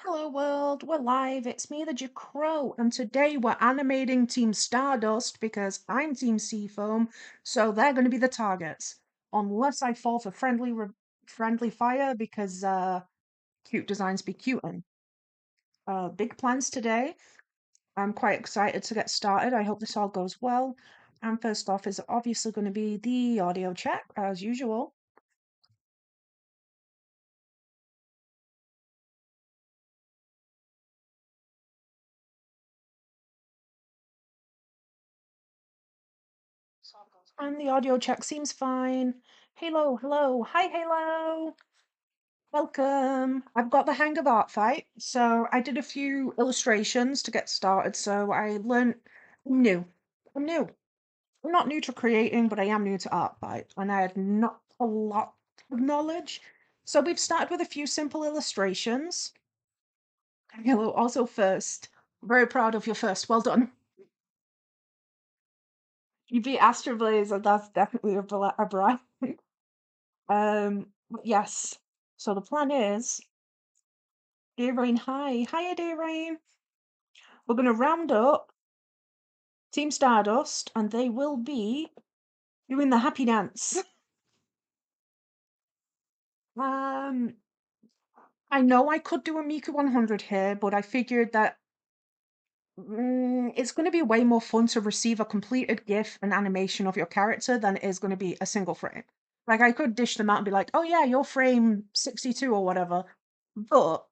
Hello world, we're live. It's me, the Jcrow, and today we're animating Team Stardust because I'm Team Seafoam, so they're going to be the targets. Unless I fall for friendly fire because cute designs be cutein'. Big plans today. I'm quite excited to get started. I hope this all goes well. And first off is obviously going to be the audio check as usual. And the audio check seems fine. Halo, hello. Hi, Halo. Welcome. I've got the hang of Artfight, so I did a few illustrations to get started. So I learned. I'm new. I'm new. I'm not new to creating, but I am new to Artfight, and I had not a lot of knowledge. So we've started with a few simple illustrations. Hello, also first. Very proud of your first. Well done. You beat Astro Blaze, and that's definitely a brag. But yes. So the plan is, Dear Rain, hi. Hiya, Dear Rain. We're going to round up Team Stardust, and they will be doing the happy dance. Um, I know I could do a Miku 100 here, but I figured that it's going to be way more fun to receive a completed GIF and animation of your character than it is going to be a single frame. Like, I could dish them out and be like, oh yeah, you're frame 62 or whatever, but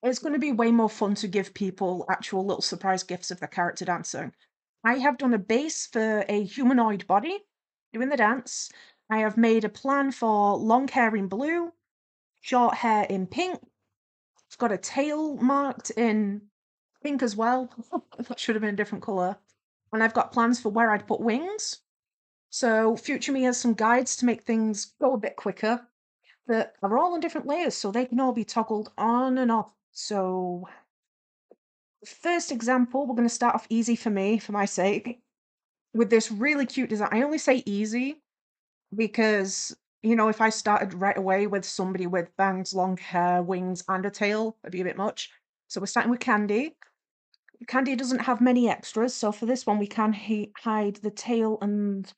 it's going to be way more fun to give people actual little surprise gifts of the character dancing. I have done a base for a humanoid body doing the dance. I have made a plan for long hair in blue, short hair in pink. It's got a tail marked in pink as well. That should have been a different colour. And I've got plans for where I'd put wings. So future me has some guides to make things go a bit quicker that are all in different layers so they can all be toggled on and off. So first example, we're going to start off easy for me, for my sake, with this really cute design. I only say easy because, if I started right away with somebody with bangs, long hair, wings, and a tail, it'd be a bit much. So we're starting with Candy. Candy doesn't have many extras, so for this one, we can hide the tail and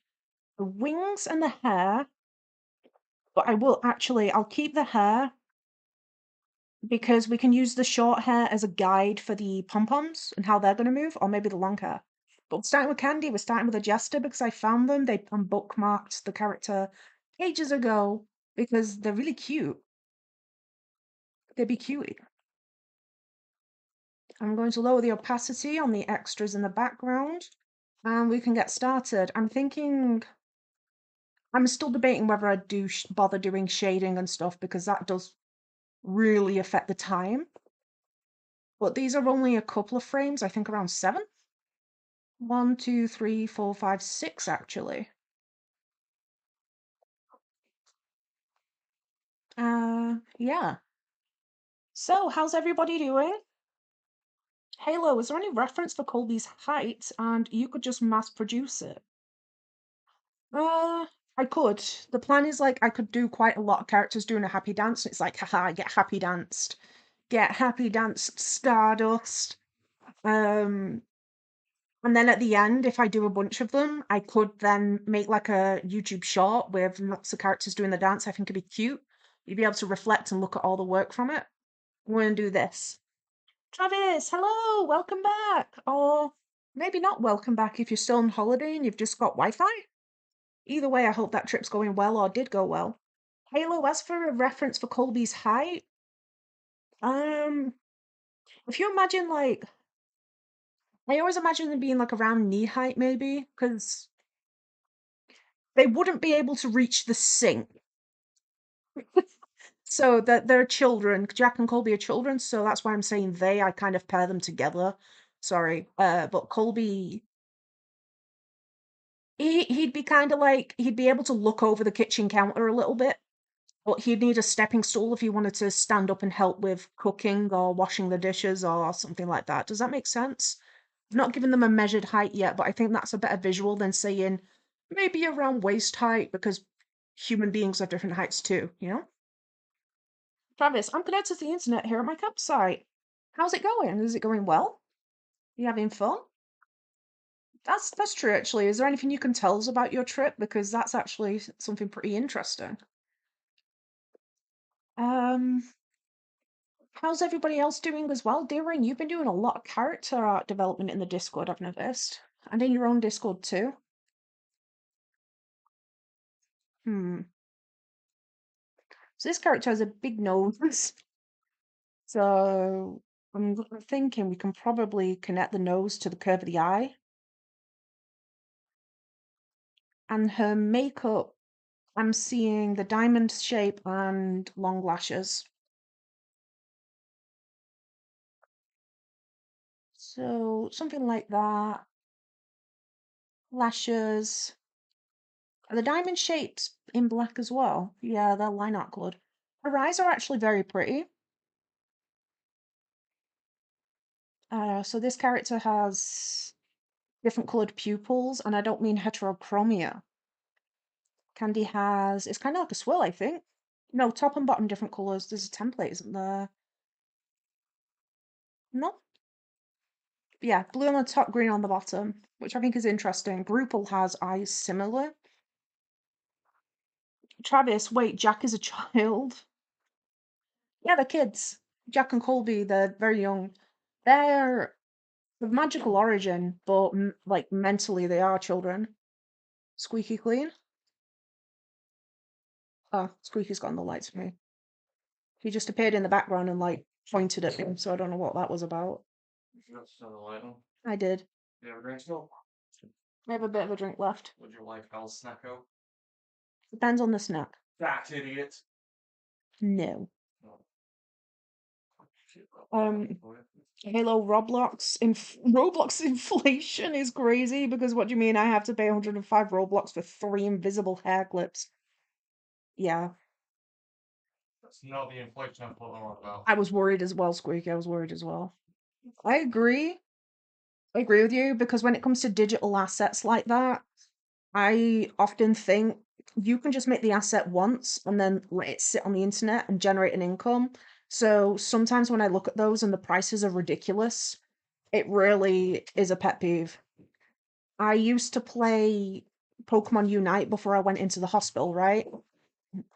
the wings and the hair. But I'll keep the hair because we can use the short hair as a guide for the pom-poms and how they're going to move, or maybe the long hair. But we're starting with Candy, we're starting with a Jester because I found them. They bookmarked the character ages ago because they're really cute. They'd be cute. I'm going to lower the opacity on the extras in the background and we can get started. I'm still debating whether I'd bother doing shading and stuff because that does really affect the time. But these are only a couple of frames, I think around 7. 1, 2, 3, 4, 5, 6 actually. Yeah. So, how's everybody doing? Halo, is there any reference for Colby's height and you could just mass produce it? I could. The plan is like I could do quite a lot of characters doing a happy dance. It's like, haha, get happy danced. Get happy danced Stardust. Um, and then at the end, if I do a bunch of them, I could then make like a YouTube short with lots of characters doing the dance. I think it'd be cute. You'd be able to reflect and look at all the work from it. We're gonna do this. Travis, hello, welcome back. Or maybe not welcome back if you're still on holiday and you've just got Wi-Fi. Either way, I hope that trip's going well or did go well. Halo, as for a reference for Colby's height, um, if you imagine like, I always imagine them being like around knee height maybe, because they wouldn't be able to reach the sink. So that they're children. Jack and Colby are children, so that's why I'm saying they. I kind of pair them together. Sorry. But Colby, he'd be kind of like he'd be able to look over the kitchen counter a little bit, but he'd need a stepping stool if he wanted to stand up and help with cooking or washing the dishes or something like that. Does that make sense? I've not given them a measured height yet, but I think that's a better visual than saying maybe around waist height because human beings have different heights too, you know? Travis, I'm connected to the internet here at my campsite. How's it going? Is it going well? You having fun? That's true actually. Is there anything you can tell us about your trip? Because that's actually something pretty interesting. Um, how's everybody else doing as well? Deering, you've been doing a lot of character art development in the Discord, I've noticed. And in your own Discord too. Hmm. So this character has a big nose. So I'm thinking we can probably connect the nose to the curve of the eye. And her makeup, I'm seeing the diamond shape and long lashes. So something like that. Lashes. Are the diamond shapes in black as well? Yeah, they'll line up good. Her eyes are actually very pretty. So this character has different coloured pupils, and I don't mean heterochromia. Candy has, it's kind of like a swirl, I think. No, top and bottom different colours. There's a template, isn't there? No? Yeah, blue on the top, green on the bottom, which I think is interesting. Drupal has eyes similar. Travis, wait, Jack is a child? Yeah, they're kids. Jack and Colby, they're very young. They're of magical origin, but like mentally they are children. Squeaky clean? Oh, Squeaky's got on the lights for me. He just appeared in the background and like pointed at me, so I don't know what that was about. You got some light on? I did. You have a drink still? I have a bit of a drink left. Would you like El Snacko? Depends on the snack. Fat idiot. No. No. Halo Roblox inflation is crazy because what do you mean I have to pay 105 Roblox for 3 invisible hair clips? Yeah. That's not the inflation I'm putting on about. I was worried as well, Squeaky. I was worried as well. I agree. I agree with you because when it comes to digital assets like that, I often think you can just make the asset once and then let it sit on the internet and generate an income. So sometimes when I look at those and the prices are ridiculous, it really is a pet peeve. I used to play Pokemon Unite before I went into the hospital, right?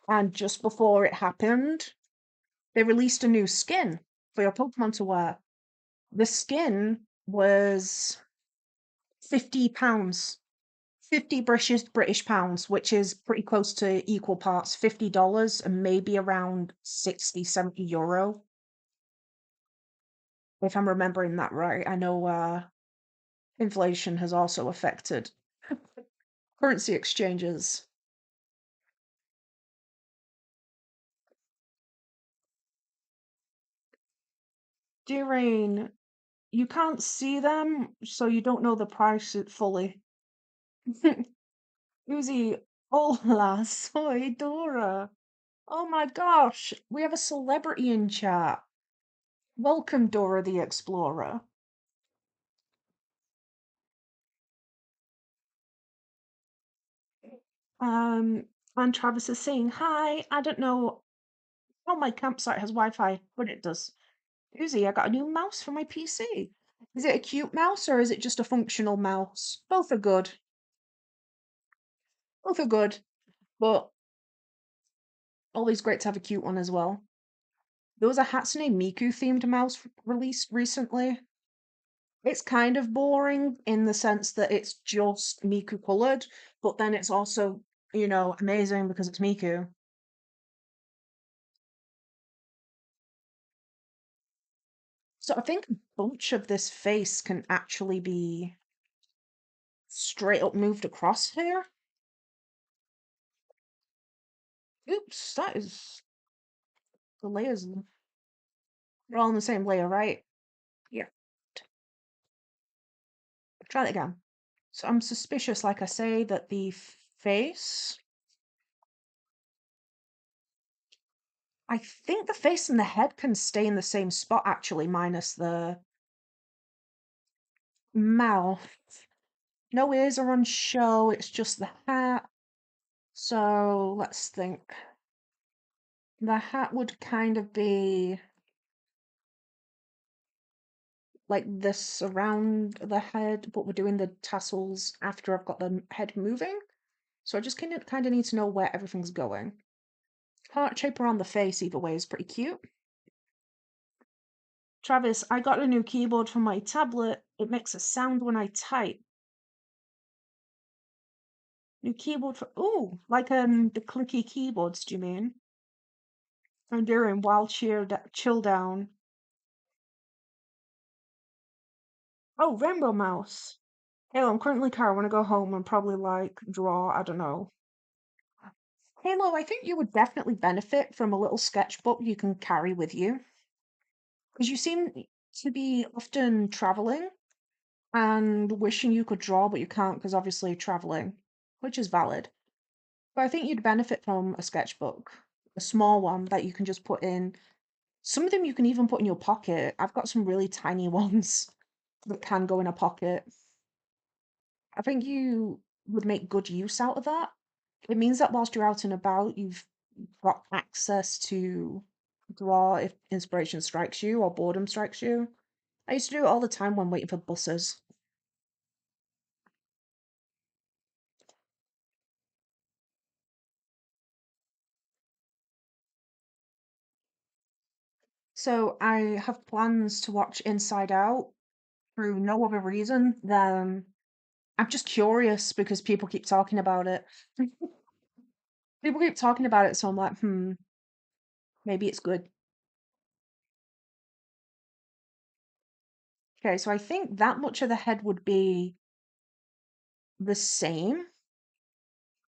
And just before it happened, they released a new skin for your Pokemon to wear. The skin was £50. 50 British pounds, which is pretty close to equal parts $50 and maybe around 60, 70 euro. If I'm remembering that right. I know inflation has also affected currency exchanges. Dear you can't see them, so you don't know the price fully. Uzi, hola, soy Dora. Oh my gosh, we have a celebrity in chat. Welcome, Dora the Explorer. Um, and Travis is saying, hi, I don't know how my campsite has Wi-Fi, but it does. Uzi, I got a new mouse for my PC. Is it a cute mouse or is it just a functional mouse? Both are good. Both are good, but always great to have a cute one as well. There was a Hatsune Miku themed mouse released recently. It's kind of boring in the sense that it's just Miku colored, but then it's also, amazing because it's Miku. So I think a bunch of this face can actually be straight up moved across here. Oops, that is the layers. They're all in the same layer, right? Yeah. Try it again. So I'm suspicious, like I say, that the face. I think the face and the head can stay in the same spot actually, minus the mouth. No ears are on show, it's just the hat. So let's think. The hat would kind of be like this around the head, but we're doing the tassels after I've got the head moving. So I just kind of need to know where everything's going. Heart shape around the face either way is pretty cute. Travis, I got a new keyboard for my tablet. It makes a sound when I type. New keyboard for ooh, like the clicky keyboards, do you mean? I'm doing while chill down. Oh, Rainbow Mouse. Halo, I'm currently car. I want to go home and probably like draw, I don't know. Halo, I think you would definitely benefit from a little sketchbook you can carry with you. Because you seem to be often traveling and wishing you could draw, but you can't because obviously traveling, which is valid. But I think you'd benefit from a sketchbook, a small one that you can just put in. Some of them you can even put in your pocket. I've got some really tiny ones that can go in a pocket. I think you would make good use out of that. It means that whilst you're out and about, you've got access to draw if inspiration strikes you or boredom strikes you. I used to do it all the time when waiting for buses. So I have plans to watch Inside Out through no other reason than I'm just curious because people keep talking about it. People keep talking about it, so I'm like, maybe it's good. Okay, so I think that much of the head would be the same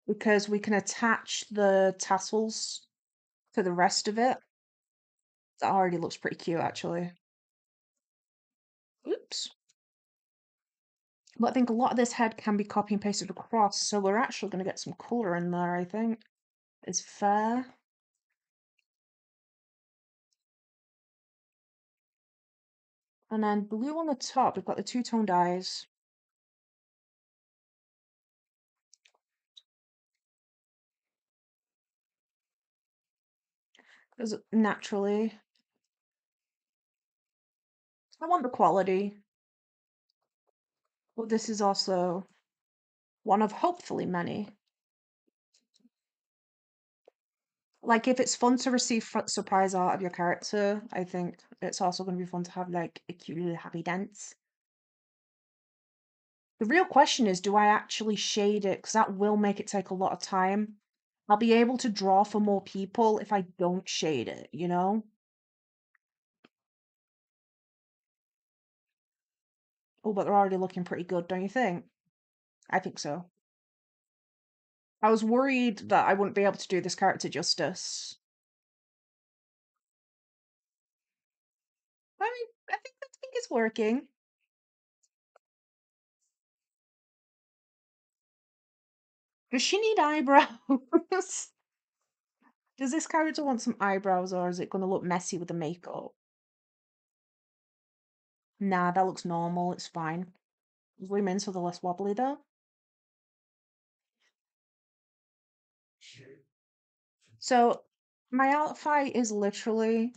because we can attach the tassels to the rest of it. That already looks pretty cute, actually. Oops. But I think a lot of this head can be copy and pasted across, so we're actually going to get some colour in there, I think. Is fair. And then blue on the top, we've got the two-tone dyes. Because naturally, I want the quality, but this is also one of hopefully many. Like, if it's fun to receive surprise art of your character, I think it's also going to be fun to have, like, a cute little happy dance. The real question is, do I actually shade it? Because that will make it take a lot of time. I'll be able to draw for more people if I don't shade it, you know? Oh, but they're already looking pretty good, don't you think? I think so. I was worried that I wouldn't be able to do this character justice. I mean, I think it's working. Does she need eyebrows? Does this character want some eyebrows or is it going to look messy with the makeup? Nah, that looks normal. It's fine. Zoom in so they're less wobbly though. So my Artfight is literally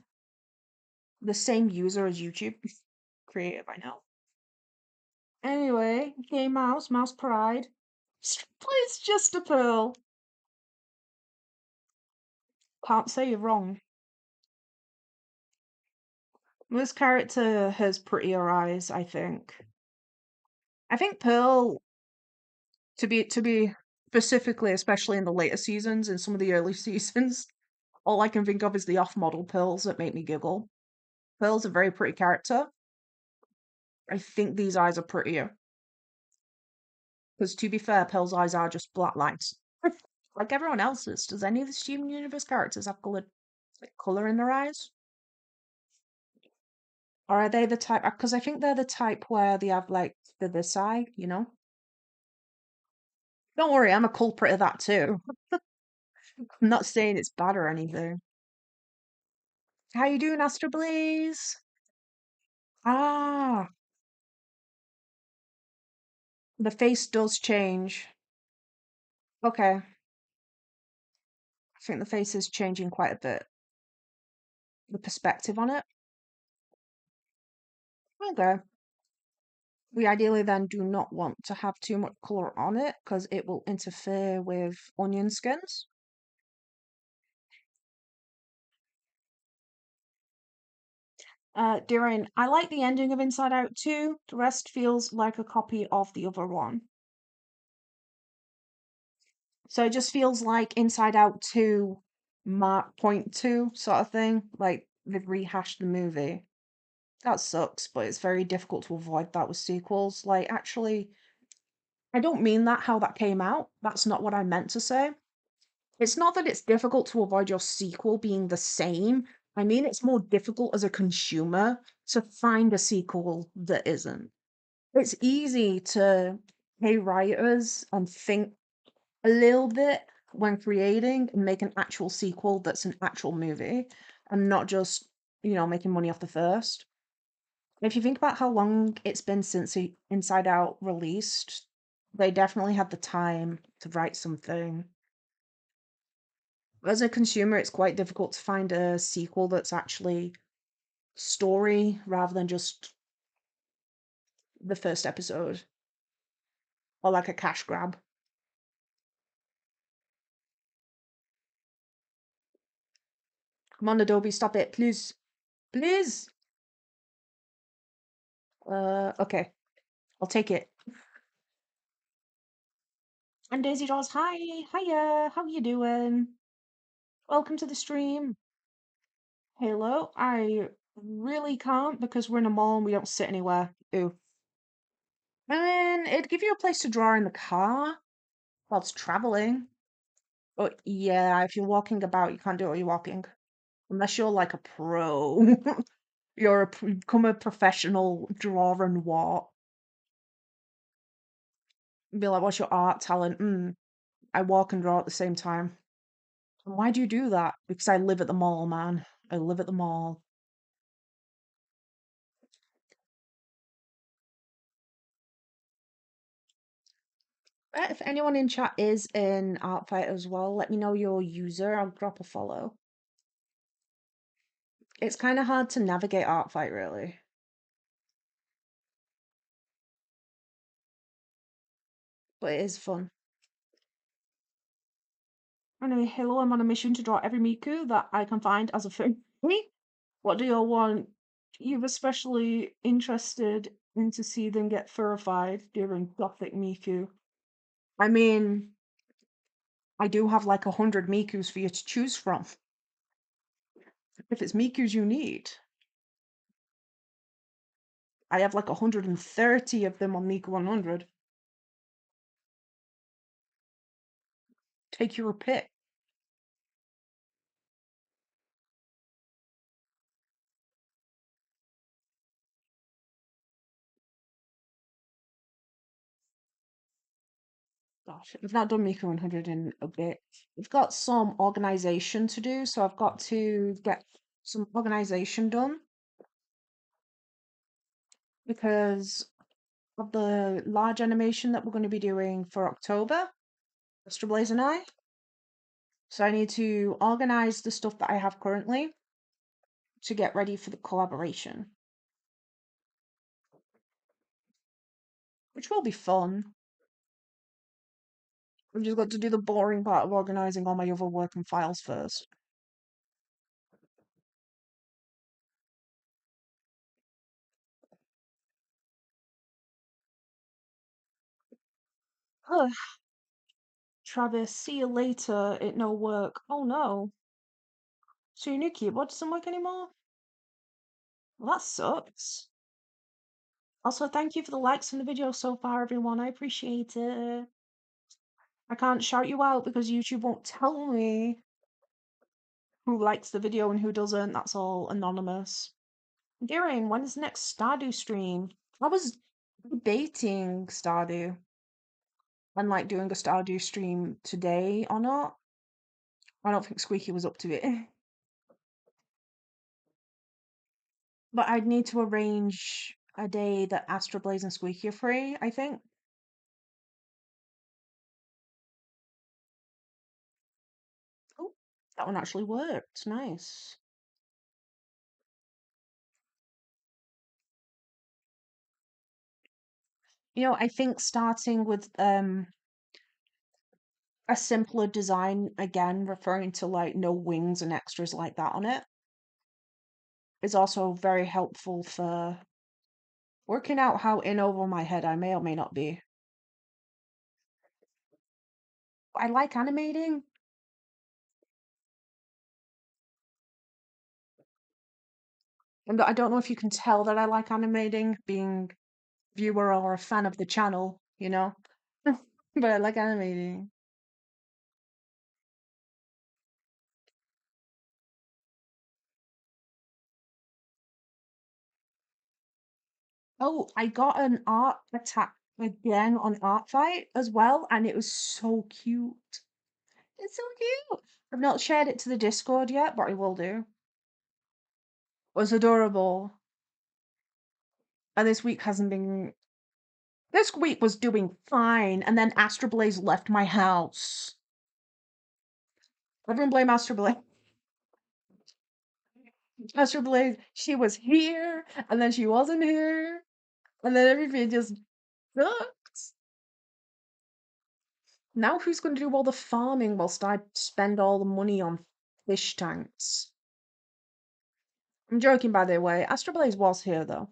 the same user as YouTube. Creative, I know. Anyway, Gay Mouse, Mouse Pride. Please just a pearl. Can't say you're wrong. This character has prettier eyes, I think. I think Pearl, to be specifically, especially in the later seasons and some of the early seasons, all I can think of is the off-model Pearls that make me giggle. Pearl's a very pretty character. I think these eyes are prettier. Because to be fair, Pearl's eyes are just black lines. Like everyone else's. Does any of the Steven Universe characters have colored like color in their eyes? Or are they the type? Because I think they're the type where they have like this eye, you know? Don't worry, I'm a culprit of that too. I'm not saying it's bad or anything. How you doing, Astro Blaze? Ah, the face does change. Okay, I think the face is changing quite a bit. the perspective on it. Okay. We ideally then do not want to have too much color on it because it will interfere with onion skins. During, I like the ending of Inside Out too. The rest feels like a copy of the other one. So it just feels like Inside Out 2 Mark Point 2 sort of thing. Like they've rehashed the movie. That sucks, but it's very difficult to avoid that with sequels. Like, actually, I don't mean that how that came out. That's not what I meant to say. It's not that it's difficult to avoid your sequel being the same. I mean, it's more difficult as a consumer to find a sequel that isn't. It's easy to pay writers and think a little bit when creating and make an actual sequel that's an actual movie and not just, making money off the first. If you think about how long it's been since Inside Out released, they definitely had the time to write something. As a consumer, it's quite difficult to find a sequel that's actually story rather than just the first episode or like a cash grab. Come on, Adobe, stop it, please. Please. Okay, I'll take it. And Daisy Draws, hi, hiya, how you doing? Welcome to the stream. Hello, I really can't because we're in a mall and we don't sit anywhere. Ooh. And it'd give you a place to draw in the car whilst traveling. But yeah, if you're walking about, you can't do it while you're walking. Unless you're like a pro. Become a professional drawer and walk. Be like, what's your art talent? I walk and draw at the same time. And why do you do that? Because I live at the mall, man. I live at the mall. If anyone in chat is in Artfight as well, let me know your user. I'll drop a follow. It's kind of hard to navigate Artfight, really. But it is fun. Anyway, hello, I'm on a mission to draw every Miku that I can find as a furry. What do you all want? You're especially interested in to see them get furrified during Gothic Miku. I mean, I do have like 100 Mikus for you to choose from. If it's Mikus you need. I have like 130 of them on Miku 100. Take your pick. Gosh, I've not done Miku 100 in a bit. I've got some organization to do, so I've got to get some organization done because of the large animation that we're going to be doing for October, Mr. Blaze and I. So I need to organize the stuff that I have currently to get ready for the collaboration, which will be fun. I've just got to do the boring part of organizing all my other work and files first. Huh. Travis, see you later. It no work. Oh no. So your new keyboard doesn't work anymore? Well, that sucks. Also, thank you for the likes on the video so far, everyone. I appreciate it. I can't shout you out because YouTube won't tell me who likes the video and who doesn't. That's all anonymous. Darren, when is the next Stardew stream? I was debating Stardew and like doing a Stardew stream today or not. I don't think Squeaky was up to it. But I'd need to arrange a day that Astro Blaze and Squeaky are free, I think. Oh, that one actually worked. Nice. I think starting with a simpler design, again, referring to like no wings and extras like that on it, is also very helpful for working out how in over my head I may or may not be. I like animating. And I don't know if you can tell that I like animating, being viewer or a fan of the channel, you know? But I like animating. Oh, I got an art attack again on Artfight as well, and it was so cute. It's so cute. I've not shared it to the Discord yet, but I will do. It was adorable. And this week hasn't been. This week was doing fine, and then Astro Blaze left my house. Everyone blame Astro Blaze. Astro Blaze, she was here, and then she wasn't here, and then everything just sucks. Now who's going to do all the farming whilst I spend all the money on fish tanks? I'm joking, by the way. Astro Blaze was here, though.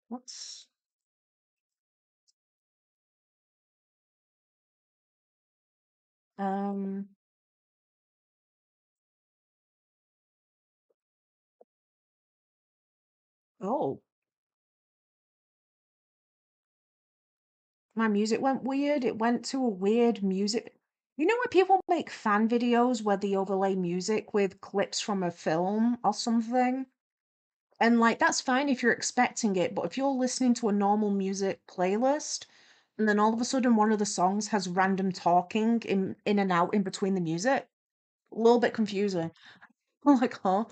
What's... Um... Oh, my music went weird. It went to a weird music. You know when people make fan videos where they overlay music with clips from a film or something? And like that's fine if you're expecting it, but if you're listening to a normal music playlist and then all of a sudden one of the songs has random talking in and out in between the music, a little bit confusing. I'm like, huh?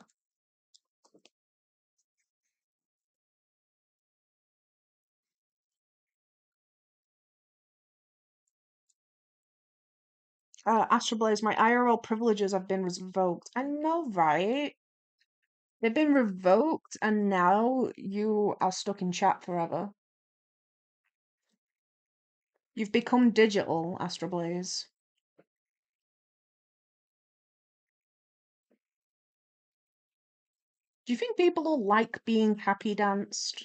Astral Blaze, my IRL privileges have been revoked. I know, right? They've been revoked and now you are stuck in chat forever. You've become digital, Astral Blaze. Do you think people will like being happy danced?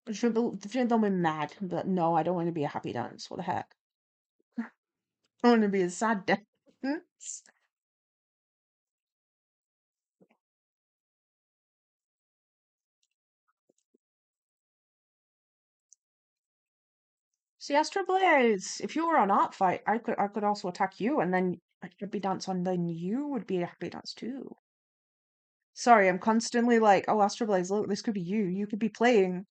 Do you think they'll be mad? But no, I don't want to be a happy dance. What the heck? I want to be a sad dance. See, Astral Blaze, if you were on Artfight, I could also attack you, and then I could be dance on. Then you would be a happy dance too. Sorry, I'm constantly like, oh, Astral Blaze, look, this could be you. You could be playing.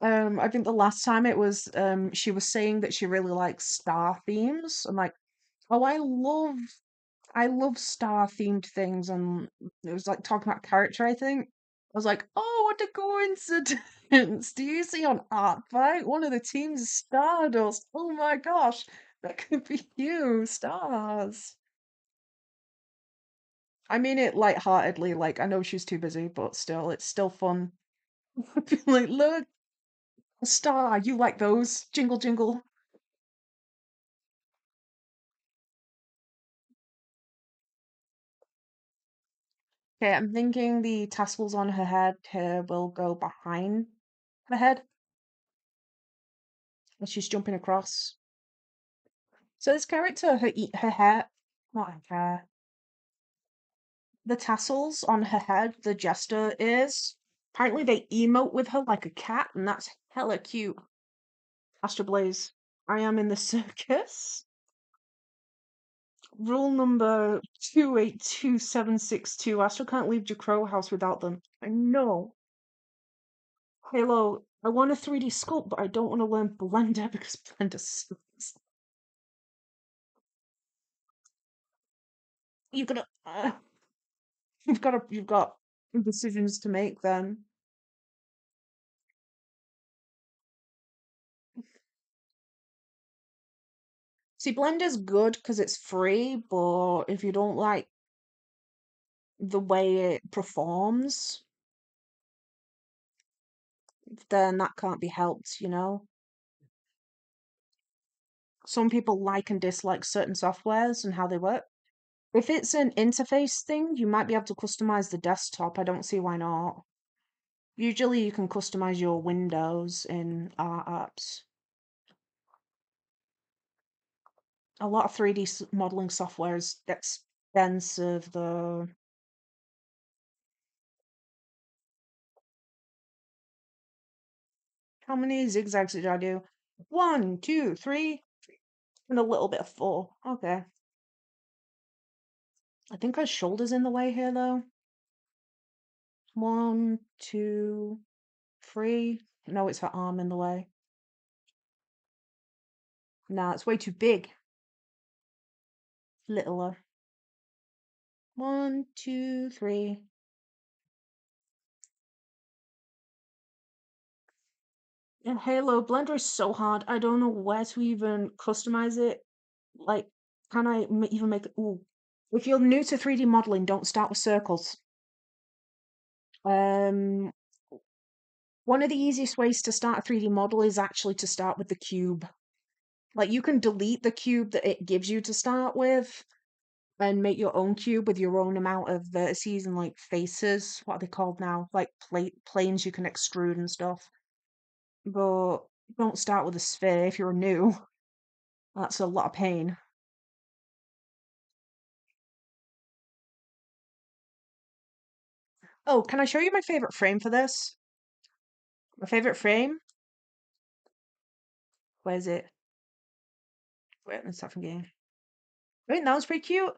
I think the last time it was she was saying that she really likes star themes. I'm like, oh, I love star themed things, and it was like talking about character, I think. I was like, oh, what a coincidence. Do you see on Artfight? One of the teams is Stardust. Oh my gosh, that could be you, stars. I mean it lightheartedly, like I know she's too busy, but still, it's still fun. Like, look, a star, you like those. Jingle jingle. Okay, I'm thinking the tassels on her head here will go behind the head as she's jumping across. So this character, her hair, not her hair, the tassels on her head, the jester ears. Apparently they emote with her like a cat, and that's hella cute. Astro Blaze, I am in the circus. Rule number 282762. Astro can't leave Jcrow house without them. I know. Halo, I want a 3D sculpt, but I don't want to learn Blender because Blender sucks. You're gonna, you've got decisions to make then. See, Blender's good because it's free, but if you don't like the way it performs, then that can't be helped, you know? Some people like and dislike certain softwares and how they work. If it's an interface thing, you might be able to customize the desktop. I don't see why not. Usually you can customize your windows in art apps. A lot of 3D modeling software is expensive though. How many zigzags did I do? 1, 2, 3, and a little bit of 4. Okay. I think her shoulder's in the way here though. 1, 2, 3. No, it's her arm in the way. Nah, it's way too big. Littler. 1, 2, 3. And Halo Blender is so hard. I don't know where to even customize it. Like, can I even make it? Ooh. If you're new to 3D modeling, don't start with circles. Um, one of the easiest ways to start a 3D model is actually to start with the cube. Like, you can delete the cube that it gives you to start with and make your own cube with your own amount of vertices and like faces. What are they called now? Like planes you can extrude and stuff. But don't start with a sphere if you're new. That's a lot of pain. Oh, can I show you my favorite frame for this? My favorite frame? Where is it? Wait, let's start from game. Wait, that was pretty cute.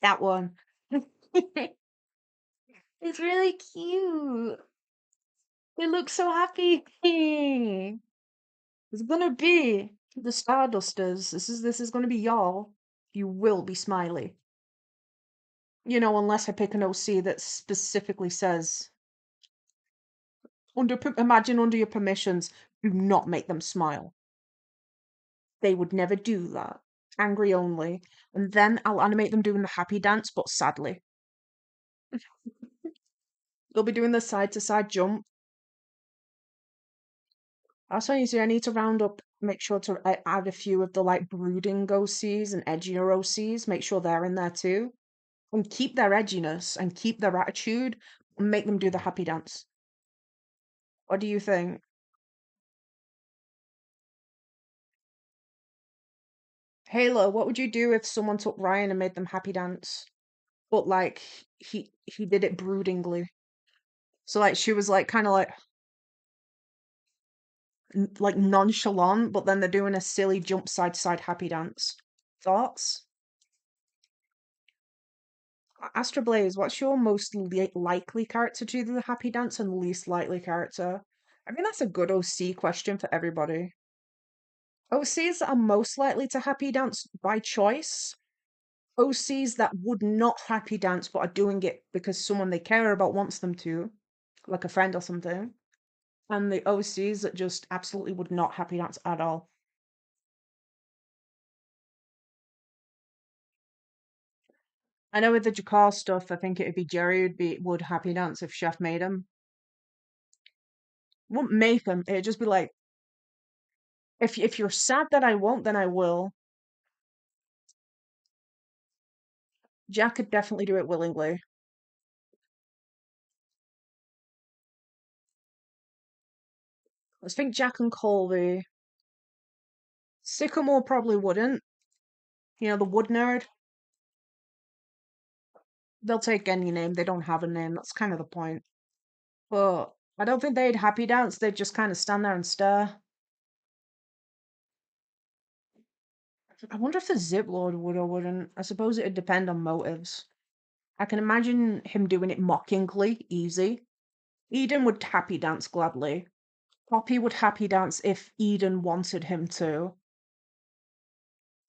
That one. It's really cute. They look so happy. It's gonna be the Stardusters. This is gonna be y'all. You will be smiley. You know, unless I pick an OC that specifically says imagine under your permissions, do not make them smile. They would never do that. Angry only. And then I'll animate them doing the happy dance, but sadly. They'll be doing the side to side jump. Also, I need to round up, make sure to add a few of the like brooding OCs and edgier OCs, make sure they're in there too. And keep their edginess and keep their attitude and make them do the happy dance. What do you think? Halo, what would you do if someone took Ryan and made them happy dance? But like he did it broodingly. So like she was like kind of like nonchalant, but then they're doing a silly jump side to side happy dance. Thoughts? Astra Blaze, what's your most likely character to do the happy dance and least likely character? I mean, that's a good OC question for everybody. OCs that are most likely to happy dance by choice. OCs that would not happy dance but are doing it because someone they care about wants them to, like a friend or something. And the OCs that just absolutely would not happy dance at all. I know with the Jcrow stuff, I think it'd be Jerry would happy dance if Chef made him. Wouldn't make him. It'd just be like, if you're sad that I won't, then I will. Jack could definitely do it willingly. Let's think Jack and Colby. Sycamore probably wouldn't. You know, the wood nerd. They'll take any name. They don't have a name. That's kind of the point. But I don't think they'd happy dance. They'd just kind of stand there and stare. I wonder if the Zip Lord would or wouldn't. I suppose it'd depend on motives. I can imagine him doing it mockingly, easy. Eden would happy dance gladly. Poppy would happy dance if Eden wanted him to.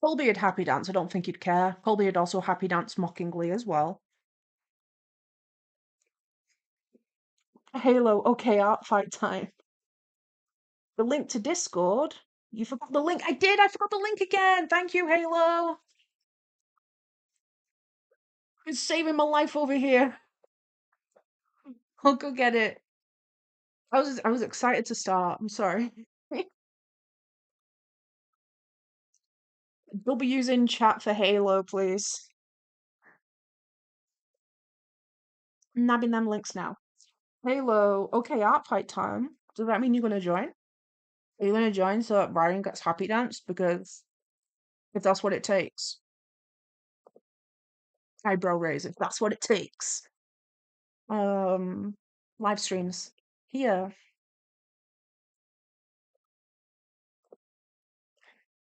Colby would happy dance. I don't think he'd care. Colby would also happy dance mockingly as well. Halo, okay, Artfight time. The link to Discord. You forgot the link. I did. I forgot the link again. Thank you, Halo. It's saving my life over here. I'll go get it. I was excited to start. I'm sorry. W's in chat for Halo, please. I'm nabbing them links now. Halo. Okay, Artfight time. Does that mean you're gonna join? Are you gonna join so that Ryan gets happy dance? Because if that's what it takes. Eyebrow raise if that's what it takes. Um Live streams. Here.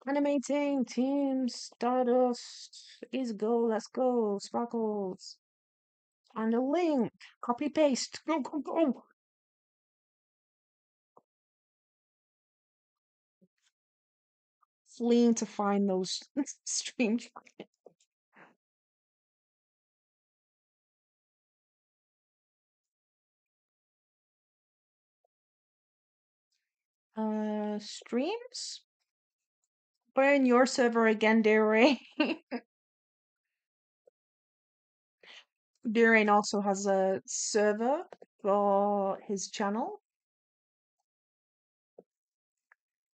Animating, teams, Stardust, easy go, let's go, Sparkles. And a link. Copy paste. Go, go, go. Fleeing to find those streams. Streams? Burn your server again, dear Ray. Dear Rain also has a server for his channel.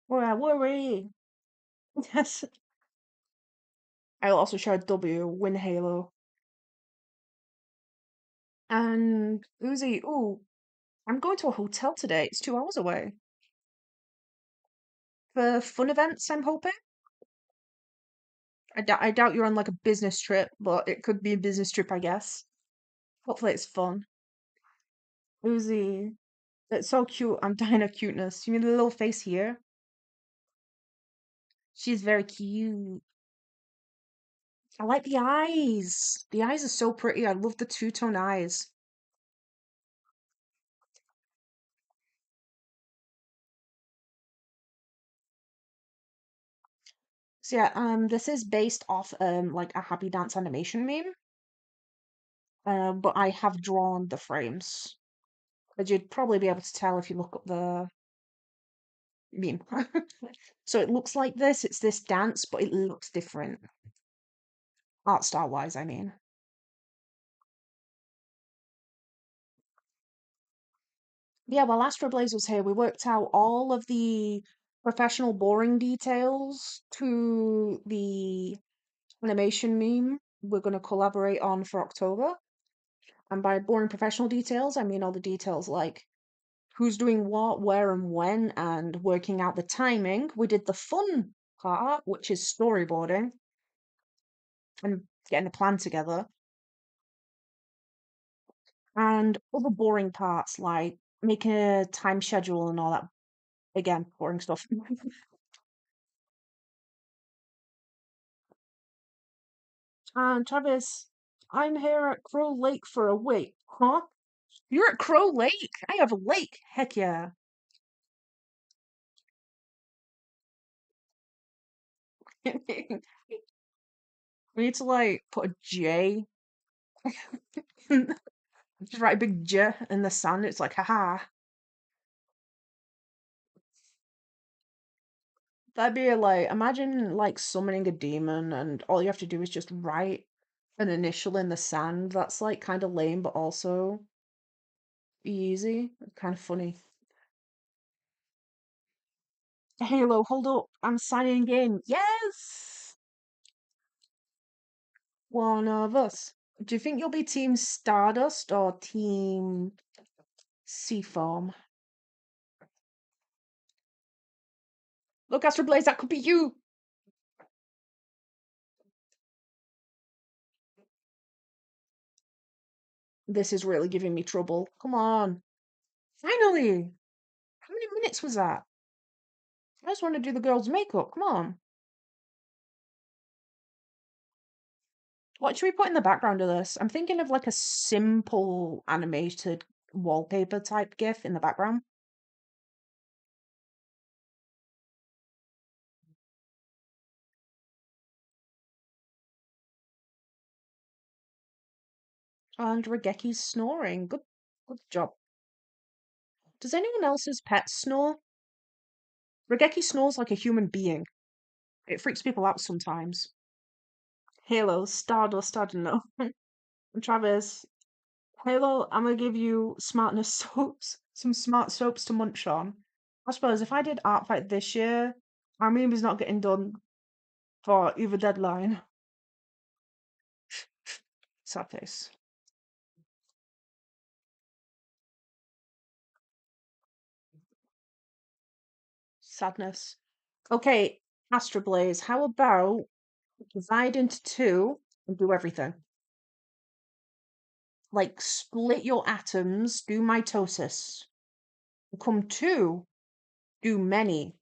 Where worry. Yes. I'll also share W, win Halo. And Uzi, ooh, I'm going to a hotel today. It's 2 hours away. For fun events, I'm hoping. I doubt you're on like a business trip, but it could be a business trip, I guess. Hopefully it's fun. Uzi, it's so cute. I'm dying of cuteness. You mean the little face here? She's very cute. I like the eyes. The eyes are so pretty. I love the two-tone eyes. So yeah, this is based off like a Happy Dance animation meme. But I have drawn the frames. As you'd probably be able to tell if you look up the meme. So it looks like this, it's this dance, but it looks different. Art style wise, I mean. Yeah, while Astroblaze was here, we worked out all of the professional boring details to the animation meme we're going to collaborate on for October. And by boring professional details, I mean all the details like who's doing what, where, and when, and working out the timing. We did the fun part, which is storyboarding and getting a plan together. And other boring parts like making a time schedule and all that. Again, boring stuff. And Travis, I'm here at Crow Lake for a week. Huh? You're at Crow Lake? I have a lake. Heck yeah. We need to like put a J. Just write a big J in the sand. It's like, haha. That'd be like, imagine like summoning a demon and all you have to do is just write an initial in the sand. That's like kind of lame, but also easy. Kind of funny. Halo, hold up. I'm signing in. Yes! One of us. Do you think you'll be Team Stardust or Team Seafoam? Look, Astro Blaze, that could be you! This is really giving me trouble. Come on. Finally! How many minutes was that? I just want to do the girl's makeup. Come on. What should we put in the background of this? I'm thinking of like a simple animated wallpaper type GIF in the background. And Rageki's snoring. Good job. Does anyone else's pet snore? Regeki snores like a human being. It freaks people out sometimes. Halo, Stardust, I don't know. And Travis, Halo, I'm gonna give you smartness soaps, some smart soaps to munch on. I suppose if I did Artfight this year, our meme is not getting done for either deadline. Sad face. Sadness. Okay, Astro Blaze, how about divide into two and do everything? Like split your atoms, do mitosis. Become two, do many.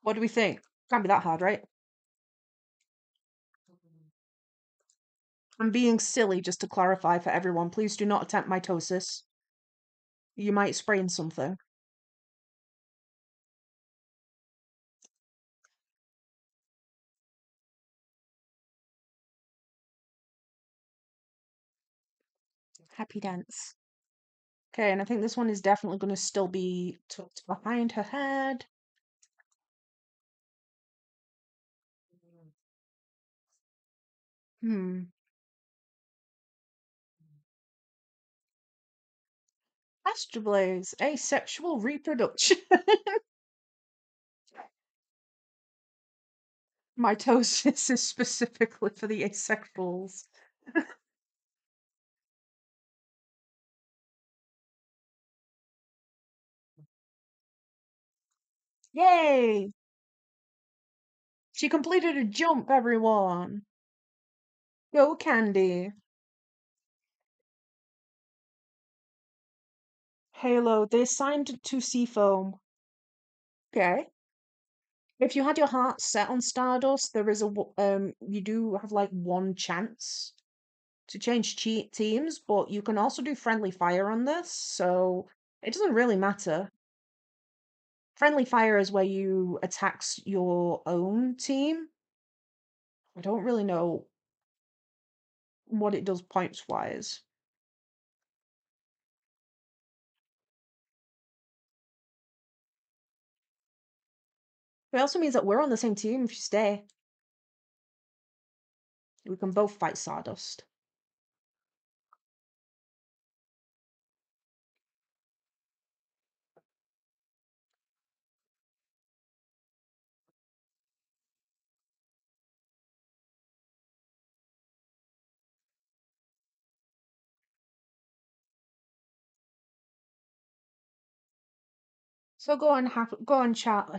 What do we think? Can't be that hard, right? I'm being silly just to clarify for everyone. Please do not attempt mitosis. You might sprain something. Happy dance. Okay, and I think this one is definitely going to still be tucked behind her head. Hmm. Astroblaze, asexual reproduction. Mitosis is specifically for the asexuals. Yay! She completed a jump, everyone. Go Candy. Halo, they assigned to Seafoam. Okay. If you had your heart set on Stardust, there is you do have like one chance to change cheat teams, but you can also do friendly fire on this, so it doesn't really matter. Friendly fire is where you attacks your own team. I don't really know what it does points wise. It also means that we're on the same team if you stay. We can both fight Stardust. So go on chat.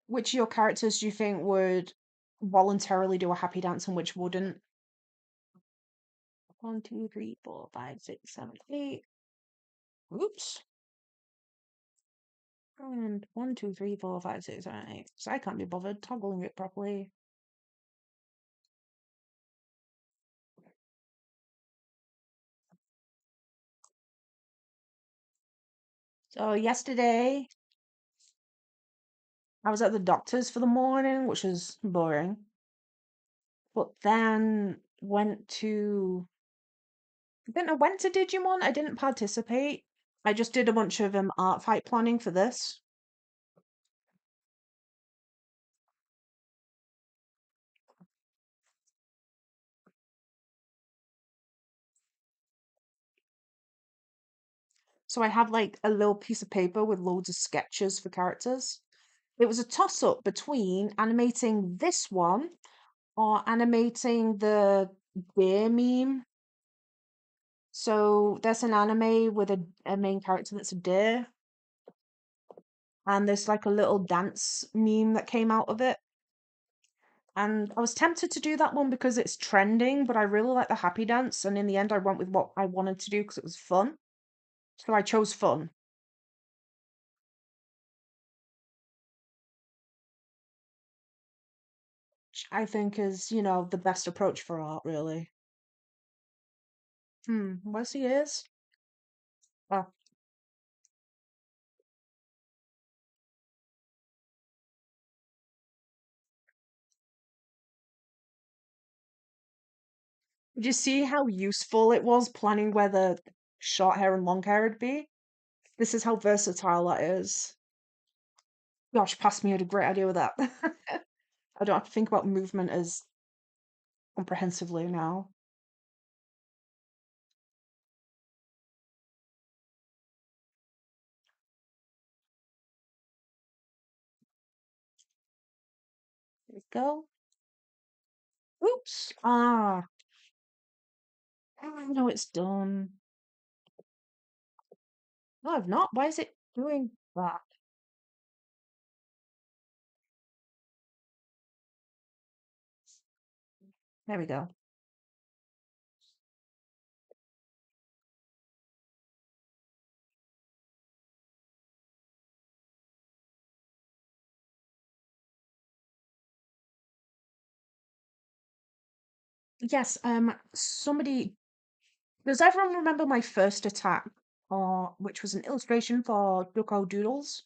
Which of your characters do you think would voluntarily do a happy dance and which wouldn't? 1, 2, 3, 4, 5, 6, 7, 8. Oops. And 1, 2, 3, 4, 5, 6, 7, 8. So I can't be bothered toggling it properly. So yesterday I was at the doctor's for the morning, which was boring. But then I went to Digimon. I didn't participate. I just did a bunch of art fight planning for this. So I had like a little piece of paper with loads of sketches for characters. It was a toss up between animating this one or animating the bear meme. So there's an anime with a main character that's a deer, and there's like a little dance meme that came out of it. And I was tempted to do that one because it's trending, but I really like the happy dance, and in the end I went with what I wanted to do because it was fun. So I chose fun. Which I think is, the best approach for art, really. Where's he is? Oh, did you see how useful it was planning where the short hair and long hair would be? This is how versatile that is. Gosh, past me had a great idea with that. I don't have to think about movement as comprehensively now. There we go. Oops. Ah. No, it's done. No, I've not. Why is it doing that? There we go. Yes, somebody, does everyone remember my first attack, which was an illustration for Ducko Doodles?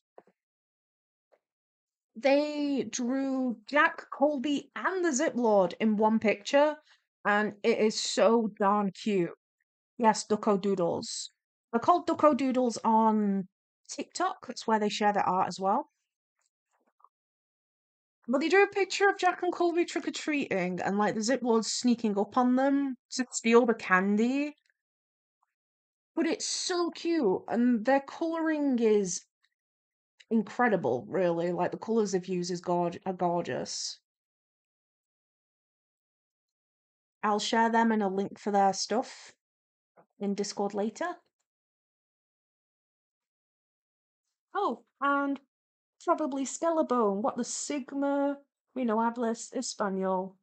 They drew Jack, Colby, and the Zip Lord in one picture, and it is so darn cute. Yes, Ducko Doodles. They're called Ducko Doodles on TikTok. That's where they share their art as well. But they drew a picture of Jack and Colby trick or treating, and like the Zip Lord sneaking up on them to steal the candy. But it's so cute, and their coloring is incredible, really. Like the colors they've used are gorgeous. I'll share them and a link for their stuff in Discord later. Oh, and probably Skellabone. What the Sigma? We know hablas Espanol.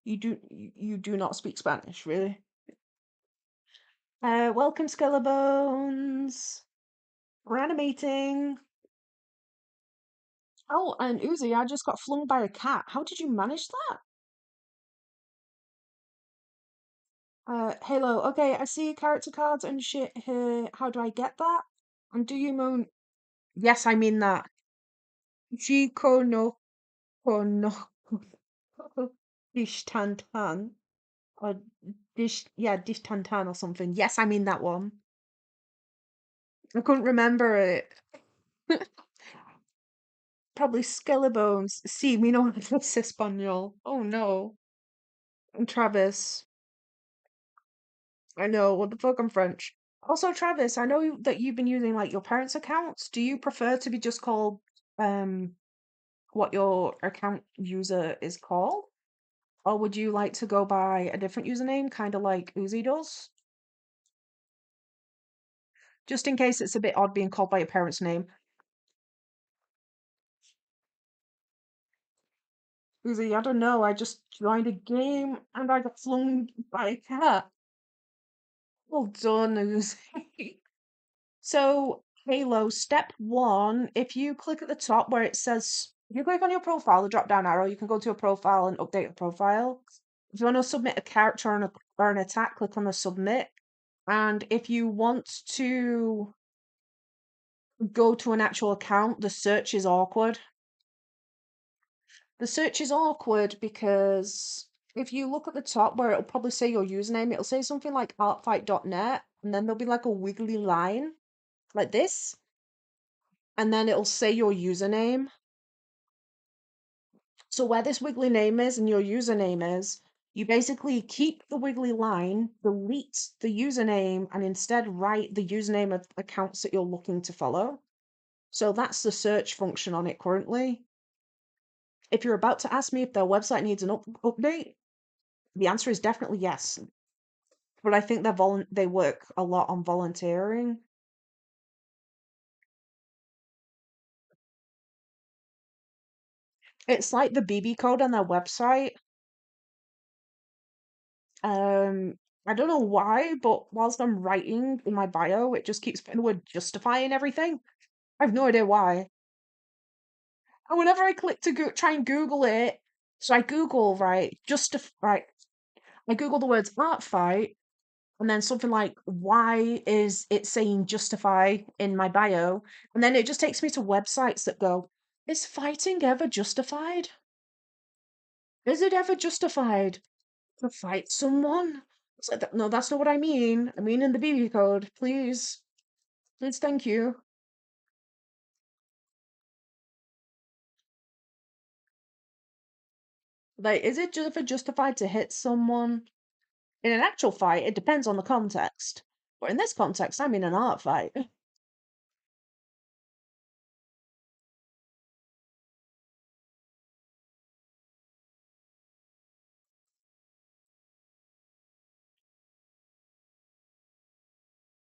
You do not speak Spanish, really. Welcome, Skellabones. We're animating. Oh, and Uzi, I just got flung by a cat. How did you manage that? Halo. Okay, I see character cards and shit here. How do I get that? And do you moan? Yes, I mean that. Jcrow no kono dish tan tan or dish tan tan or something. Yes, I mean that one. I couldn't remember it. Probably Skellabones. Sí, mi no hablas español. Oh no. And Travis. I know, what the fuck, I'm French. Also, Travis, I know that you've been using like your parents' accounts. Do you prefer to be just called um what your account user is called? Or would you like to go by a different username, kind of like Uzi does? Just in case it's a bit odd being called by your parents' name. Uzi, I don't know, I just joined a game and I got flung by a cat. Well done, Uzi. So, Halo, step one, if you click at the top where it says, if you click on your profile, the drop down arrow, you can go to your profile and update your profile. If you want to submit a character or an attack, click on the submit. And if you want to go to an actual account, the search is awkward. The search is awkward because if you look at the top where it'll probably say your username, it'll say something like artfight.net, and then there'll be like a wiggly line like this, and then it'll say your username. So where this wiggly name is and your username is, you basically keep the wiggly line, delete the username, and instead write the username of accounts that you're looking to follow. So that's the search function on it currently. If you're about to ask me if their website needs an update, the answer is definitely yes. But I think they work a lot on volunteering. It's like the BB code on their website. I don't know why, but whilst I'm writing in my bio, it just keeps putting the word justify and everything. I have no idea why. And whenever I click to try and Google it, so I Google, right, I Google the words art fight, and then something like, why is it saying justify in my bio? And then it just takes me to websites that go, is fighting ever justified? Is it ever justified to fight someone? It's like, no, that's not what I mean. I mean in the BB code, please. Please, thank you. Like, is it justified to hit someone? In an actual fight, it depends on the context. But in this context, I'm in an art fight.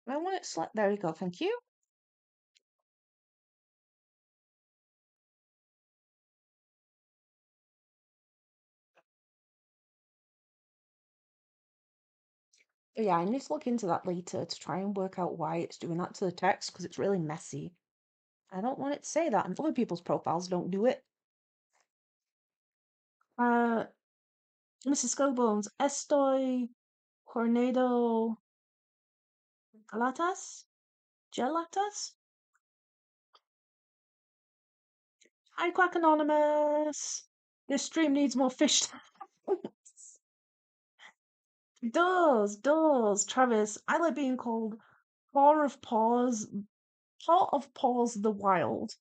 I want it there you go, thank you. Yeah, I need to look into that later to try and work out why it's doing that to the text because it's really messy. I don't want it to say that, and other people's profiles don't do it. Mrs. Skullbones, estoy hornado gelatas? Gelatas? Hi, Quack Anonymous! This stream needs more fish tanks. Does. Travis, I like being called Paw of Paws, Paw of Paws the Wild.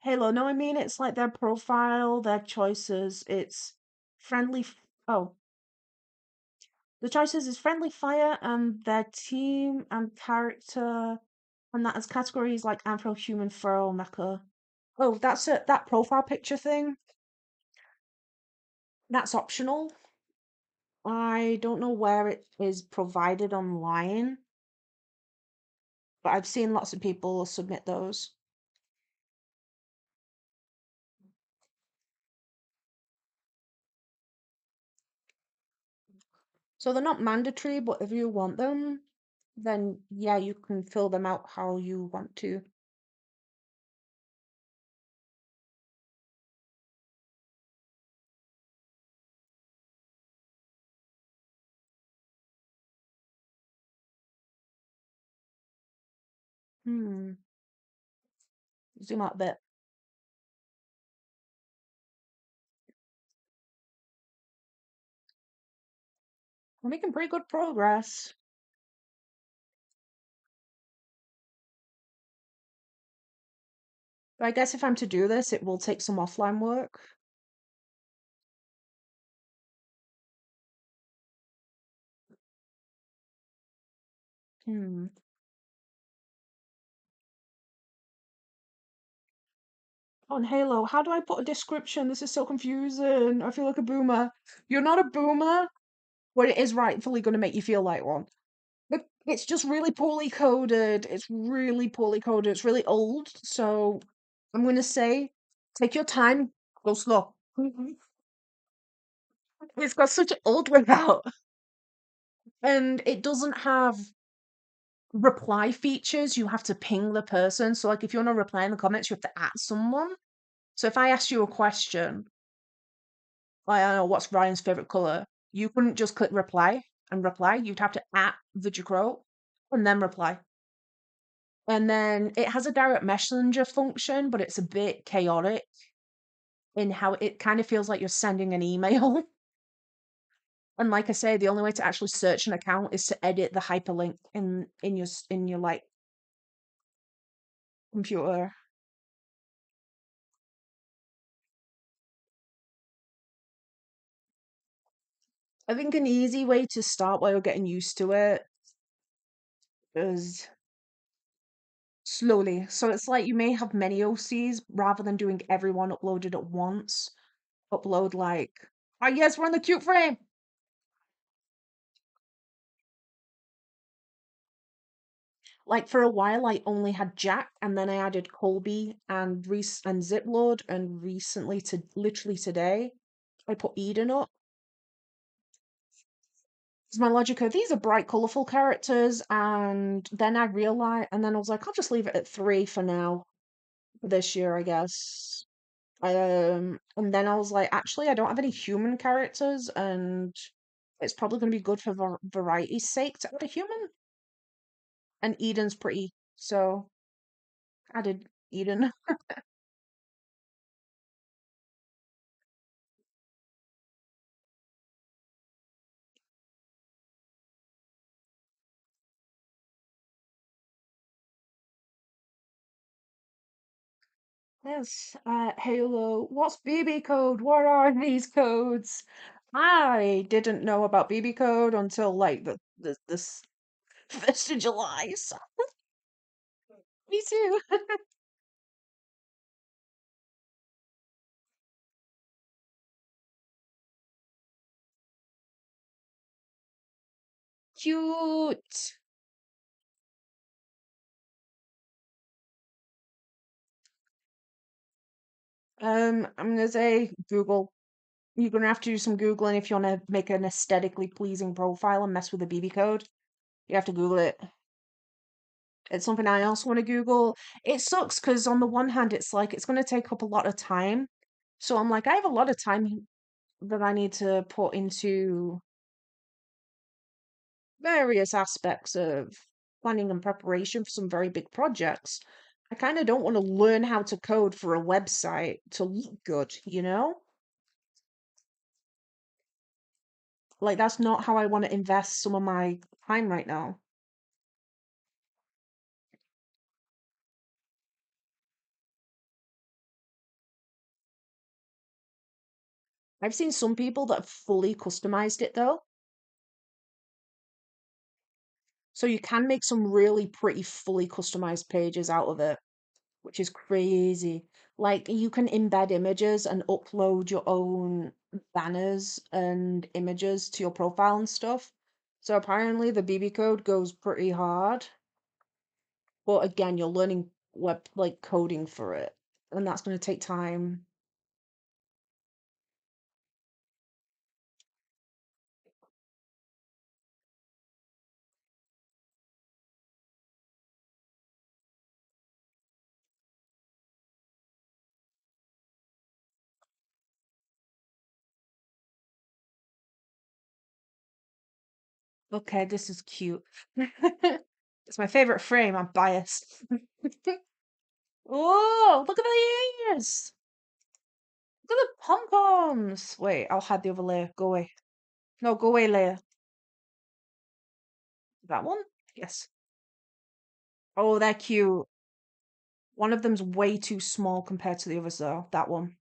Halo, no, I mean it's like their profile, their choices, it's friendly. Oh, the choices is friendly fire and their team and character, and that as categories like Anthro, human, feral, mecha. Oh, that's it. That profile picture thing. That's optional. I don't know where it is provided online, but I've seen lots of people submit those. So they're not mandatory, but if you want them, then yeah, you can fill them out how you want to. Hmm. Zoom out a bit. We're making pretty good progress. But I guess if I'm to do this, it will take some offline work. Hmm. On Halo, how do I put a description? This is so confusing. I feel like a boomer. You're not a boomer, but it is rightfully going to make you feel like one. But it's just really poorly coded. It's really poorly coded. It's really old. So I'm going to say, take your time, go slow. It's got such old without, and it doesn't have reply features. You have to ping the person. So, like, if you want to reply in the comments, you have to at someone. So, if I ask you a question, like, I don't know, what's Ryan's favorite color? You couldn't just click reply and reply. You'd have to at the Jcrow and then reply. And then it has a direct messenger function, but it's a bit chaotic in how it kind of feels like you're sending an email. And like I say, the only way to actually search an account is to edit the hyperlink in your like computer. I think an easy way to start while you're getting used to it is slowly. So it's like you may have many OCs rather than doing everyone uploaded at once. Upload like, oh yes, we're in the cute frame. Like for a while, I only had Jack, and then I added Colby and Reese and Zipload, and recently, to literally today, I put Eden up. It's my logic of these are bright, colorful characters, and then I realized, and then I was like, I'll just leave it at 3 for now, for this year, I guess. And then I was like, actually, I don't have any human characters, and it's probably going to be good for variety's sake to add a human. And Eden's pretty, so added Eden. Yes, Halo. What's BB code? What are these codes? I didn't know about BB code until like this 1st of July. So me too. Cute. I'm gonna say Google. You're gonna have to do some Googling if you want to make an aesthetically pleasing profile and mess with the BB code. You have to Google it. It's something I also want to Google. It sucks because on the one hand, it's like it's going to take up a lot of time. So I'm like, I have a lot of time that I need to put into various aspects of planning and preparation for some very big projects. I kind of don't want to learn how to code for a website to look good, you know? Like, that's not how I want to invest some of my time right now. I've seen some people that have fully customized it though. So you can make some really pretty fully customized pages out of it, which is crazy. Like you can embed images and upload your own banners and images to your profile and stuff. So apparently the BB code goes pretty hard. But again, you're learning web like coding for it, and that's going to take time. Okay, this is cute. It's my favorite frame. I'm biased. Oh, look at the ears. Look at the pom-poms. Wait, I'll hide the other layer. Go away. No, go away layer. That one? Yes. Oh, they're cute. One of them's way too small compared to the others, though. That one.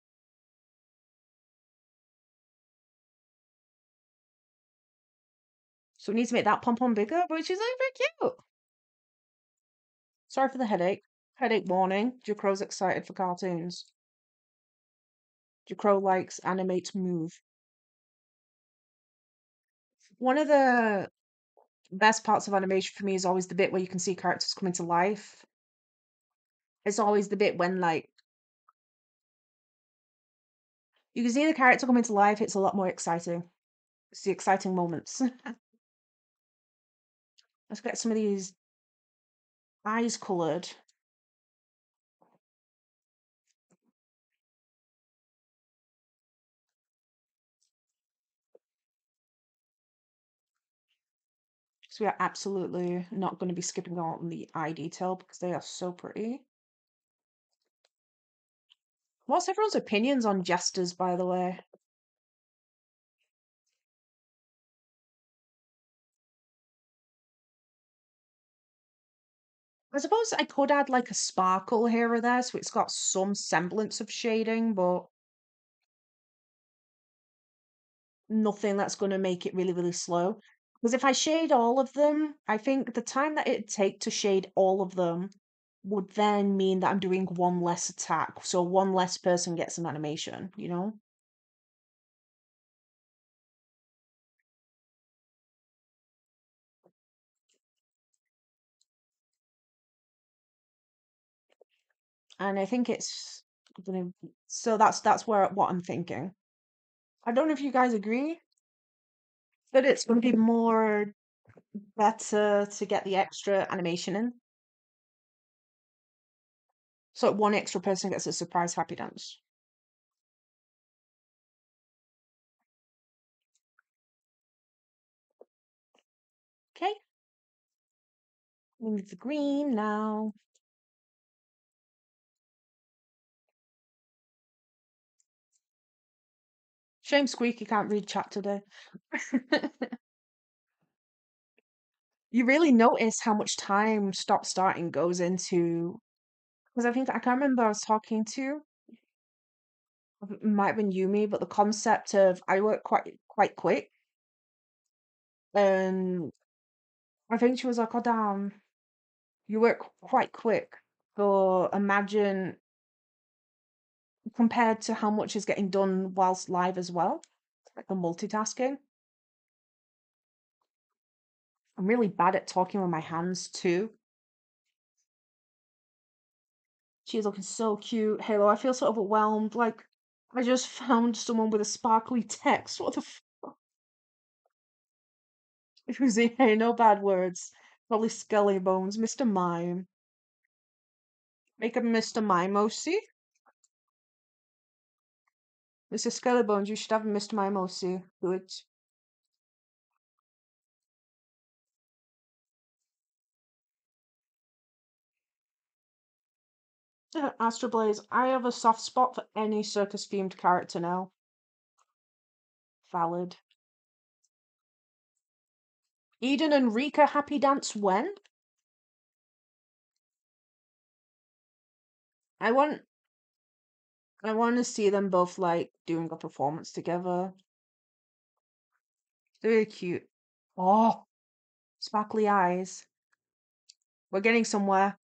So we need to make that pom-pom bigger, which is like very cute. Sorry for the headache. Headache warning. Jcrow's excited for cartoons. Jcrow likes animate move. One of the best parts of animation for me is always the bit where you can see characters coming to life. It's always the bit when like you can see the character coming to life. It's a lot more exciting. It's the exciting moments. Let's get some of these eyes coloured. So we are absolutely not going to be skipping out on the eye detail because they are so pretty. What's everyone's opinions on jesters, by the way? I suppose I could add like a sparkle here or there, so it's got some semblance of shading, but nothing that's going to make it really, really slow. Because if I shade all of them, I think the time that it'd take to shade all of them would then mean that I'm doing one less attack. So one less person gets an animation, you know? And I think it's gonna so that's where what I'm thinking. I don't know if you guys agree that it's gonna be more better to get the extra animation in. So one extra person gets a surprise happy dance. Okay, we need the green now. Shame Squeaky can't read chat today. You really notice how much time stop starting goes into Because I think I can't remember I was talking to, it might have been Yumi, but the concept of I work quite quick, and I think she was like, "Oh damn, you work quite quick." So imagine compared to how much is getting done whilst live as well, like the multitasking. I'm really bad at talking with my hands too. She's looking so cute. Halo, I feel so overwhelmed. Like, I just found someone with a sparkly text. What the Who's he? Hey, no bad words. Probably Skelly Bones. Mr. Mime. Make him Mr. Mimosi. Mr. Skelly Bones, you should have a Mr. Mimosi. Do it. Astro Blaze, I have a soft spot for any circus themed character now. Valid. Eden and Rika happy dance when? I want I want to see them both like doing a performance together. They're really cute. Oh, sparkly eyes. We're getting somewhere.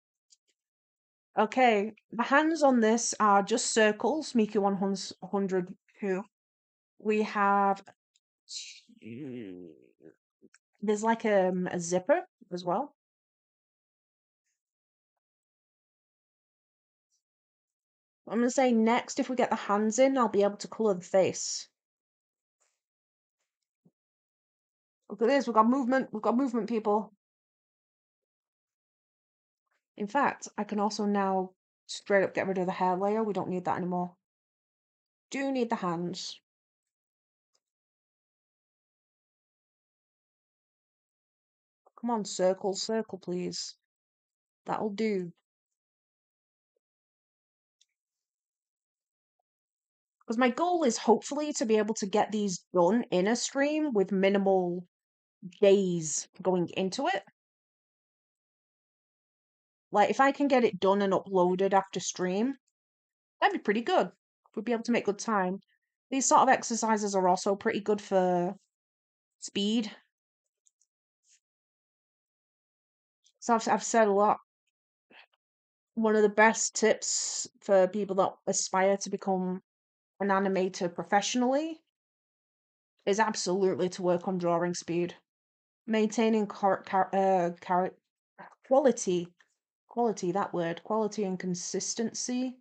Okay, the hands on this are just circles, Miku 100 who. We have there's like a zipper as well. I'm gonna say next, if we get the hands in, I'll be able to colour the face. Look at this, we've got movement, people. In fact, I can also now straight up get rid of the hair layer. We don't need that anymore. Do need the hands. Come on, circle, circle, please. That'll do. Because my goal is hopefully to be able to get these done in a stream with minimal days going into it. Like, if I can get it done and uploaded after stream, that'd be pretty good. We'd be able to make good time. These sort of exercises are also pretty good for speed. So I've said a lot. One of the best tips for people that aspire to become an animator professionally is absolutely to work on drawing speed. Maintaining quality, that word, quality and consistency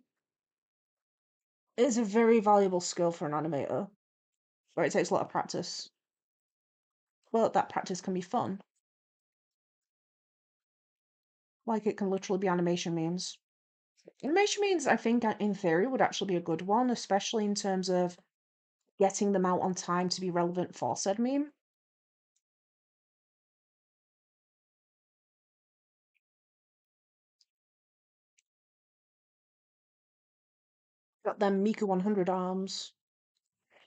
is a very valuable skill for an animator, where it takes a lot of practice. But that practice can be fun. Like, it can literally be animation memes. Animation memes, I think, in theory, would actually be a good one, especially in terms of getting them out on time to be relevant for said meme. Got them Miku 100 arms.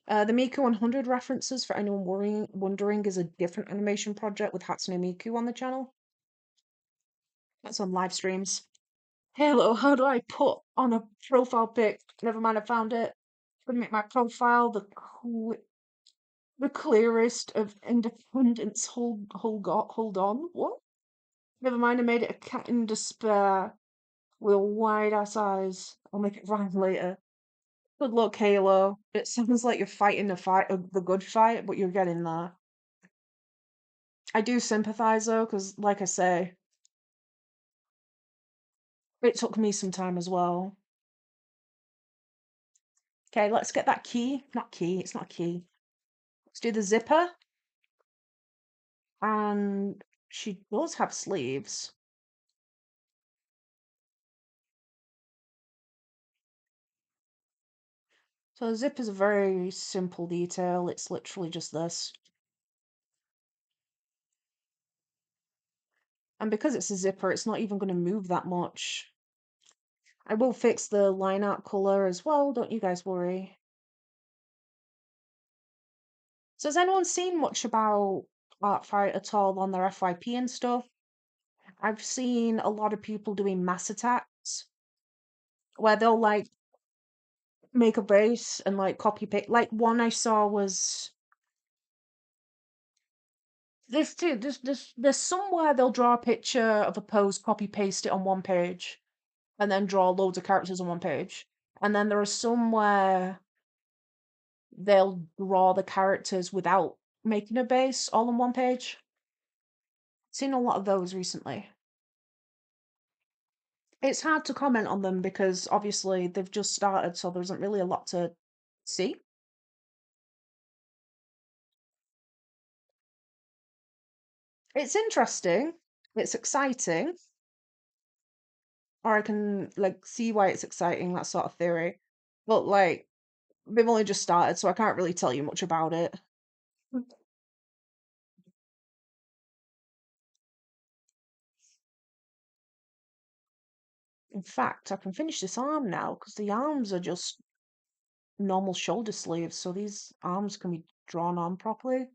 The Miku 100 references, for anyone wondering, is a different animation project with Hatsune Miku on the channel. That's on live streams. Hello, how do I put on a profile pic? Never mind, I found it. I'm gonna make my profile the clearest of independence. Hold on. What? Never mind, I made it a cat in despair with wide ass eyes. I'll make it rhyme later. Good luck, Halo. It sounds like you're fighting the good fight, but you're getting there. I do sympathize though, because like I say, it took me some time as well. Okay, let's get that key. Not key, it's not a key. Let's do the zipper. And she does have sleeves. So the zip is a very simple detail. It's literally just this. And because it's a zipper, it's not even going to move that much. I will fix the line art color as well, don't you guys worry. So has anyone seen much about Artfight at all on their FYP and stuff? I've seen a lot of people doing mass attacks. where they'll like make a base and like copy paste. Like one I saw was this too. There's somewhere they'll draw a picture of a pose, copy paste it on one page, and then draw loads of characters on one page. And then there are somewhere they'll draw the characters without making a base all on one page. Seen a lot of those recently. It's hard to comment on them because obviously they've just started, so there isn't really a lot to see. It's interesting, it's exciting, or I can like see why it's exciting, that sort of theory. But like they've only just started, so I can't really tell you much about it. In fact, I can finish this arm now because the arms are just normal shoulder sleeves, so these arms can be drawn on properly. In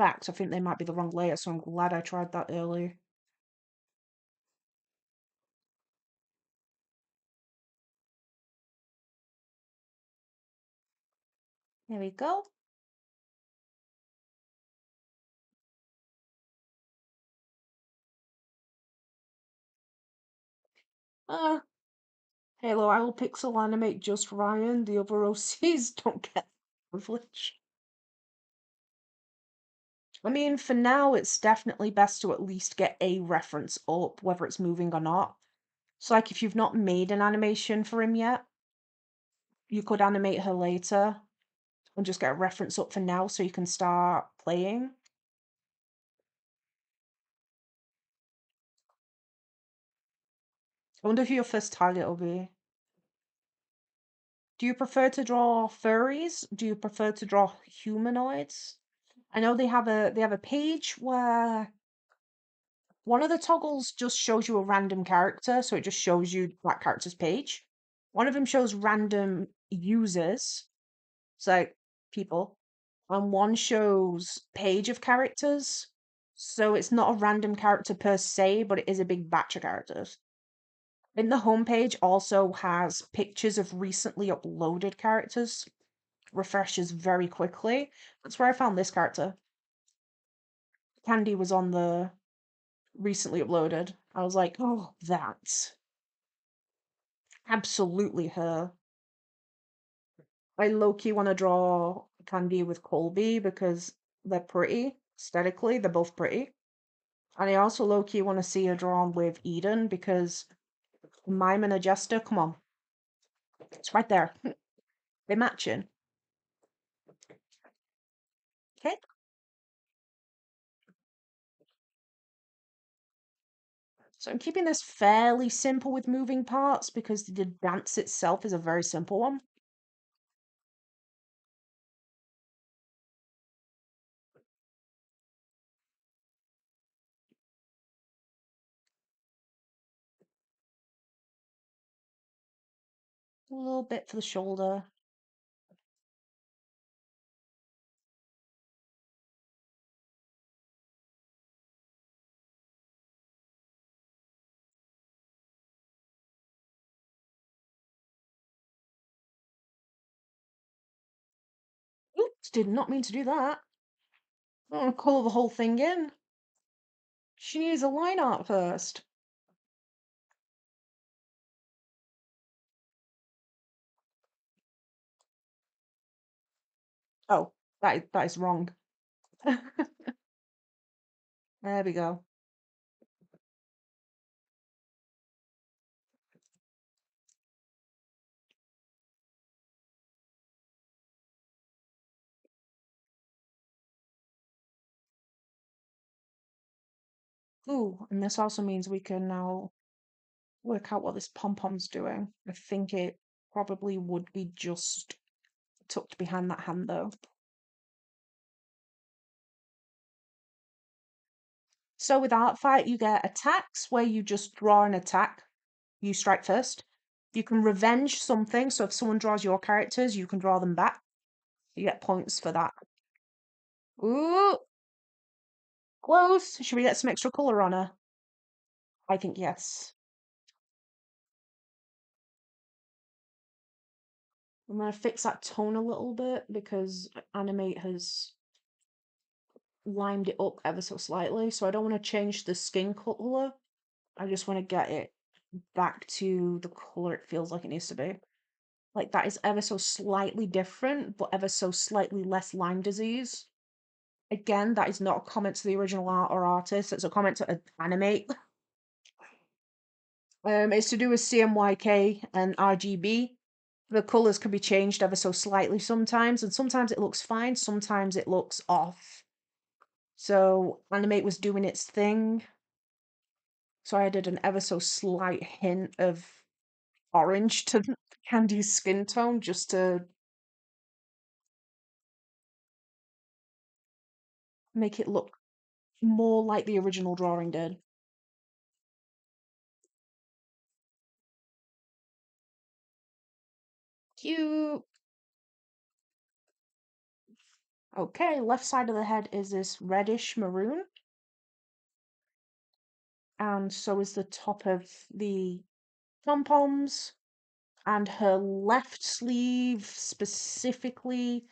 fact, I think they might be the wrong layer, so I'm glad I tried that early. There we go. Uh, Halo, I will pixel animate just Ryan. The other OCs don't get privilege. I mean, for now, it's definitely best to at least get a reference up, whether it's moving or not. So, like, if you've not made an animation for him yet, you could animate her later and just get a reference up for now so you can start playing. I wonder who your first target will be. Do you prefer to draw furries? Do you prefer to draw humanoids? I know they have a page where one of the toggles just shows you a random character, so it just shows you that character's page. One of them shows random users, so people, and one shows page of characters. So it's not a random character per se, but it is a big batch of characters. And the homepage also has pictures of recently uploaded characters, refreshes very quickly. That's where I found this character. Candy was on the recently uploaded. I was like, oh, that's absolutely her. I low-key want to draw Candy with Colby because they're pretty. Aesthetically, they're both pretty. And I also low-key want to see her drawn with Eden because Mime and a Jester, come on. It's right there. They're matching. Okay. So I'm keeping this fairly simple with moving parts because the dance itself is a very simple one. A little bit for the shoulder. Oops, did not mean to do that. I don't want to colour the whole thing in. She needs a line art first. Oh, that is wrong. There we go. Ooh, and this also means we can now work out what this pom-pom's doing. I think it probably would be just tucked behind that hand though. So with Artfight, you get attacks where you just draw an attack. You strike first. You can revenge something, so if someone draws your characters, you can draw them back. You get points for that. Ooh! Close. Should we get some extra colour on her? I think yes. I'm gonna fix that tone a little bit because Animate has limed it up ever so slightly, so I don't want to change the skin colour. I just want to get it back to the colour it feels like it needs to be. Like that is ever so slightly different, but ever so slightly less Lyme disease. Again, that is not a comment to the original art or artist, it's a comment to Animate. It's to do with CMYK and RGB. The colours can be changed ever so slightly sometimes, and sometimes it looks fine, sometimes it looks off. So Animate was doing its thing. So I added an ever so slight hint of orange to Candy's skin tone just to make it look more like the original drawing did. Cute. Okay, left side of the head is this reddish maroon. And so is the top of the pom-poms. And her left sleeve specifically.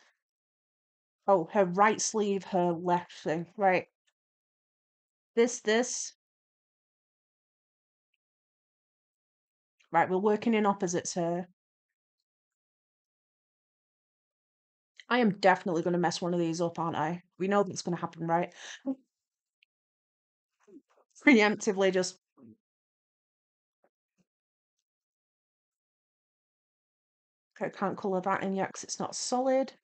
Oh, her right sleeve, her left thing. Right. This. Right, we're working in opposites here. I am definitely going to mess one of these up, aren't I? We know that's going to happen, right? Preemptively just... Okay, can't colour that in yet because it's not solid.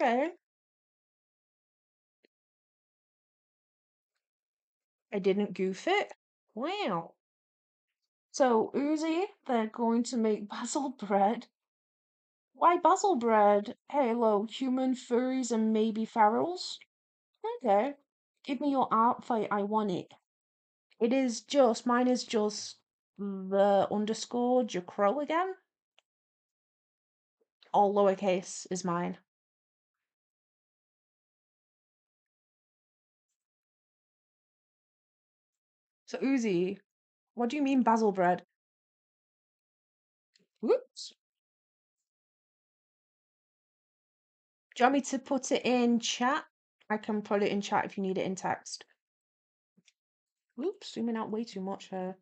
Okay. I didn't goof it. Wow. So, Uzi, they're going to make basil bread. Why basil bread? Hey, hello, human furries and maybe ferals? Okay. Give me your Artfight, I want it. It is just, mine is just the underscore Jcrow again. All lowercase is mine. So, Uzi, what do you mean basil bread? Whoops. Do you want me to put it in chat? I can put it in chat if you need it in text. Oops, zooming out way too much here.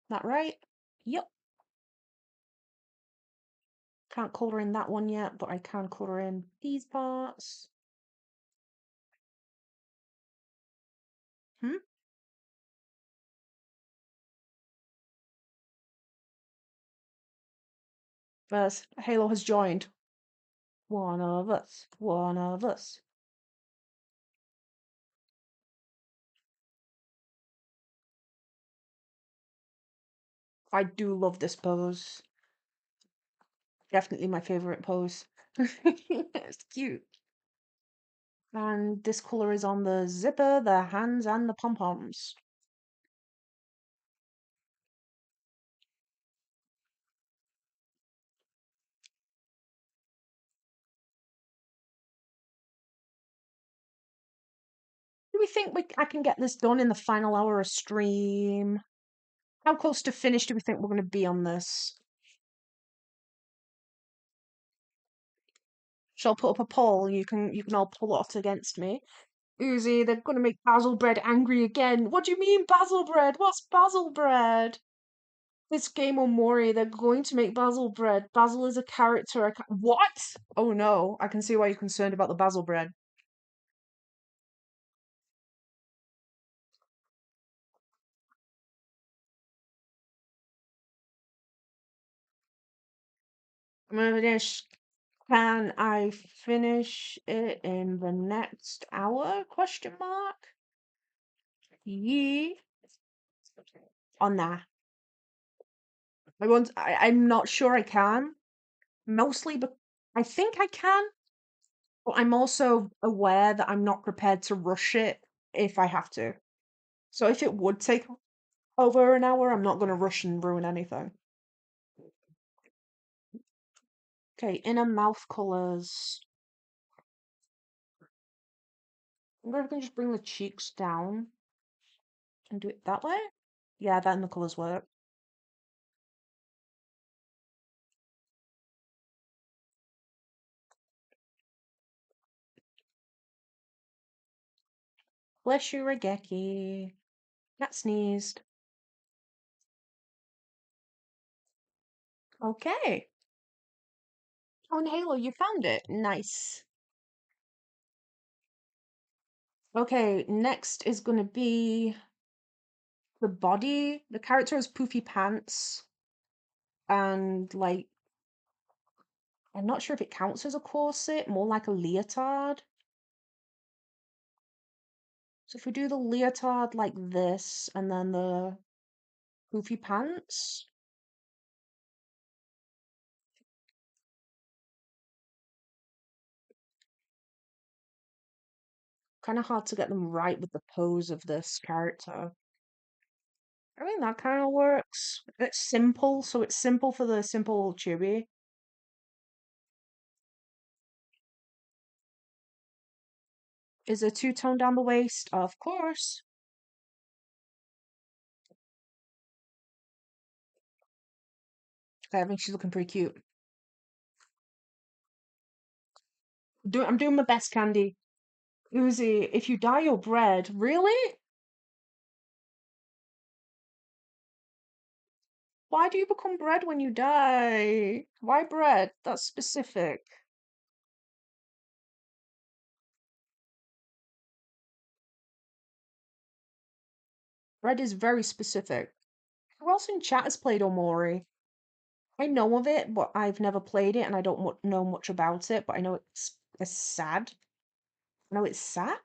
That right? Yep. Can't colour in that one yet, but I can colour in these parts. Hmm? First, Halo has joined. One of us. One of us. I do love this pose. Definitely my favourite pose. It's cute. And this colour is on the zipper, the hands, and the pom-poms. Do we think I can get this done in the final hour of stream? How close to finish do we think we're going to be on this? Shall I put up a poll? You can all pull off against me. Uzi, they're going to make basil bread angry again. What do you mean basil bread? What's basil bread? This game on Mori, they're going to make basil bread. Basil is a character. What? Oh no, I can see why you're concerned about the basil bread. I'm gonna finish. Can I finish it in the next hour? Question mark. Ye on that. I'm not sure I can. Mostly, but I think I can. But I'm also aware that I'm not prepared to rush it if I have to. So if it would take over an hour, I'm not going to rush and ruin anything. Okay, inner mouth colors. I wonder if I can just bring the cheeks down and do it that way. Yeah, then the colors work. Bless you, Regeki. Cat sneezed. Okay. Oh, and Halo, you found it. Nice. Okay, next is gonna be the body. The character has poofy pants and like I'm not sure if it counts as a corset, more like a leotard. So if we do the leotard like this and then the poofy pants, kind of hard to get them right with the pose of this character. I think that kind of works. It's simple, so it's simple for the simple chibi. Is a two-tone down the waist? Of course. Okay, I think she's looking pretty cute. I'm doing my best, Candy. Uzi, if you dye your bread, really? Why do you become bread when you die? Why bread? That's specific. Bread is very specific. Who else in chat has played Omori? I know of it, but I've never played it and I don't know much about it, but I know it's sad. I know it's sad.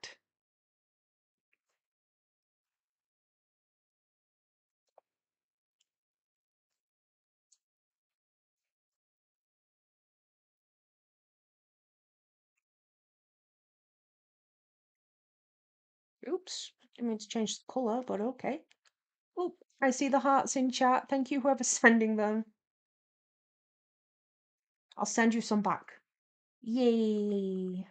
Oops, didn't mean to change the colour, but okay. Oh, I see the hearts in chat. Thank you, whoever's sending them. I'll send you some back. Yay.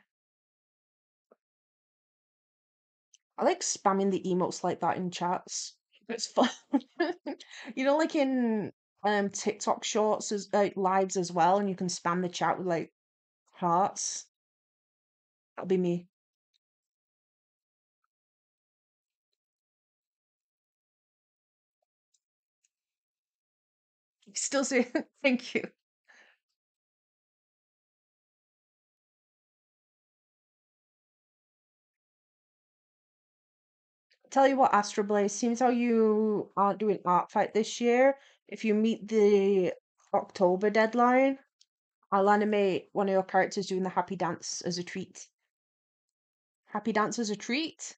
I like spamming the emotes like that in chats. It's fun. You know, like in TikTok shorts as lives as well, and you can spam the chat with like hearts. That'll be me. Still say thank you. Tell you what, Astro Blaze, seems how you aren't doing Artfight this year. If you meet the October deadline, I'll animate one of your characters doing the happy dance as a treat. Happy dance as a treat?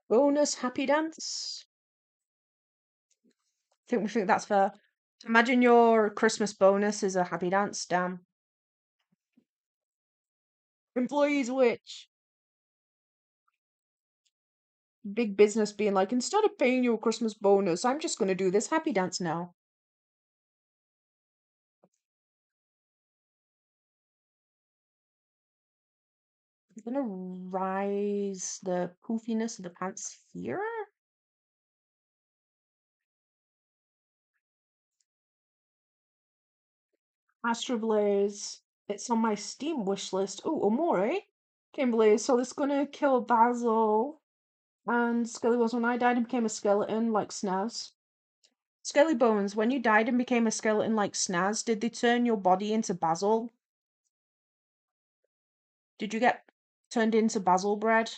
Bonus happy dance? Think we think that's fair. Imagine your Christmas bonus is a happy dance. Damn. Employees which big business being like, instead of paying you a Christmas bonus, I'm just gonna do this happy dance now. I'm gonna rise the poofiness of the pants here. Astro Blaze. It's on my Steam wish list. Oh, Omori. Kimberly, so it's gonna kill Basil and Skelly Bones. When I died and became a skeleton like Snaz. Skelly Bones, when you died and became a skeleton like Snaz, did they turn your body into Basil? Did you get turned into Basil bread?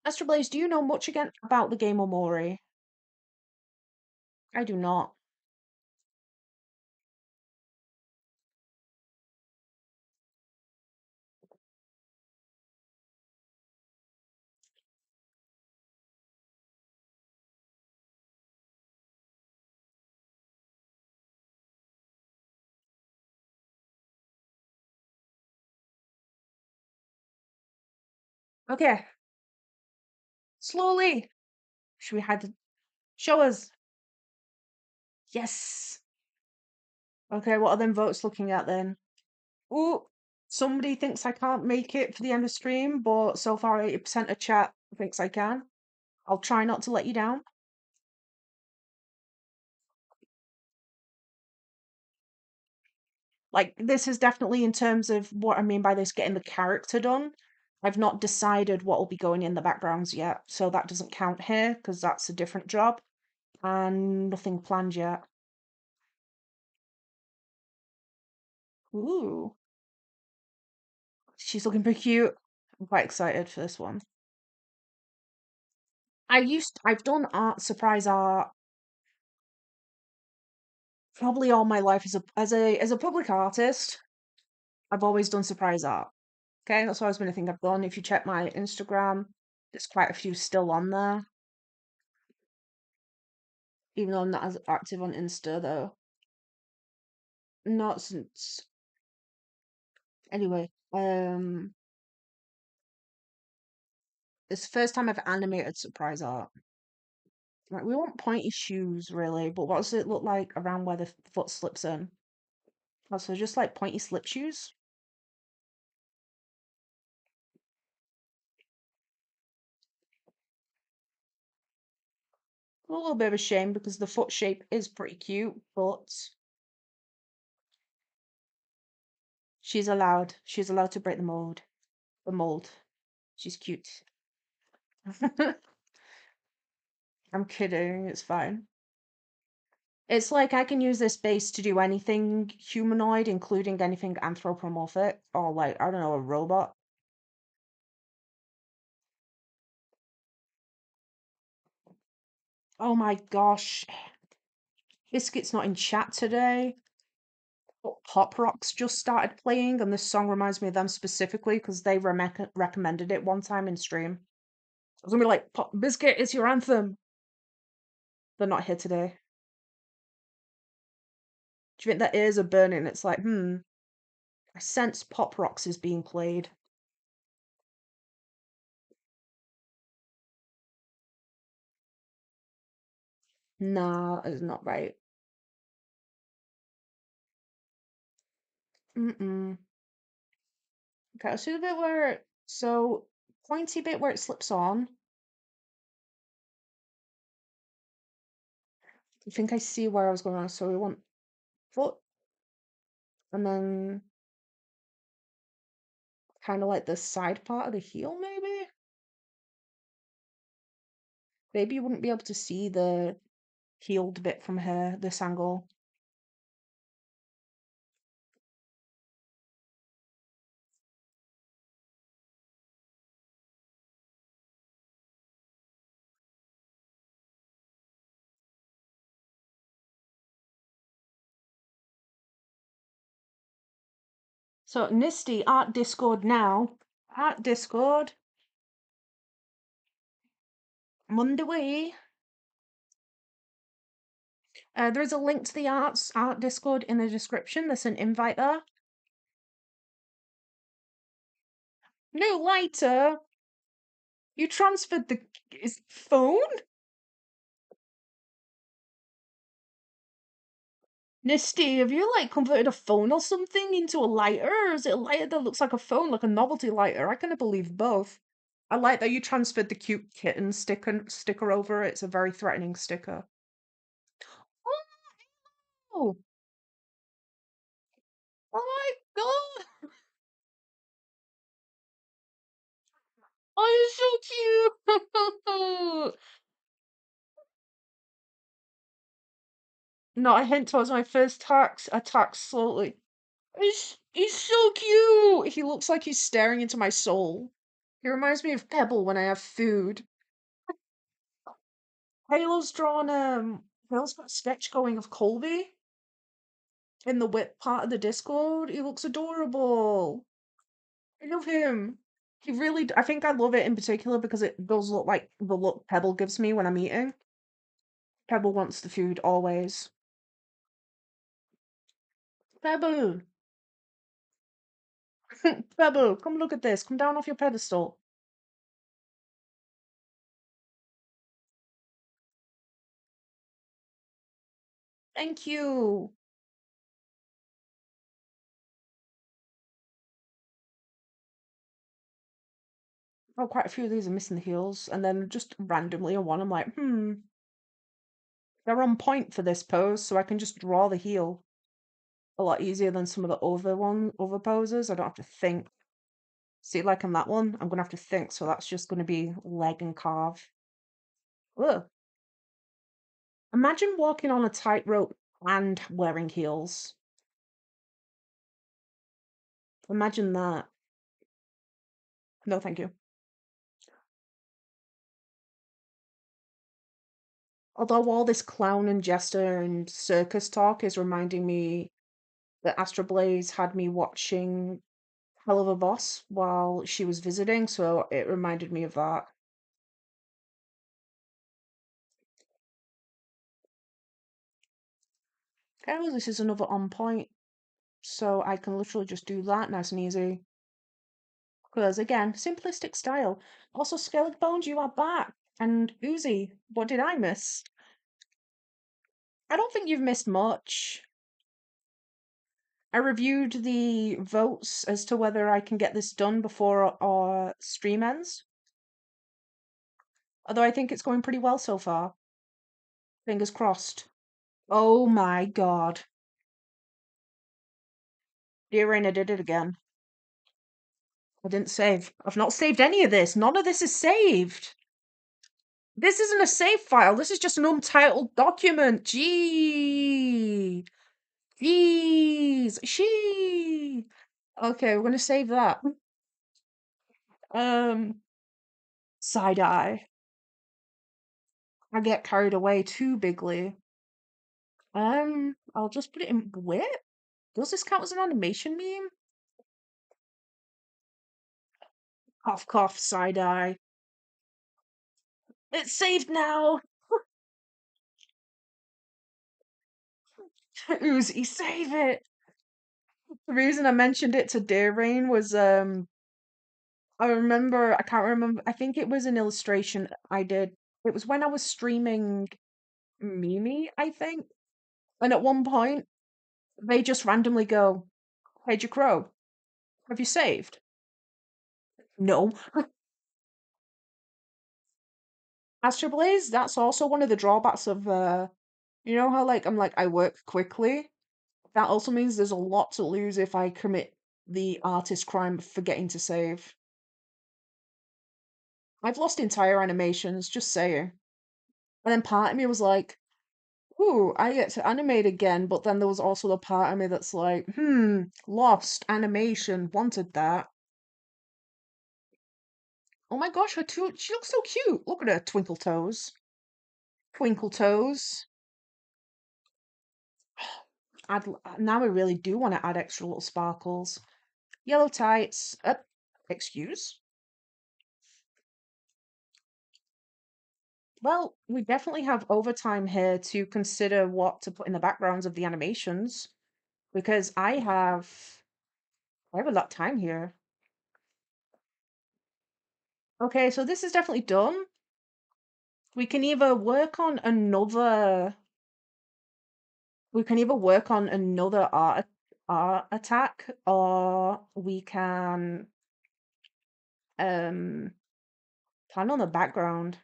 Astro Blaze, do you know much again about the game Omori? I do not. Okay, slowly. Should we hide the... Show us. Yes. Okay, what are them votes looking at then? Ooh, somebody thinks I can't make it for the end of stream, but so far 80% of chat thinks I can. I'll try not to let you down. Like, this is definitely in terms of what I mean by this getting the character done. I've not decided what will be going in the backgrounds yet, so that doesn't count here because that's a different job and nothing planned yet. Ooh, she's looking pretty cute. I'm quite excited for this one. I've done art, surprise art, probably all my life as a public artist. I've always done surprise art. Okay, that's always been a thing I've done. If you check my Instagram, there's quite a few still on there. Even though I'm not as active on Insta though. Not since anyway, it's the first time I've animated surprise art. Like, we want pointy shoes really, but what does it look like around where the foot slips in? Oh, so just like pointy slip shoes? A little bit of a shame because the foot shape is pretty cute, but she's allowed to break the mold. The mold. She's cute. I'm kidding, it's fine. It's like I can use this base to do anything humanoid, including anything anthropomorphic, or like, I don't know, a robot. Oh my gosh. Biscuit's not in chat today. But Pop Rocks just started playing, and this song reminds me of them specifically because they recommended it one time in stream. I was gonna be like, Pop Biscuit, it's your anthem. They're not here today. Do you think their ears are burning? It's like, I sense Pop Rocks is being played. Nah, it's not right. Mm-mm. Okay, I'll see the bit where so pointy bit where it slips on. I think I see where I was going on. So we want foot and then kind of like the side part of the heel, maybe? Maybe you wouldn't be able to see the healed bit from here, this angle. So Nisty, Art Discord now. Art Discord. I'm on the way. There is a link to the art Discord in the description. There's an invite there. No lighter. You transferred the phone? Nisty, have you like converted a phone or something into a lighter? Or is it a lighter that looks like a phone, like a novelty lighter? I kind of believe both. I like that you transferred the cute kitten sticker over it. It's a very threatening sticker. Oh, oh my god! Oh, you're so cute! Not a hint towards my first attack slowly. He's so cute! He looks like he's staring into my soul. He reminds me of Pebble when I have food. Halo's drawn Halo's got a sketch going of Colby in the whip part of the Discord. He looks adorable. I love him. He really I think I love it in particular because it does look like the look Pebble gives me when I'm eating. Pebble wants the food always. Pebble! Pebble, come look at this. Come down off your pedestal. Thank you. Oh, quite a few of these are missing the heels, and then just randomly on one, I'm like, they're on point for this pose, so I can just draw the heel a lot easier than some of the other poses. I don't have to think. See, like on that one, I'm gonna have to think, so that's just gonna be leg and calf. Ugh. Imagine walking on a tightrope and wearing heels. Imagine that. No, thank you. Although all this clown and jester and circus talk is reminding me that Astra Blaze had me watching Hell of a Boss while she was visiting, so it reminded me of that. Okay, well, this is another on point, so I can literally just do that nice and easy. Because again, simplistic style. Also, Skellig Bones, you are back. And Uzi, what did I miss? I don't think you've missed much. I reviewed the votes as to whether I can get this done before our stream ends. Although I think it's going pretty well so far. Fingers crossed. Oh my god. Dear Rain, I did it again. I didn't save. I've not saved any of this. None of this is saved. This isn't a save file. This is just an untitled document. Gee. Jeez. She. Okay, we're gonna save that. Side eye. I get carried away too bigly. I'll just put it in whip. Does this count as an animation meme? Cough, cough, side eye. It's saved now. Uzi, save it. The reason I mentioned it to Dear Rain was I can't remember, I think it was an illustration I did. It was when I was streaming Mimi, I think. And at one point, they just randomly go, "Hey, Jcrow, have you saved?" No. Astro Blaze, that's also one of the drawbacks of you know how like I work quickly? That also means there's a lot to lose if I commit the artist crime of forgetting to save. I've lost entire animations, just saying. And then part of me was like, ooh, I get to animate again, but then there was also the part of me that's like, lost animation, wanted that. Oh my gosh, she looks so cute. Look at her twinkle toes. Twinkle toes. Now I really do want to add extra little sparkles. Yellow tights. Excuse? Well, we definitely have overtime here to consider what to put in the backgrounds of the animations because I have a lot of time here. Okay, so this is definitely done. We can either work on another art attack or we can um plan on the background.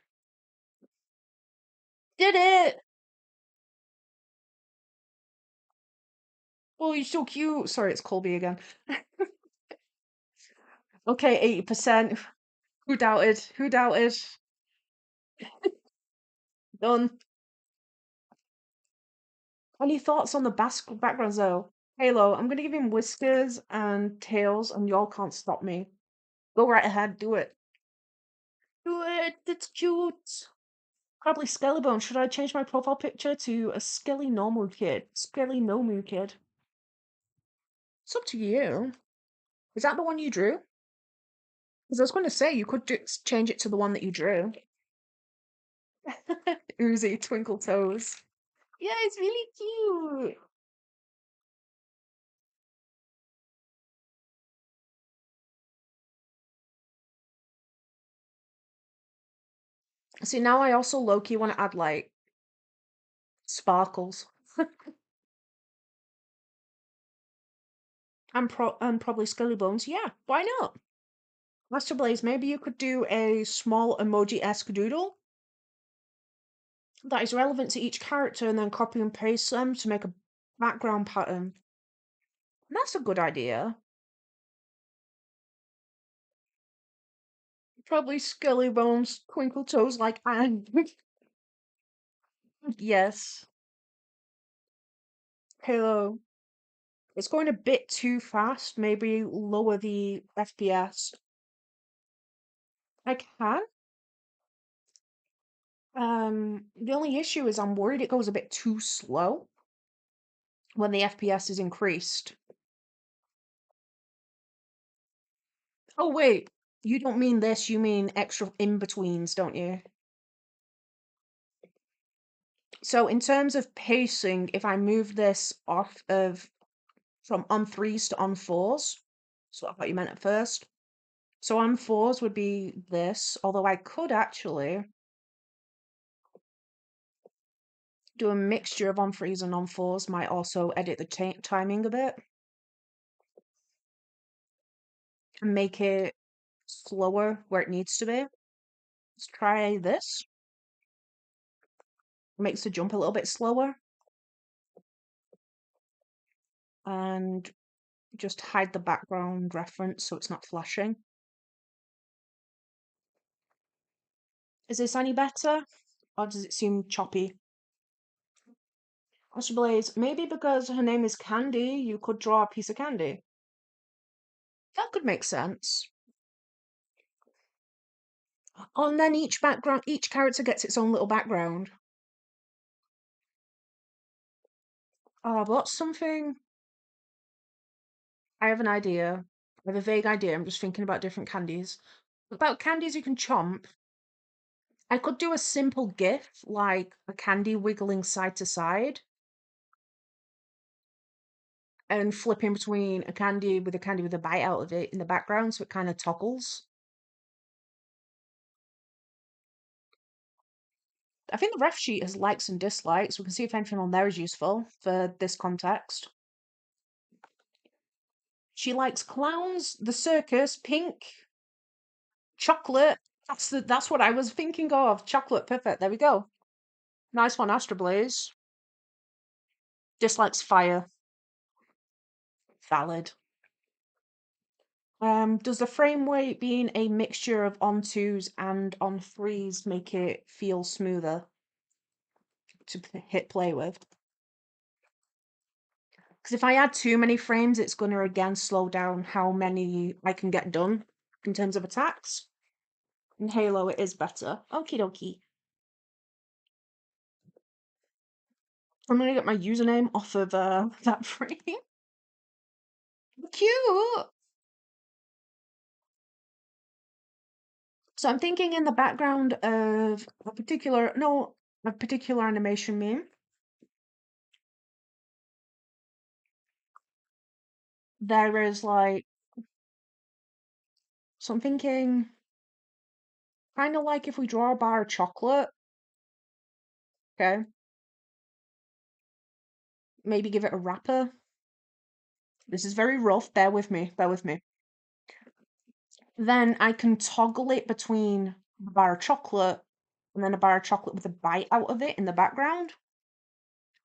Did it! Oh, you're so cute. Sorry, it's Colby again. Okay, 80%. Who doubted? Who doubted? Done. Any thoughts on the backgrounds though? Halo, I'm gonna give him whiskers and tails, and y'all can't stop me. Go right ahead, do it. Do it! It's cute! Probably Skellybone. Should I change my profile picture to a Skelly normal kid? Skelly Nomu kid. It's up to you. Is that the one you drew? Because I was going to say you could change it to the one that you drew. Uzi twinkle toes. Yeah, it's really cute. See, now I also low-key want to add like sparkles. And probably Scully Bones. Yeah, why not? Master Blaze, maybe you could do a small emoji-esque doodle that is relevant to each character and then copy and paste them to make a background pattern. That's a good idea. Probably Scully Bones, Twinkle Toes like Anne. Yes. Halo. It's going a bit too fast. Maybe lower the FPS. I can. The only issue is I'm worried it goes a bit too slow when the FPS is increased. Oh wait, you don't mean this, you mean extra in-betweens, don't you? So in terms of pacing, if I move this off of from on threes to on fours, so I thought you meant at first. So on fours would be this, although I could actually do a mixture of on threes and on fours, might also edit the timing a bit and make it slower where it needs to be. Let's try this. Makes the jump a little bit slower. And just hide the background reference so it's not flashing. Is this any better? Or does it seem choppy? Master Blaze, maybe because her name is Candy, you could draw a piece of candy. That could make sense. Oh, and then each character gets its own little background. Oh, what's something? I have an idea. I have a vague idea. I'm just thinking about different candies. About candies you can chomp. I could do a simple GIF, like a candy wiggling side to side, and flipping between a candy with a bite out of it in the background, so it kind of toggles. I think the ref sheet has likes and dislikes. We can see if anything on there is useful for this context. She likes clowns, the circus, pink, chocolate. That's what I was thinking of. Chocolate, perfect. There we go. Nice one, Astro Blaze. Dislikes fire. Valid. Does the frame rate being a mixture of on twos and on threes make it feel smoother to hit play with? Because if I add too many frames, it's going to again slow down how many I can get done in terms of attacks. In Halo, it is better. Okie dokie. I'm going to get my username off of that frame. Cute! So I'm thinking in the background of a particular animation meme. There is like, so I'm thinking kind of like if we draw a bar of chocolate, okay, maybe give it a wrapper. This is very rough, bear with me, bear with me. Then I can toggle it between a bar of chocolate and then a bar of chocolate with a bite out of it in the background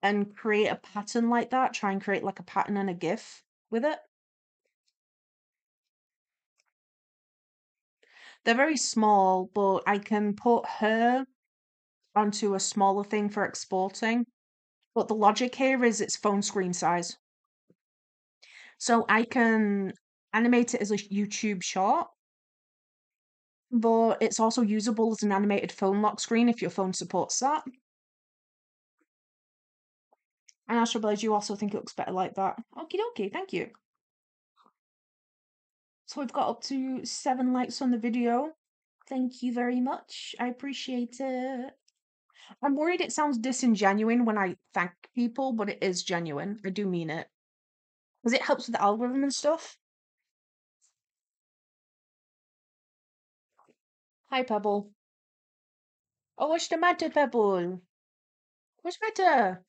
and create a pattern like that, try and create like a pattern and a GIF with it. They're very small, but I can put her onto a smaller thing for exporting. But the logic here is it's phone screen size. So I can animate it as a YouTube short, but it's also usable as an animated phone lock screen if your phone supports that. And Astro Blaze, you also think it looks better like that. Okie dokie, thank you. So we've got up to 7 likes on the video. Thank you very much. I appreciate it. I'm worried it sounds disingenuine when I thank people, but it is genuine. I do mean it. Because it helps with the algorithm and stuff. Hi, Pebble. Oh, what's the matter, Pebble? What's the matter?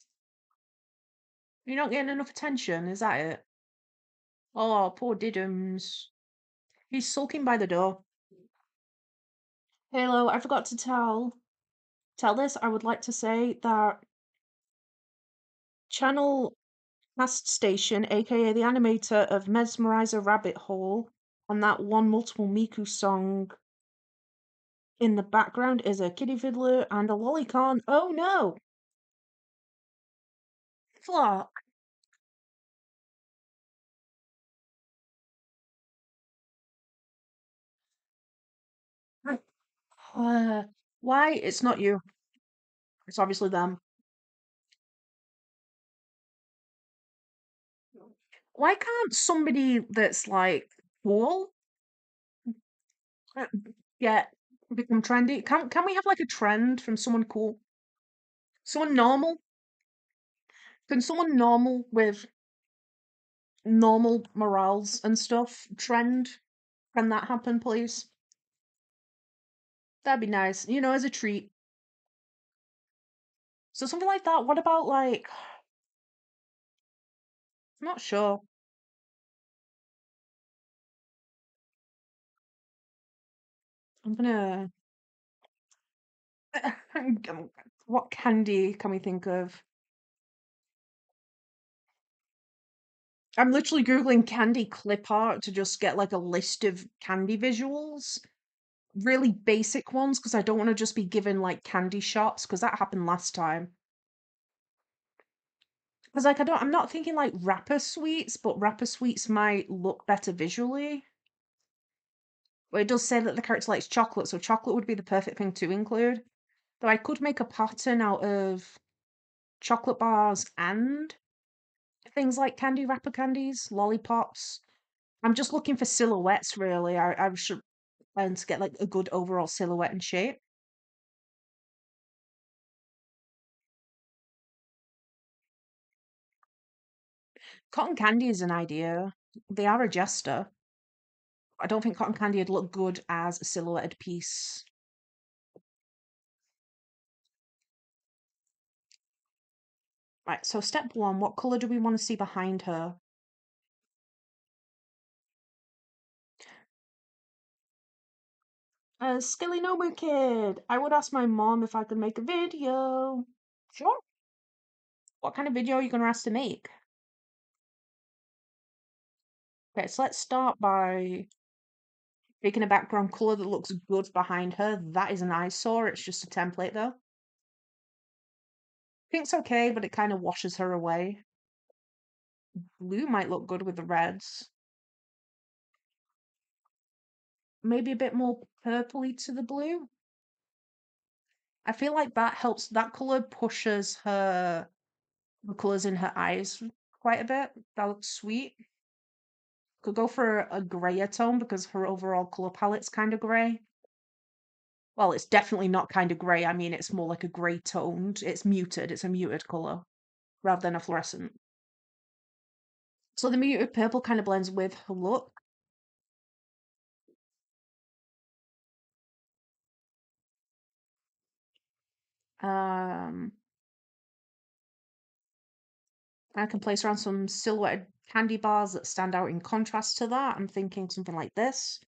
You're not getting enough attention, is that it? Oh, poor Diddums. He's sulking by the door. Halo, I forgot to tell this. I would like to say that Channel Cast Station, aka the animator of Mesmerizer Rabbit Hole, on that one multiple Miku song in the background is a kitty fiddler and a lolicon. Oh no! Flock. Uh, why? It's not you. It's obviously them. Why can't somebody that's like cool uh, get become trendy? Can we have like a trend from someone cool? Someone normal? Can someone normal with normal morals and stuff trend? Can that happen, please? That'd be nice. As a treat. So something like that. What about like I'm not sure. I'm gonna what candy can we think of? I'm literally Googling candy clip art to just get like a list of candy visuals. Really basic ones because I don't want to just be given like candy shots because that happened last time. Because like I'm not thinking like wrapper sweets, but wrapper sweets might look better visually. But it does say that the character likes chocolate, so chocolate would be the perfect thing to include. Though I could make a pattern out of chocolate bars and things like candy wrapper candies, lollipops. I'm just looking for silhouettes really. I should learn to get like a good overall silhouette and shape. Cotton candy is an idea. They are a jester. I don't think cotton candy would look good as a silhouetted piece. Right, so step one, what colour do we want to see behind her? Skilly Nomu Kid! I would ask my mom if I could make a video. Sure. What kind of video are you going to ask to make? Okay, so let's start by picking a background colour that looks good behind her. That is an eyesore, it's just a template though. Pink's okay, but it kind of washes her away. Blue might look good with the reds. Maybe a bit more purpley to the blue. I feel like that helps. That color pushes the colors in her eyes quite a bit. That looks sweet. Could go for a grayer tone because her overall color palette's kind of gray. Well, it's definitely not kind of gray. I mean, it's more like a gray toned. It's muted. It's a muted color rather than a fluorescent. So the muted purple kind of blends with her look. Um, I can place around some silhouetted candy bars that stand out in contrast to that. I'm thinking something like this.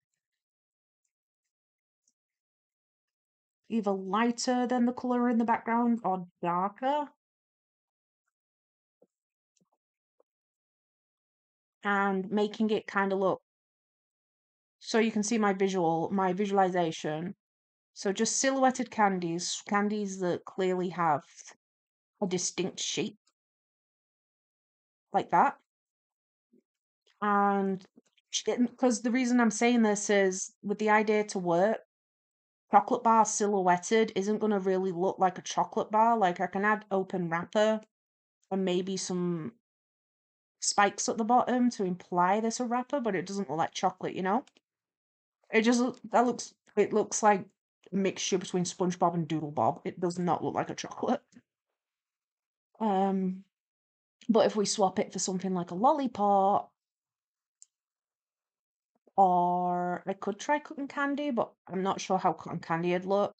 Either lighter than the color in the background or darker. And making it kind of look so you can see my visualization. So just silhouetted candies that clearly have a distinct shape like that. And because the reason I'm saying this is with the idea to work, chocolate bar silhouetted isn't going to really look like a chocolate bar. Like I can add open wrapper and maybe some spikes at the bottom to imply there's a wrapper, but it doesn't look like chocolate. It just it looks like a mixture between SpongeBob and Doodle Bob. It does not look like a chocolate. Um, but if we swap it for something like a lollipop, or I could try cotton candy, but I'm not sure how cotton candy would look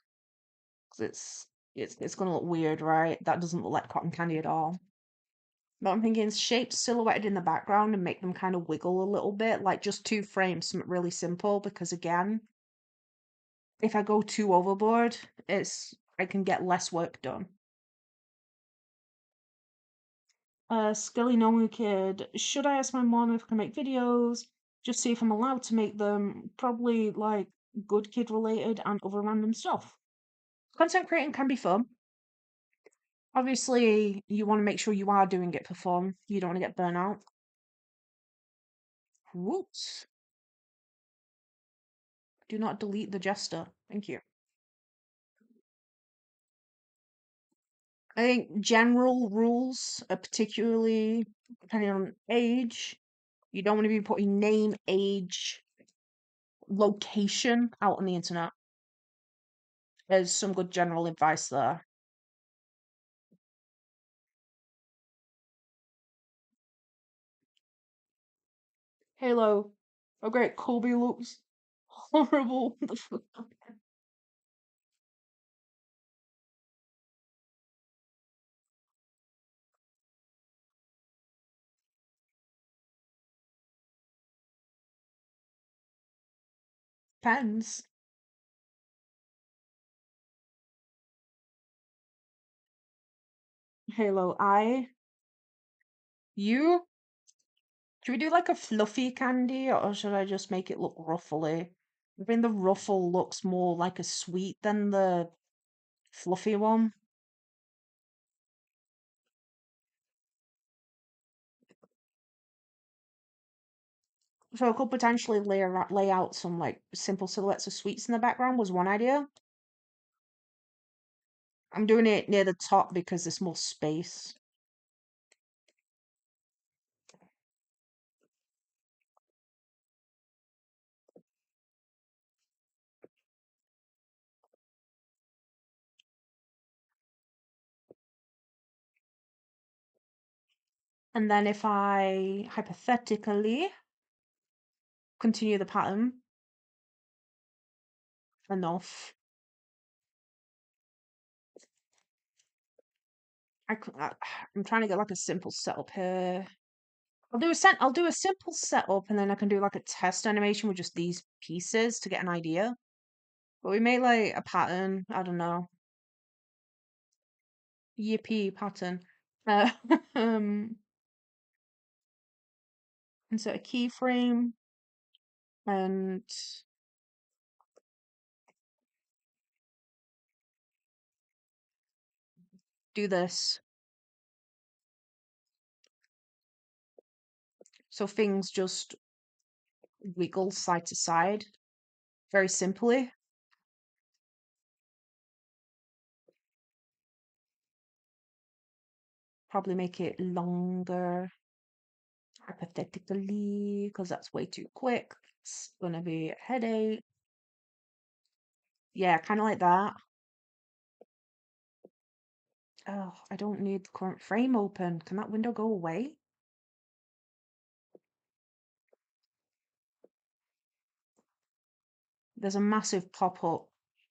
because it's gonna look weird, right? That doesn't look like cotton candy at all. But I'm thinking shapes silhouetted in the background and make them kind of wiggle a little bit, like just 2 frames, something really simple, because again, if I go too overboard, I can get less work done. Scully Nomu Kid, should I ask my mom if I can make videos? Just see if I'm allowed to make them. Probably like good kid related and other random stuff. Content creating can be fun. Obviously, you want to make sure you are doing it for fun. You don't want to get burnt out. Whoops. Do not delete the jester. Thank you. I think general rules are particularly depending on age. You don't want to be putting name, age, location out on the internet. There's some good general advice there. Halo. Oh great, Colby looks horrible. Pens. Halo, you? Should we do like a fluffy candy or should I just make it look ruffly? I think the ruffle looks more like a sweet than the fluffy one. So I could potentially lay out some like simple silhouettes of sweets in the background was one idea. I'm doing it near the top because there's more space. And then if I hypothetically continue the pattern enough, I'm trying to get like a simple setup here. I'll do a simple setup and then I can do like a test animation with just these pieces to get an idea. But we made like a pattern, I don't know. Yippee pattern. Uh, um, insert a keyframe and do this. So things just wiggle side to side very simply. Probably make it longer, hypothetically, because that's way too quick. It's gonna be a headache. Yeah, kind of like that. Oh, I don't need the current frame open. Can that window go away? There's a massive pop-up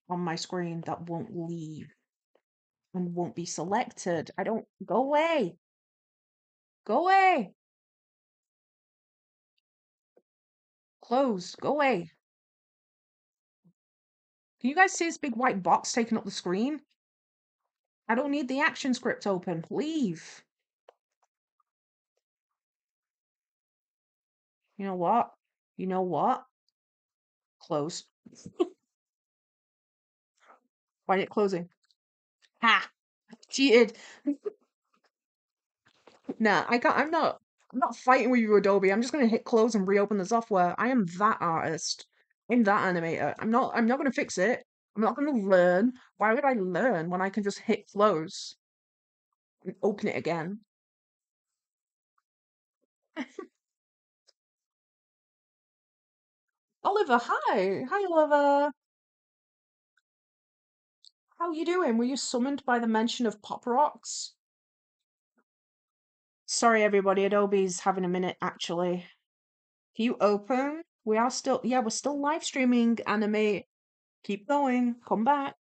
on my screen that won't leave and won't be selected. I don't... Go away! Go away! Close. Go away. Can you guys see this big white box taking up the screen? I don't need the action script open. Leave. You know what? You know what? Close. Why is it closing? Ha! Cheated. Nah, I can't. I'm not fighting with you, Adobe. I'm just gonna hit close and reopen the software. I am that artist. I'm that animator. I'm not gonna fix it. I'm not gonna learn. Why would I learn when I can just hit close and open it again? Oliver, hi. Hi, Oliver. How you doing? Were you summoned by the mention of pop rocks? Sorry, everybody. Adobe's having a minute, actually. Can you open? We are still, yeah, we're still live streaming Animate. Keep going. Come back.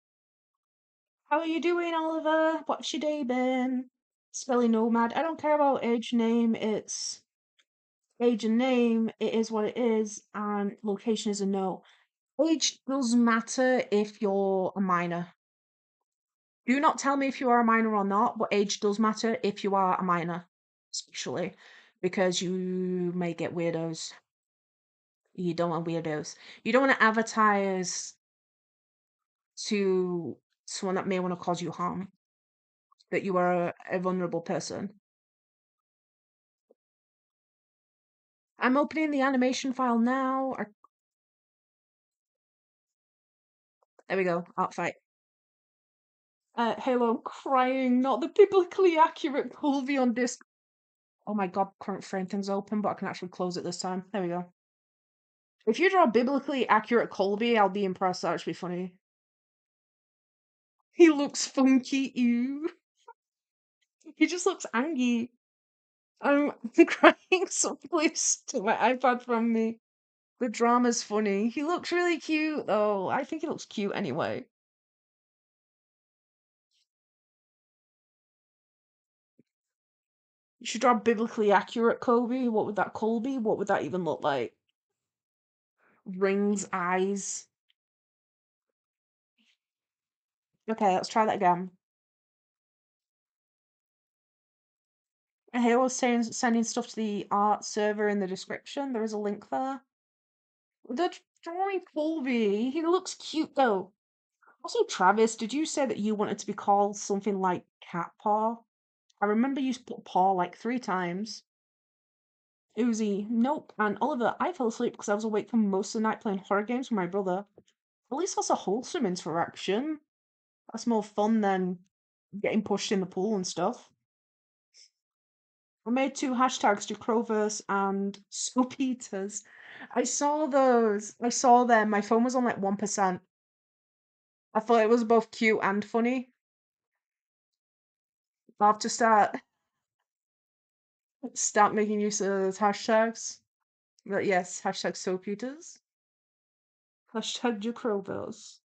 How are you doing, Oliver? What's your day been? Spelling nomad. I don't care about age, name. It's age and name. It is what it is, and location is a no. Age does matter if you're a minor. Do not tell me if you are a minor or not, but age does matter if you are a minor, especially because you may get weirdos. You don't want weirdos. You don't want to advertise to someone that may want to cause you harm, that you are a vulnerable person. I'm opening the animation file now. There we go. Artfight. Halo, I'm crying. Not the biblically accurate Colby on disc. Oh my god, current frame thing's open, but I can actually close it this time. There we go. If you draw biblically accurate Colby, I'll be impressed. That would be funny. He looks funky, ew. He just looks angry. I'm crying, so please take my iPad from me. The drama's funny. He looks really cute, though. I think he looks cute anyway. You should draw biblically accurate Colby. What would that Colby? What would that even look like? Rings, eyes. Okay, let's try that again. And here was saying sending stuff to the art server in the description. There is a link there. The drawing Colby. He looks cute though. Also, Travis, did you say that you wanted to be called something like Cat Paw? I remember you put paw like 3 times. Uzi, nope. And Oliver, I fell asleep because I was awake for most of the night playing horror games with my brother. At least that's a wholesome interaction. That's more fun than getting pushed in the pool and stuff. I made 2 hashtags, Jcrowverse and Soap Eaters. I saw those. I saw them. My phone was on like 1%. I thought it was both cute and funny. I'll have to start making use of those hashtags. But yes, hashtag Soap Eaters. Hashtag Jcrowverse.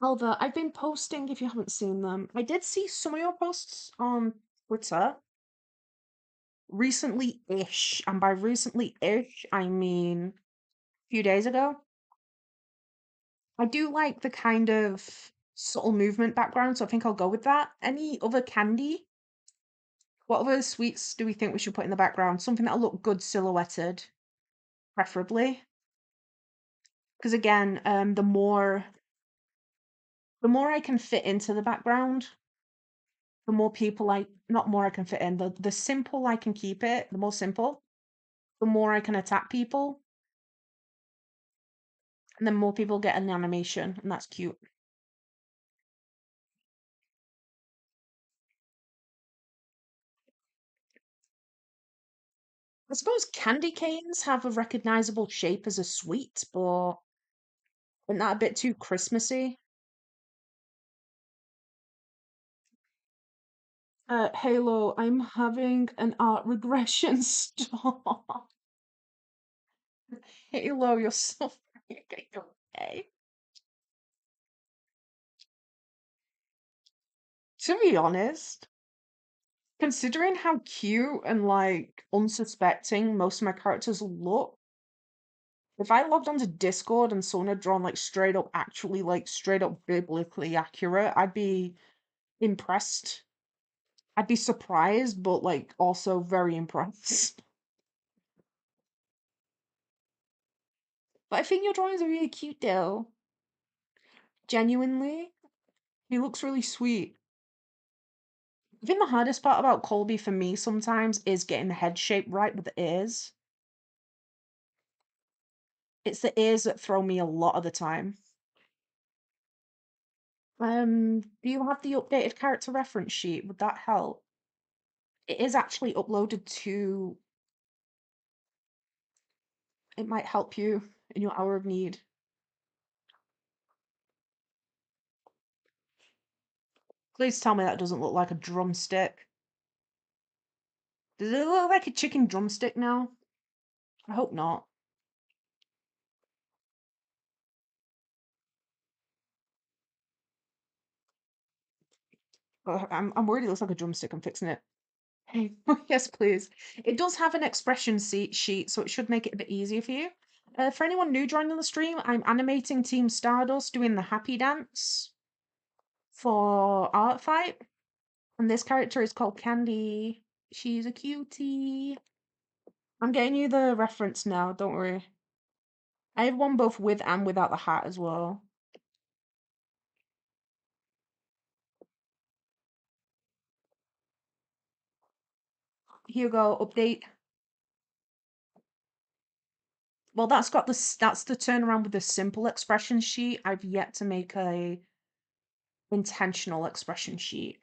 Oliver, I've been posting if you haven't seen them. I did see some of your posts on Twitter recently-ish, and by recently-ish, I mean a few days ago. I do like the kind of subtle movement background, so I think I'll go with that. Any other candy? What other sweets do we think we should put in the background? Something that'll look good silhouetted, preferably. Because again, the more I can fit into the background, the more people not more I can fit in, the simple I can keep it, the more simple, the more I can attack people, and then more people get an animation, and that's cute. I suppose candy canes have a recognizable shape as a sweet, but isn't that a bit too Christmassy? Halo, I'm having an art regression. Stop. Halo, you're so freaking okay. To be honest, considering how cute and like unsuspecting most of my characters look, if I logged onto Discord and someone had drawn like straight up, actually like straight up biblically accurate, I'd be impressed. I'd be surprised, but like also very impressed. But I think your drawings are really cute though. Genuinely, he looks really sweet. I think the hardest part about Colby for me sometimes is getting the head shape right with the ears. It's the ears that throw me a lot of the time. Do you have the updated character reference sheet? Would that help? It is actually uploaded to. It might help you in your hour of need. Please tell me that doesn't look like a drumstick. Does it look like a chicken drumstick now? I hope not. I'm worried it looks like a drumstick. I'm fixing it. Hey, yes, please. It does have an expression sheet, so it should make it a bit easier for you. For anyone new joining the stream, I'm animating Team Stardust doing the happy dance for Artfight. And this character is called Candy. She's a cutie. I'm getting you the reference now, don't worry. I have one both with and without the hat as well. Here you go, update. Well, that's the turnaround with the simple expression sheet. I've yet to make a intentional expression sheet.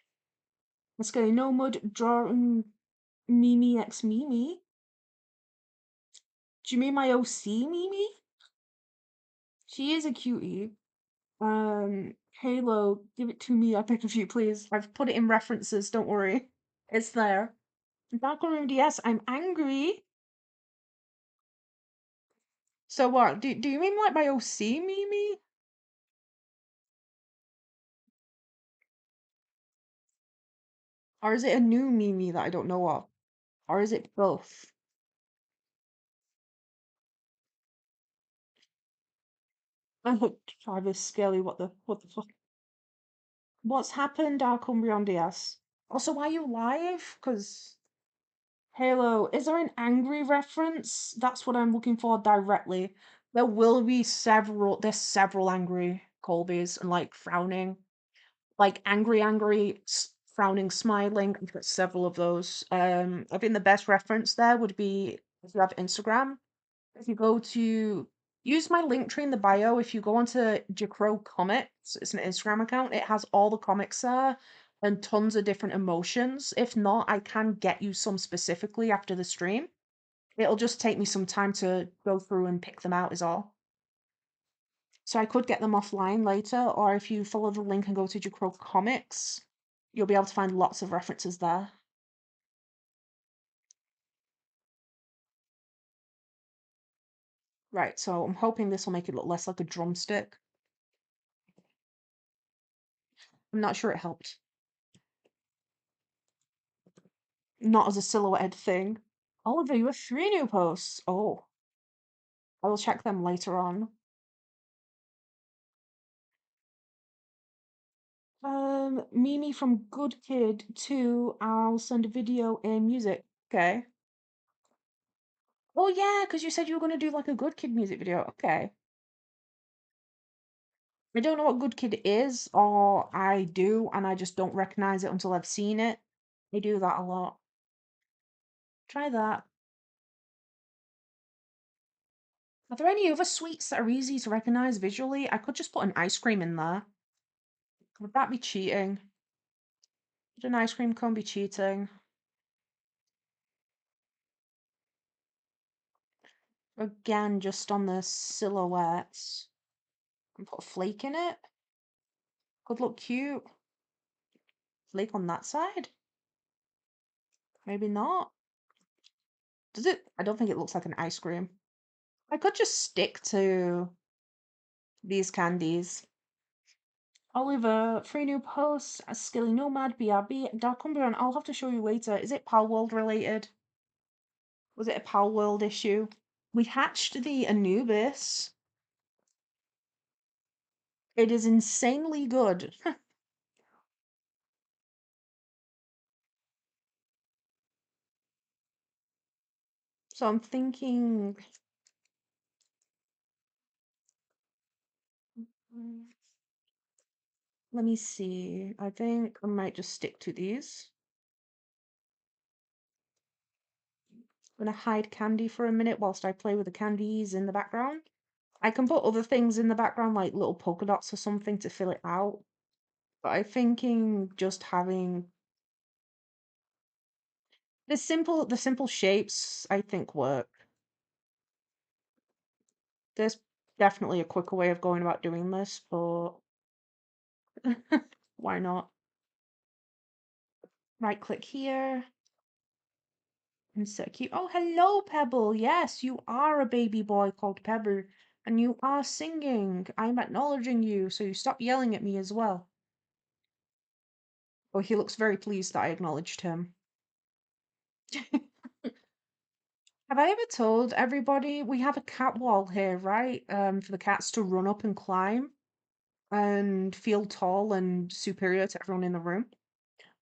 Let's go. No mud drawing Mimi X Mimi. Do you mean my OC Mimi? She is a cutie. Halo, give it to me. I beg of you, please. I've put it in references. Don't worry, it's there. Backroom DS. I'm angry. So what? Do you mean like my OC Mimi? Or is it a new Mimi that I don't know of? Or is it both? I look Travis Skelly, what the fuck? What's happened, Darkumbrion DS? Also, why are you live? Cause Halo, is there an angry reference? That's what I'm looking for directly. There will be there's several angry Colbys and like frowning. Like angry, frowning, smiling. I've got several of those. I think the best reference there would be if you have Instagram. If you go to use my link tree in the bio, if you go onto Jcrow Comics, it's an Instagram account, it has all the comics there and tons of different emotions. If not, I can get you some specifically after the stream. It'll just take me some time to go through and pick them out, is all. So I could get them offline later, or if you follow the link and go to Jcrow Comics, you'll be able to find lots of references there. Right, so I'm hoping this will make it look less like a drumstick. I'm not sure it helped. Not as a silhouetted thing. Oliver, you have 3 new posts. Oh, I will check them later on. Mimi from Good Kid to I'll send a video and music. Okay. Oh yeah, because you said you were gonna do like a Good Kid music video. Okay. I don't know what Good Kid is, or I do, and I just don't recognize it until I've seen it. I do that a lot. Try that. Are there any other sweets that are easy to recognize visually? I could just put an ice cream in there. Would that be cheating? Would an ice cream cone be cheating? Again, just on the silhouettes. And put a flake in it. Could look cute. Flake on that side? Maybe not. Does it? I don't think it looks like an ice cream. I could just stick to these candies. Oliver, 3 new posts, a Skilly Nomad, BRB, Dark Cumberan. I'll have to show you later. Is it Pal World related? Was it a Pal World issue? We hatched the Anubis. It is insanely good. So I'm thinking. Let me see. I think I might just stick to these. I'm gonna hide candy for a minute whilst I play with the candies in the background. I can put other things in the background, like little polka dots or something to fill it out. But I'm thinking just having the simple shapes, I think work. There's definitely a quicker way of going about doing this, but why not? Right click here. Insert key. Oh, hello, Pebble. Yes, you are a baby boy called Pebble, and you are singing. I'm acknowledging you, so you stop yelling at me as well. Oh, he looks very pleased that I acknowledged him. Have I ever told everybody we have a cat wall here, right? For the cats to run up and climb and feel tall and superior to everyone in the room.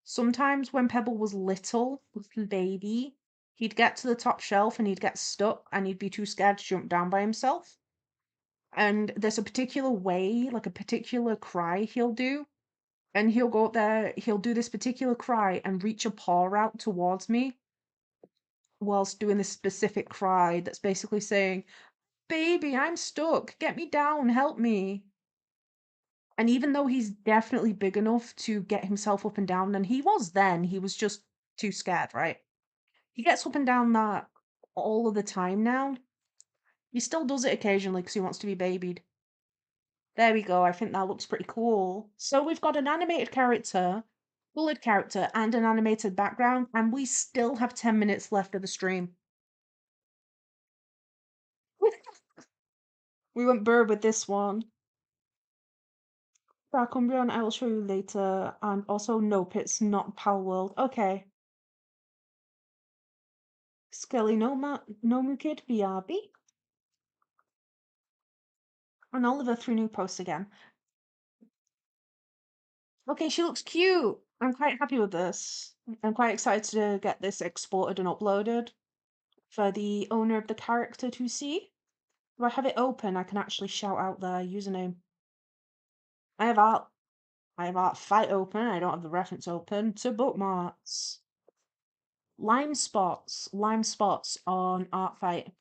Sometimes when Pebble was little baby, he'd get to the top shelf and he'd get stuck and he'd be too scared to jump down by himself. And there's a particular way, like a particular cry he'll do. And he'll go up there, he'll do this particular cry and reach a paw out towards me whilst doing this specific cry that's basically saying, "Baby, I'm stuck. Get me down. Help me." And even though he's definitely big enough to get himself up and down, and he was then, he was just too scared, right? He gets up and down that all of the time now. He still does it occasionally because he wants to be babied. There we go. I think that looks pretty cool. So we've got an animated character, bullet character, and an animated background, and we still have 10 minutes left of the stream. We went bird with this one. Dark Umbrian, I will show you later. And also, nope, it's not Pal World. Okay. Skelly Nomu Kid, BRB. And Oliver through new posts again. Okay, she looks cute. I'm quite happy with this. I'm quite excited to get this exported and uploaded for the owner of the character to see. If I have it open, I can actually shout out their username. I have art. I have Artfight open. I don't have the reference open to bookmarks. Limespots on Artfight.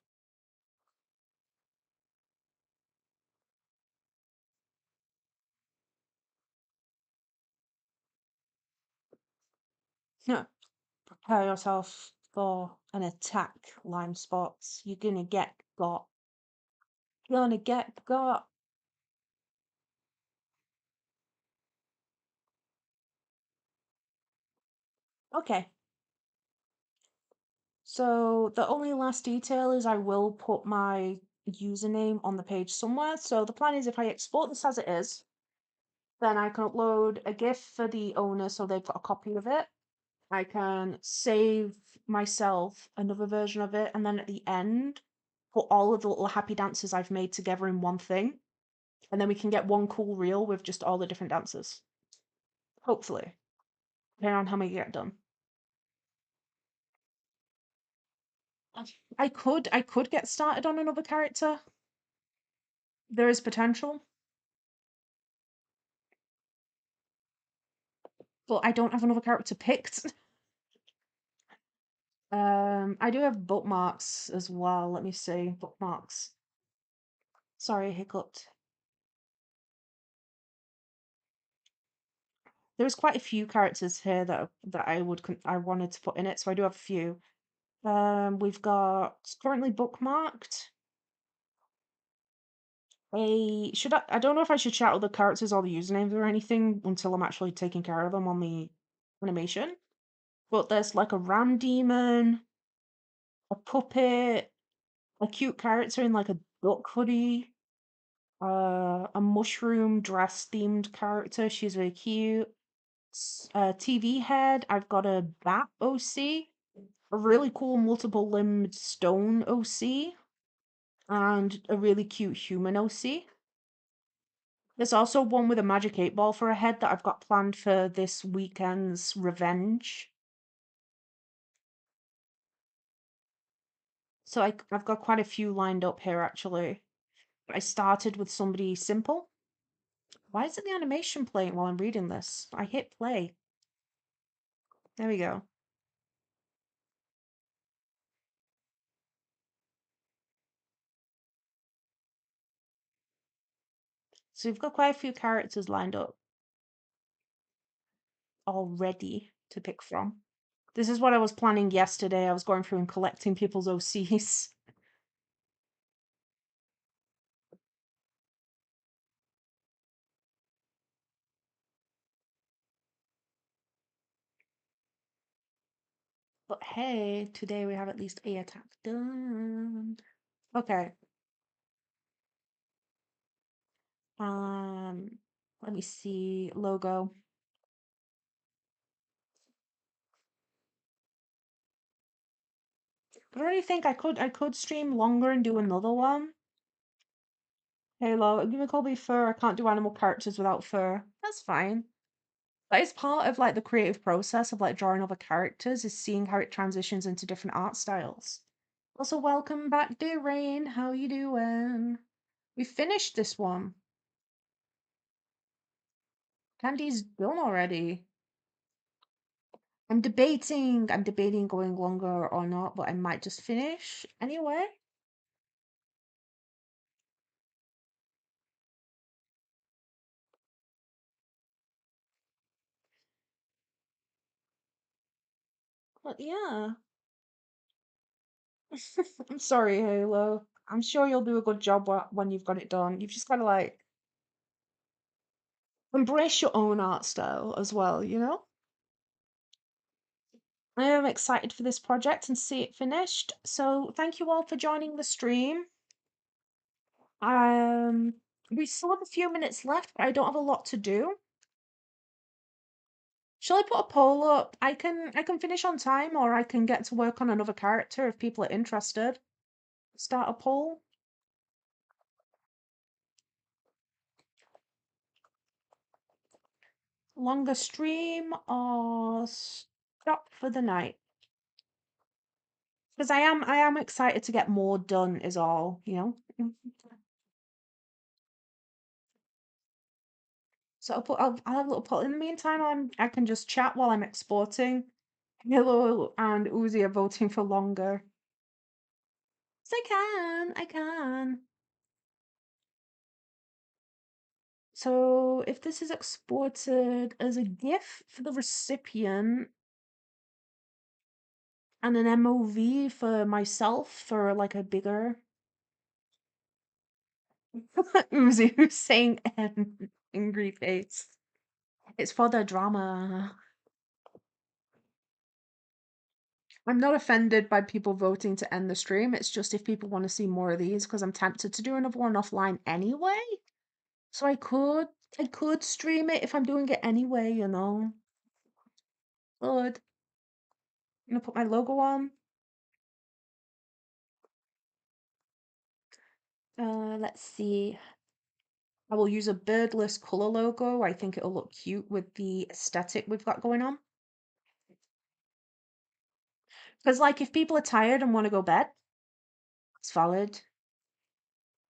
No, prepare yourself for an attack, Limespots. You're gonna get got. Gonna get got. Okay. So the only last detail is I will put my username on the page somewhere. So the plan is if I export this as it is, then I can upload a GIF for the owner so they've got a copy of it. I can save myself another version of it, and then at the end, put all of the little happy dances I've made together in one thing. And then we can get one cool reel with just all the different dances. Hopefully. Depending on how many get done. I could get started on another character. There is potential. But I don't have another character picked. I do have bookmarks as well. Let me see. Bookmarks. Sorry, I hiccuped. There's quite a few characters here that I wanted to put in it, so I do have a few. We've got currently bookmarked I don't know if I should shout out the characters or the usernames or anything until I'm actually taking care of them on the animation. But there's like a ram demon, a puppet, a cute character in like a duck hoodie, a mushroom dress themed character. She's very cute. TV head. I've got a bat OC, a really cool multiple limbed stone OC, and a really cute human OC. There's also one with a magic 8 ball for a head that I've got planned for this weekend's revenge. So I've got quite a few lined up here actually. I started with somebody simple. Why isn't the animation playing while I'm reading this? I hit play. There we go. So we've got quite a few characters lined up already to pick from. This is what I was planning yesterday. I was going through and collecting people's OCs. But hey, today we have at least a attack done. Okay. Let me see. Logo. I really think I could stream longer and do another one. Halo, give me call me fur. I can't do animal characters without fur. That's fine. That is part of like the creative process of like drawing other characters is seeing how it transitions into different art styles. Also, welcome back, dear Rain. How you doing? We finished this one. Candy's done already. I'm debating going longer or not, but I might just finish anyway. But yeah. I'm sorry, Halo. I'm sure you'll do a good job when you've got it done. You've just got to like embrace your own art style as well, you know? I am excited for this project and see it finished. So thank you all for joining the stream. Um, we still have a few minutes left, but I don't have a lot to do. Shall I put a poll up? I can finish on time, or I can get to work on another character if people are interested. Start a poll. Longer stream or stop for the night? Because I am excited to get more done is all, you know. So I'll have a little poll. In the meantime, I can just chat while I'm exporting. Hello and Uzi are voting for longer. Yes, I can. So if this is exported as a GIF for the recipient and an MOV for myself for like a bigger Uzi who's saying angry face. It's for the drama. I'm not offended by people voting to end the stream. It's just if people want to see more of these, because I'm tempted to do another one offline anyway. So I could stream it if I'm doing it anyway, you know. Good. I'm gonna put my logo on. Let's see. I will use a birdless color logo. I think it'll look cute with the aesthetic we've got going on. Because, like, if people are tired and want to go bed, it's valid,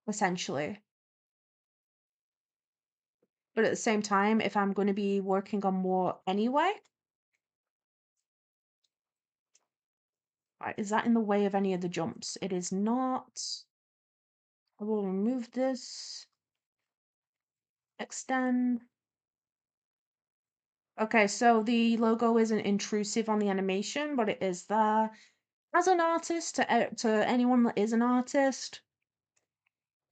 essentially. But at the same time, if I'm going to be working on more anyway, right, is that in the way of any of the jumps? It is not. I will remove this. Extend. Okay, so the logo isn't intrusive on the animation, but it is there. As an artist, to anyone that is an artist,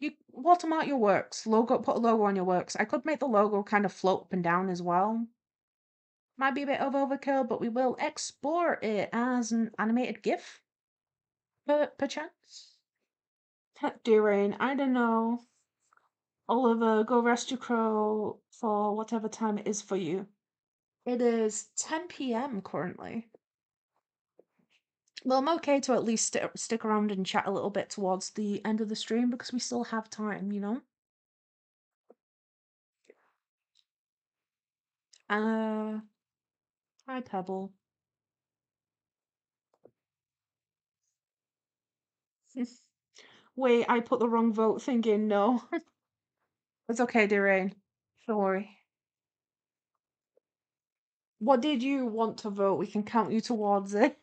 you watermark your works. Put a logo on your works. I could make the logo kind of float up and down as well. Might be a bit of overkill, but we will export it as an animated GIF. Perchance. Doing, I don't know. Oliver, go rest your crow for whatever time it is for you. It is 10 p.m. currently. Well, I'm okay to at least stick around and chat a little bit towards the end of the stream because we still have time, you know? Uh, Hi, Pebble. Wait, I put the wrong vote thing in. No. It's okay, Dirain. Don't worry. What did you want to vote? We can count you towards it.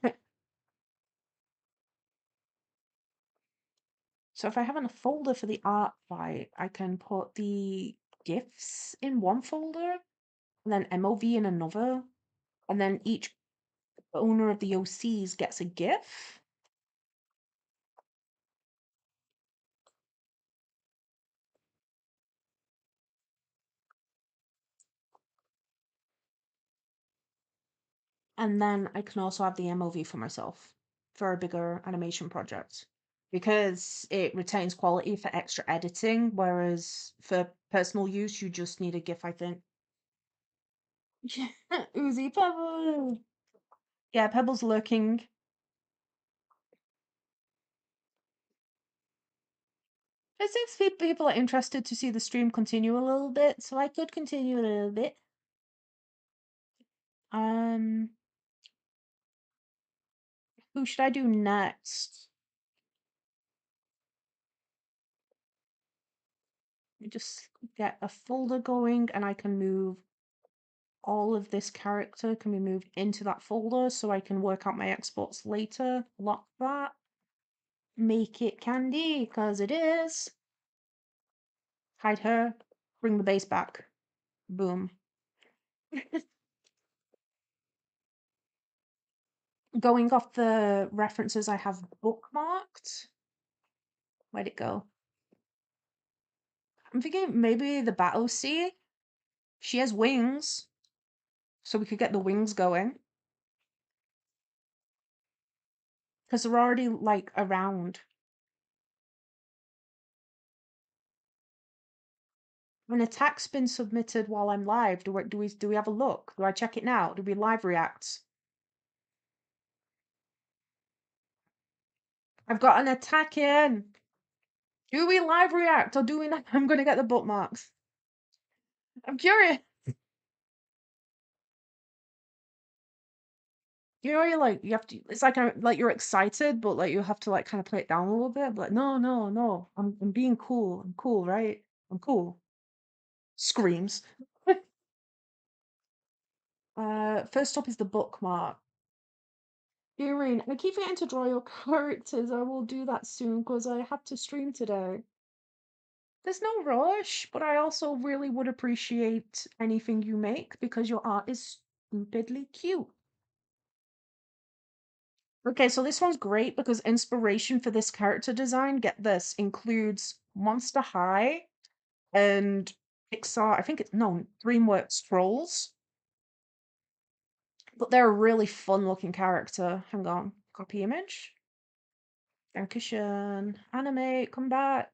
So if I have a folder for the Artfight, I can put the GIFs in one folder, and then MOV in another, and then each owner of the OCs gets a GIF. And then I can also have the MOV for myself for a bigger animation project because it retains quality for extra editing, whereas for personal use, you just need a GIF, I think. Uzi Pebble. Yeah, Pebble's lurking. It seems people are interested to see the stream continue a little bit, so I could continue a little bit. Who should I do next? Just get a folder going and I can move all of this character can be moved into that folder so I can work out my exports later. Lock that. Make it candy, because it is. Hide her. Bring the base back. Boom. Going off the references I have bookmarked. Where'd it go? I'm thinking maybe the Battle Sea. She has wings. So we could get the wings going. Because they're already, like, around. An attack's been submitted while I'm live. Do we have a look? Do I check it now? Do we live react? I've got an attack in. Do we live react or do we not? I'm gonna get the bookmarks. I'm curious. You know, you're like you have to. It's like you're excited, but like you have to like kind of play it down a little bit. But like, no, no, no. I'm being cool. I'm cool, right? I'm cool. Screams. First up is the bookmark. Irene, I keep forgetting to draw your characters. I will do that soon because I have to stream today. There's no rush, but I also really would appreciate anything you make because your art is stupidly cute. Okay, so this one's great because inspiration for this character design, get this, includes Monster High and Pixar, I think it's, no, DreamWorks Trolls. But they're a really fun looking character. Hang on, copy image. Dankeschön. Animate, come back.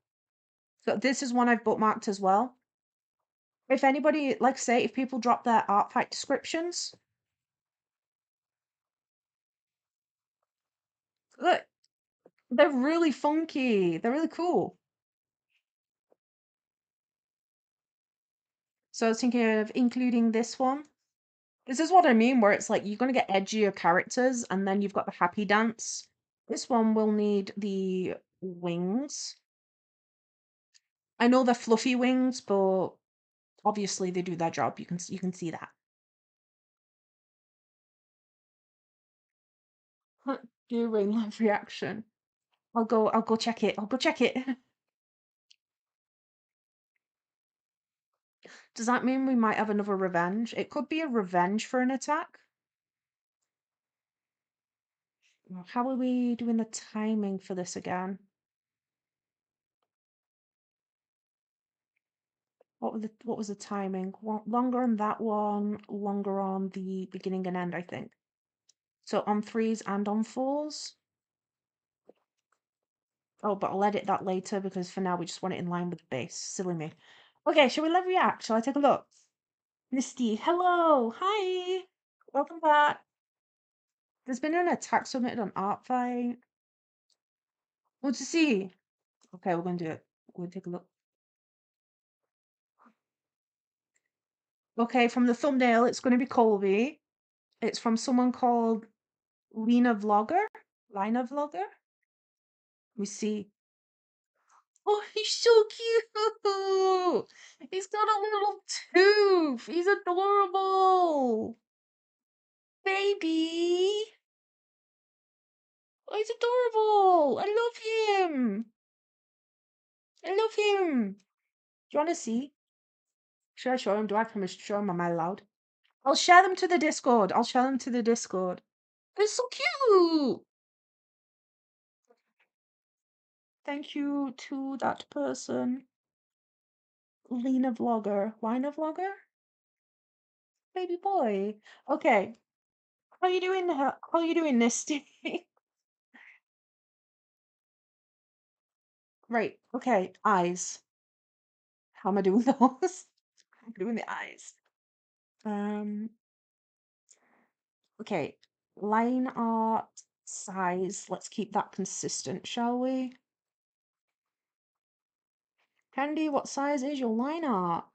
So this is one I've bookmarked as well. If anybody, like say, if people drop their Artfight descriptions, look, they're really funky. They're really cool. So I was thinking of including this one. This is what I mean, where it's like you're gonna get edgier characters, and then you've got the happy dance. This one will need the wings. I know they're fluffy wings, but obviously they do their job. You can see that. During live reaction. I'll go check it. I'll go check it. Does that mean we might have another revenge? It could be a revenge for an attack. How are we doing the timing for this again? What was the timing? Longer on that one, longer on the beginning and end, I think. So on threes and on fours. Oh, but I'll edit that later because for now we just want it in line with the base. Silly me. Okay, shall we let react? Shall I take a look? Misty, hello, hi, welcome back. There's been an attack submitted on Artfight. What to see? Okay, we're gonna do it. We'll take a look. Okay, from the thumbnail, it's gonna be Colby. It's from someone called Lena Vlogger. Lina Vlogger. We see. Oh, he's so cute. He's got a little tooth. He's adorable. Baby. Oh, he's adorable. I love him. I love him. Do you want to see? Should I show him? Do I have permission to show him? Am I allowed? I'll share them to the Discord. I'll share them to the Discord. They're so cute. Thank you to that person. Lena Vlogger. Lina Vlogger? Baby boy. Okay. How you doing? How you doing, Nisty? Right. Okay. Eyes. How am I doing those? I'm doing the eyes. Um. Okay. Line art size. Let's keep that consistent, shall we? Candy, what size is your line art?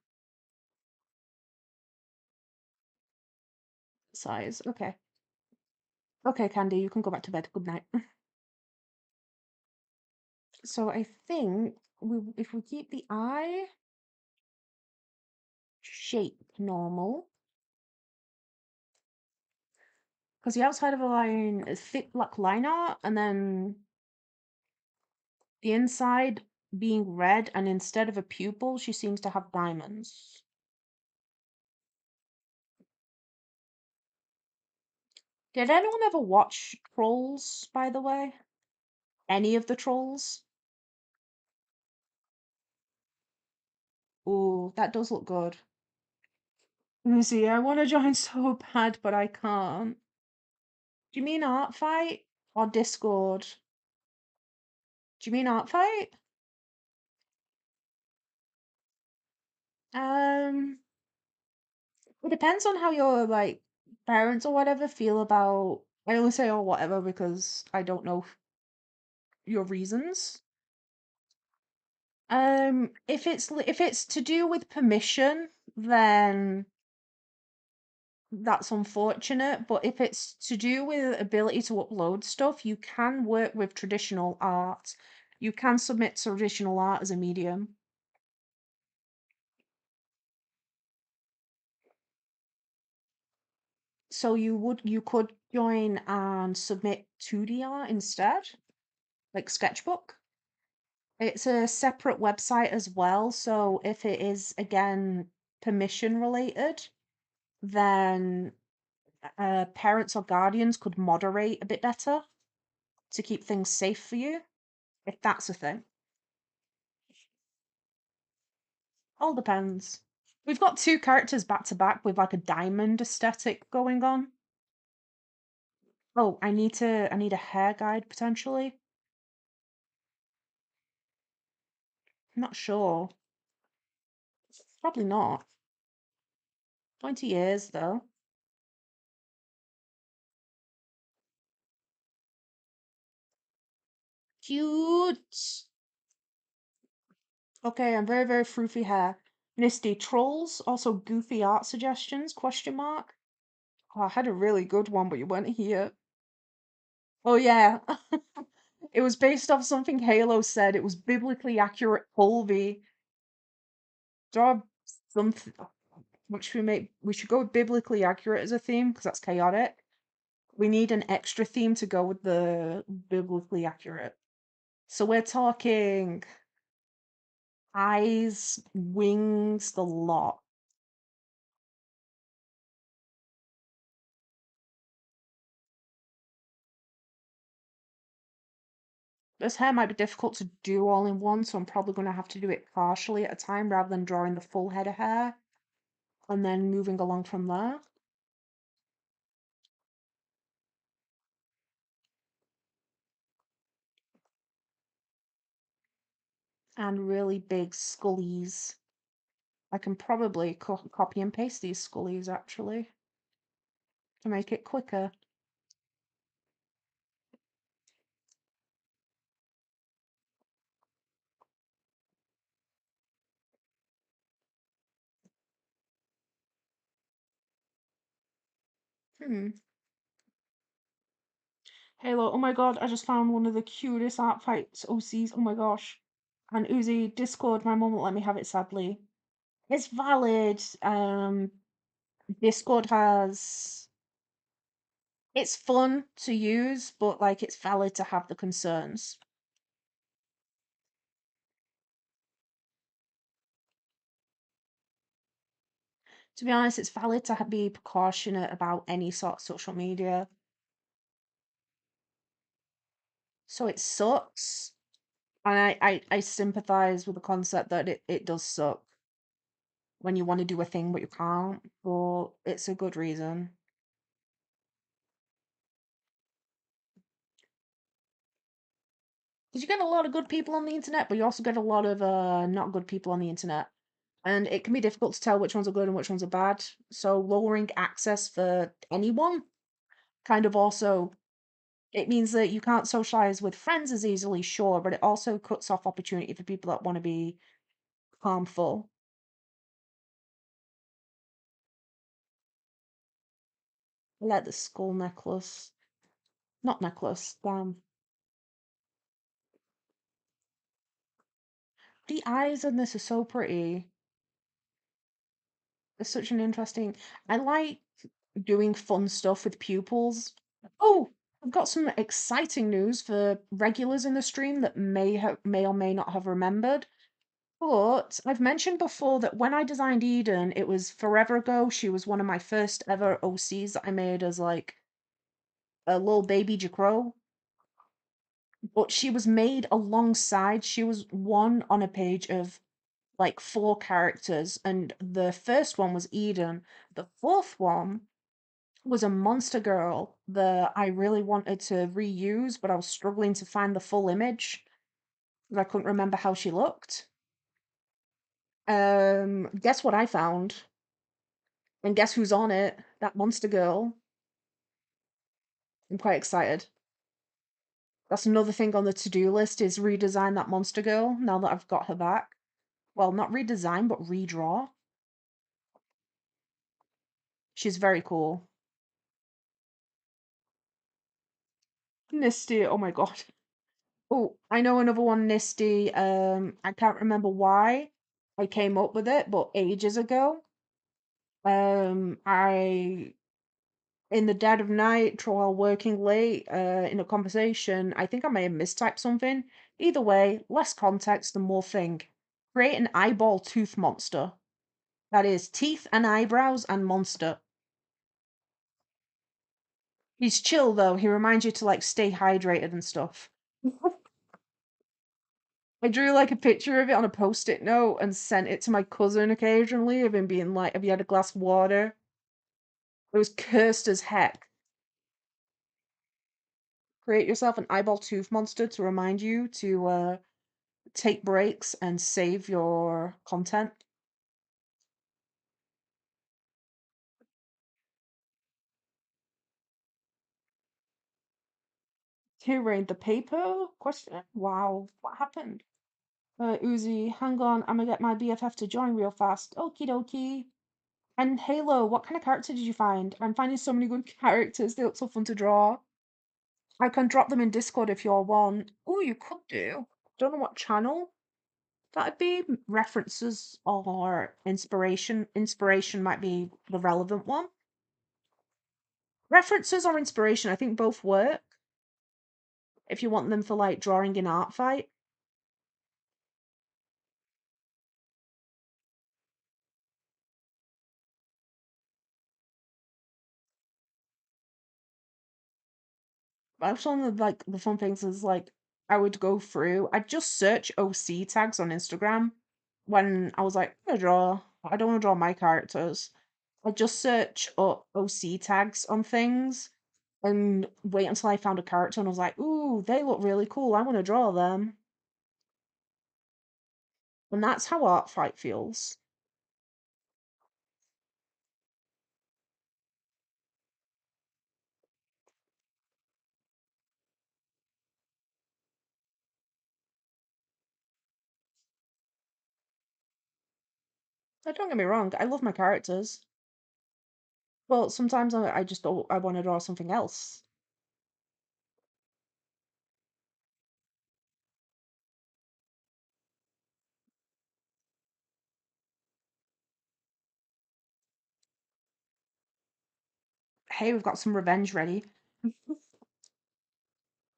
Size, okay. Okay, Candy, you can go back to bed. Good night. So I think if we keep the eye shape normal, because the outside of the line is thick black line art, and then the inside being red, and instead of a pupil, she seems to have diamonds. Did anyone ever watch Trolls, by the way? Any of the Trolls? Ooh, that does look good. Lucy, I want to join so bad, but I can't. Do you mean Artfight or Discord? Do you mean Artfight? Um, it depends on how your like parents or whatever feel about. I only say or whatever because I don't know your reasons. If it's to do with permission, then that's unfortunate. But if it's to do with ability to upload stuff, you can work with traditional art. You can submit traditional art as a medium. So you could join and submit 2D art instead, like Sketchbook. It's a separate website as well, so if it is again permission related, then parents or guardians could moderate a bit better to keep things safe for you, if that's a thing. All depends. We've got two characters back to back with like a diamond aesthetic going on. Oh, I need a hair guide potentially. I'm not sure. Probably not. 20 years though. Cute. Okay, I'm very, very froofy hair. Misty trolls, also goofy art suggestions, question mark. Oh, I had a really good one, but you weren't here. Oh yeah. It was based off something Halo said. It was biblically accurate Colby. Draw something. What should we make? We should go with biblically accurate as a theme, because that's chaotic. We need an extra theme to go with the biblically accurate. So we're talking eyes, wings, the lot. This hair might be difficult to do all in one, so I'm probably going to have to do it partially at a time rather than drawing the full head of hair and then moving along from there. And really big scullies. I can probably copy and paste these scullies actually to make it quicker. Hmm. Halo, oh my god, I just found one of the cutest Artfight OCs. Oh my gosh. And Uzi, Discord, my mum won't let me have it sadly. It's valid. Discord has it's fun to use, but like it's valid to have the concerns. To be honest, it's valid to be precautionate about any sort of social media. So it sucks. And I sympathize with the concept that it does suck when you want to do a thing but you can't, but it's a good reason. Because you get a lot of good people on the internet, but you also get a lot of not good people on the internet. And it can be difficult to tell which ones are good and which ones are bad. So lowering access for anyone kind of also it means that you can't socialize with friends as easily, sure, but it also cuts off opportunity for people that want to be harmful. I like the skull necklace. Not necklace, damn. The eyes in this are so pretty. It's such an interesting. I like doing fun stuff with pupils. Oh, I've got some exciting news for regulars in the stream that may or may not have remembered. But I've mentioned before that when I designed Eden, it was forever ago. She was one of my first ever OCs that I made as like a little baby Jcrow. But she was made alongside, she was one on a page of like 4 characters, and the first one was Eden. The fourth one was a monster girl that I really wanted to reuse, but I was struggling to find the full image because I couldn't remember how she looked. Guess what I found? And guess who's on it? That monster girl. I'm quite excited. That's another thing on the to-do list is redesign that monster girl now that I've got her back. Well, not redesign, but redraw. She's very cool. Nisty, oh my god. Oh, I know another one, Nisty. I can't remember why I came up with it, but ages ago. I in the dead of night, while working late, in a conversation, I think I may have mistyped something. Either way, less context and more thing. Create an eyeball tooth monster. That is teeth and eyebrows and monster. He's chill though. He reminds you to like stay hydrated and stuff. I drew like a picture of it on a post-it note and sent it to my cousin occasionally of him being like, "Have you had a glass of water?" It was cursed as heck. Create yourself an eyeball tooth monster to remind you to take breaks and save your content. Who raid the paper? Question. Wow, what happened? Uzi, hang on, I'm gonna get my BFF to join real fast. Okie dokie. And Halo, what kind of character did you find? I'm finding so many good characters. They look so fun to draw. I can drop them in Discord if you're one. Oh, you could do. Don't know what channel that'd be. References or inspiration. Inspiration might be the relevant one. References or inspiration, I think both work. If you want them for like drawing in Artfight. That's one of like the fun things is like I would go through. I'd just search OC tags on Instagram when I was like, I don't want to draw my characters. I'd just search up OC tags on things and wait until I found a character and I was like, ooh, they look really cool. I want to draw them. And that's how Artfight feels. Don't get me wrong, I love my characters. But sometimes I just don't, I want to draw something else. Hey, we've got some revenge ready.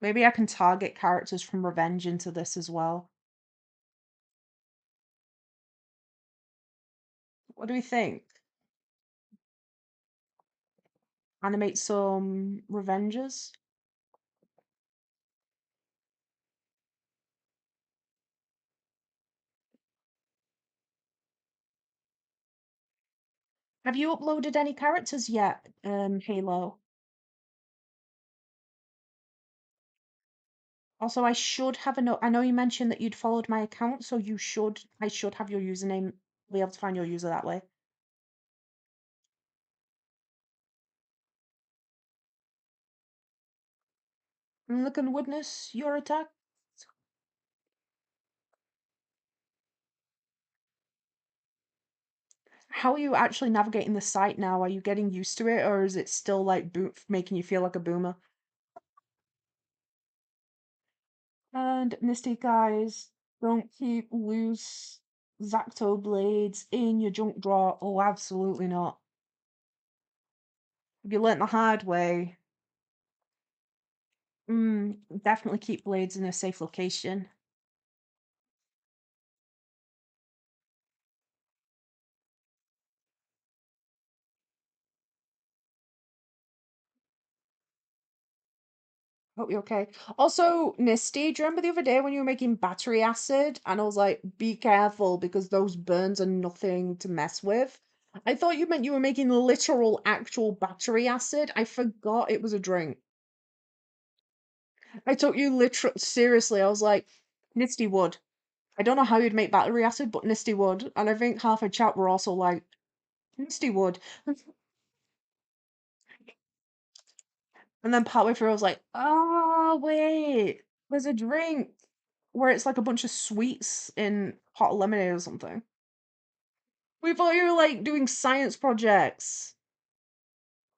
Maybe I can target characters from Revenge into this as well. What do we think? Animate some Revenges? Have you uploaded any characters yet, Halo? Also, I should have a note. I know you mentioned that you'd followed my account, so I should have your username, be able to find your user that way. I'm looking witness your attack. How are you actually navigating the site now? Are you getting used to it, or is it still like making you feel like a boomer? And Misty, guys, don't keep loose Zacto blades in your junk drawer. Oh, absolutely not. If you learnt the hard way, definitely keep blades in a safe location. Hope you're okay. Also, Nisty, do you remember the other day when you were making battery acid? And I was like, be careful because those burns are nothing to mess with. I thought you meant you were making literal, actual battery acid. I forgot it was a drink. I took you literal seriously. I was like, Nisty would. I don't know how you'd make battery acid, but Nisty would. And I think half a chat were also like, Nisty would. And then partway through, I was like, oh, wait, there's a drink where it's like a bunch of sweets in hot lemonade or something. We thought you were like doing science projects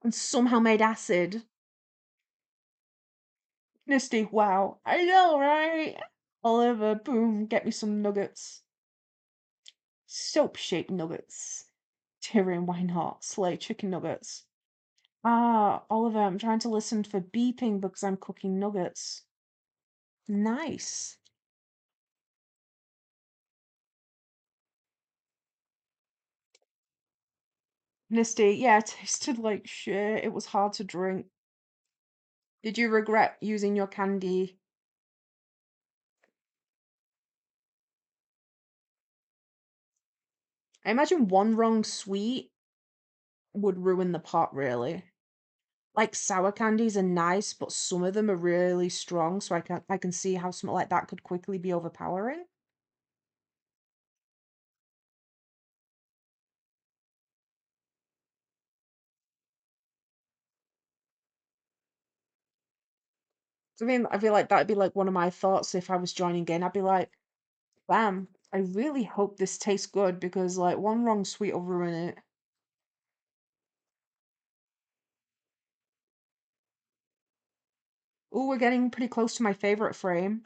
and somehow made acid. Nisty, wow. I know, right? Oliver, boom, get me some nuggets. Soap-shaped nuggets. Tyrion, why not? Slay chicken nuggets. Ah, Oliver, I'm trying to listen for beeping because I'm cooking nuggets. Nice. Nisty, yeah, it tasted like shit. It was hard to drink. Did you regret using your candy? I imagine one wrong sweet would ruin the pot, really. Like sour candies are nice, but some of them are really strong, so I can see how something like that could quickly be overpowering. So, I mean, I feel like that'd be like one of my thoughts if I was joining in. I'd be like, bam, I really hope this tastes good because like one wrong sweet will ruin it. Oh, we're getting pretty close to my favorite frame.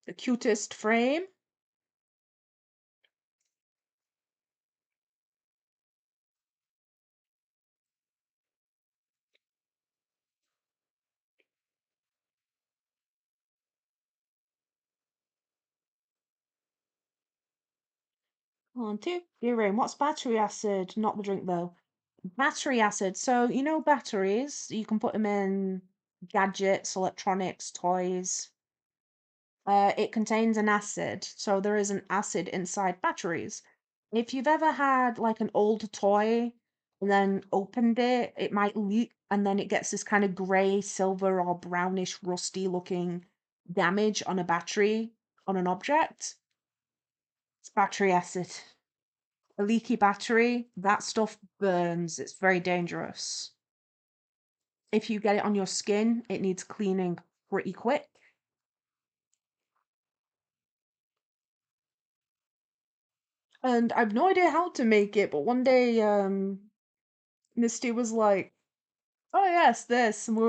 The cutest frame. On two. Dear Rain, what's battery acid? Not the drink though. Battery acid. So, you know batteries, you can put them in gadgets, electronics, toys. It contains an acid, so there is an acid inside batteries. If you've ever had like an old toy and then opened it, it might leak and then it gets this kind of grey, silver, or brownish, rusty looking damage on a battery on an object. It's battery acid. A leaky battery, that stuff burns. It's very dangerous. If you get it on your skin, it needs cleaning pretty quick. And I've no idea how to make it, but one day, Misty was like, "Oh yes, this." And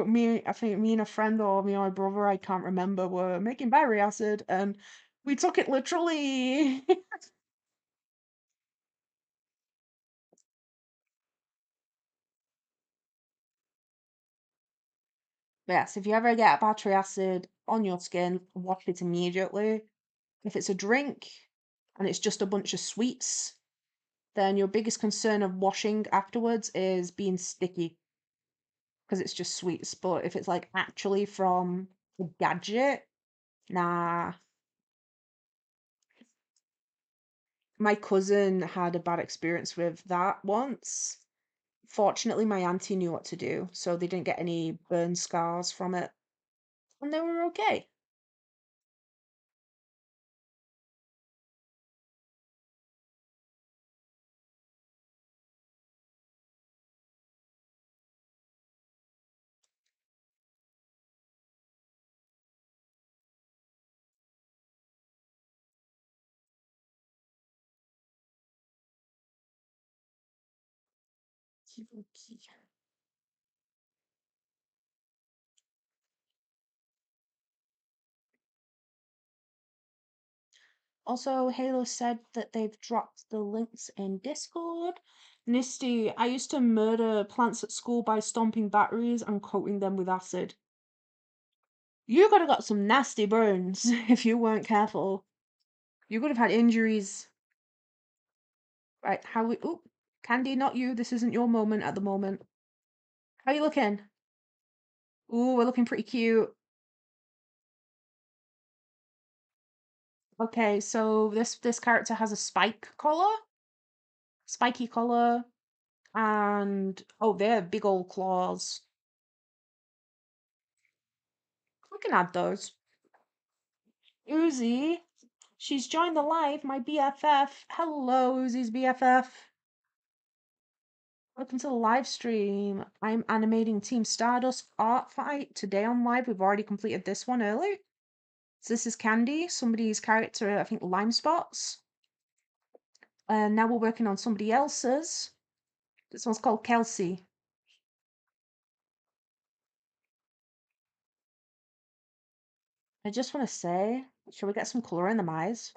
I think me and a friend or me and my brother, I can't remember, were making battery acid, and we took it literally. Yes, if you ever get battery acid on your skin, wash it immediately. If it's a drink and it's just a bunch of sweets, then your biggest concern of washing afterwards is being sticky because it's just sweets. But if it's like actually from a gadget, nah. My cousin had a bad experience with that once. Fortunately, my auntie knew what to do, so they didn't get any burn scars from it, and they were okay. Okey-dokey. Also, Halo said that they've dropped the links in Discord. Nisty, I used to murder plants at school by stomping batteries and coating them with acid. You could have got some nasty burns if you weren't careful. You could have had injuries. Right, how we... Oop, Candy, not you. This isn't your moment at the moment. How you looking? Ooh, we're looking pretty cute. Okay, so this character has a spike collar. Spiky collar. And... Oh, they're big old claws. We can add those. Uzi, she's joined the live, my BFF. Hello, Uzi's BFF. Welcome to the live stream. I'm animating Team Stardust Artfight. Today on live, we've already completed this one early. So this is Candy, somebody's character, I think Limespots. And now we're working on somebody else's. This one's called Kelsey. I just want to say, shall we get some colour in the eyes?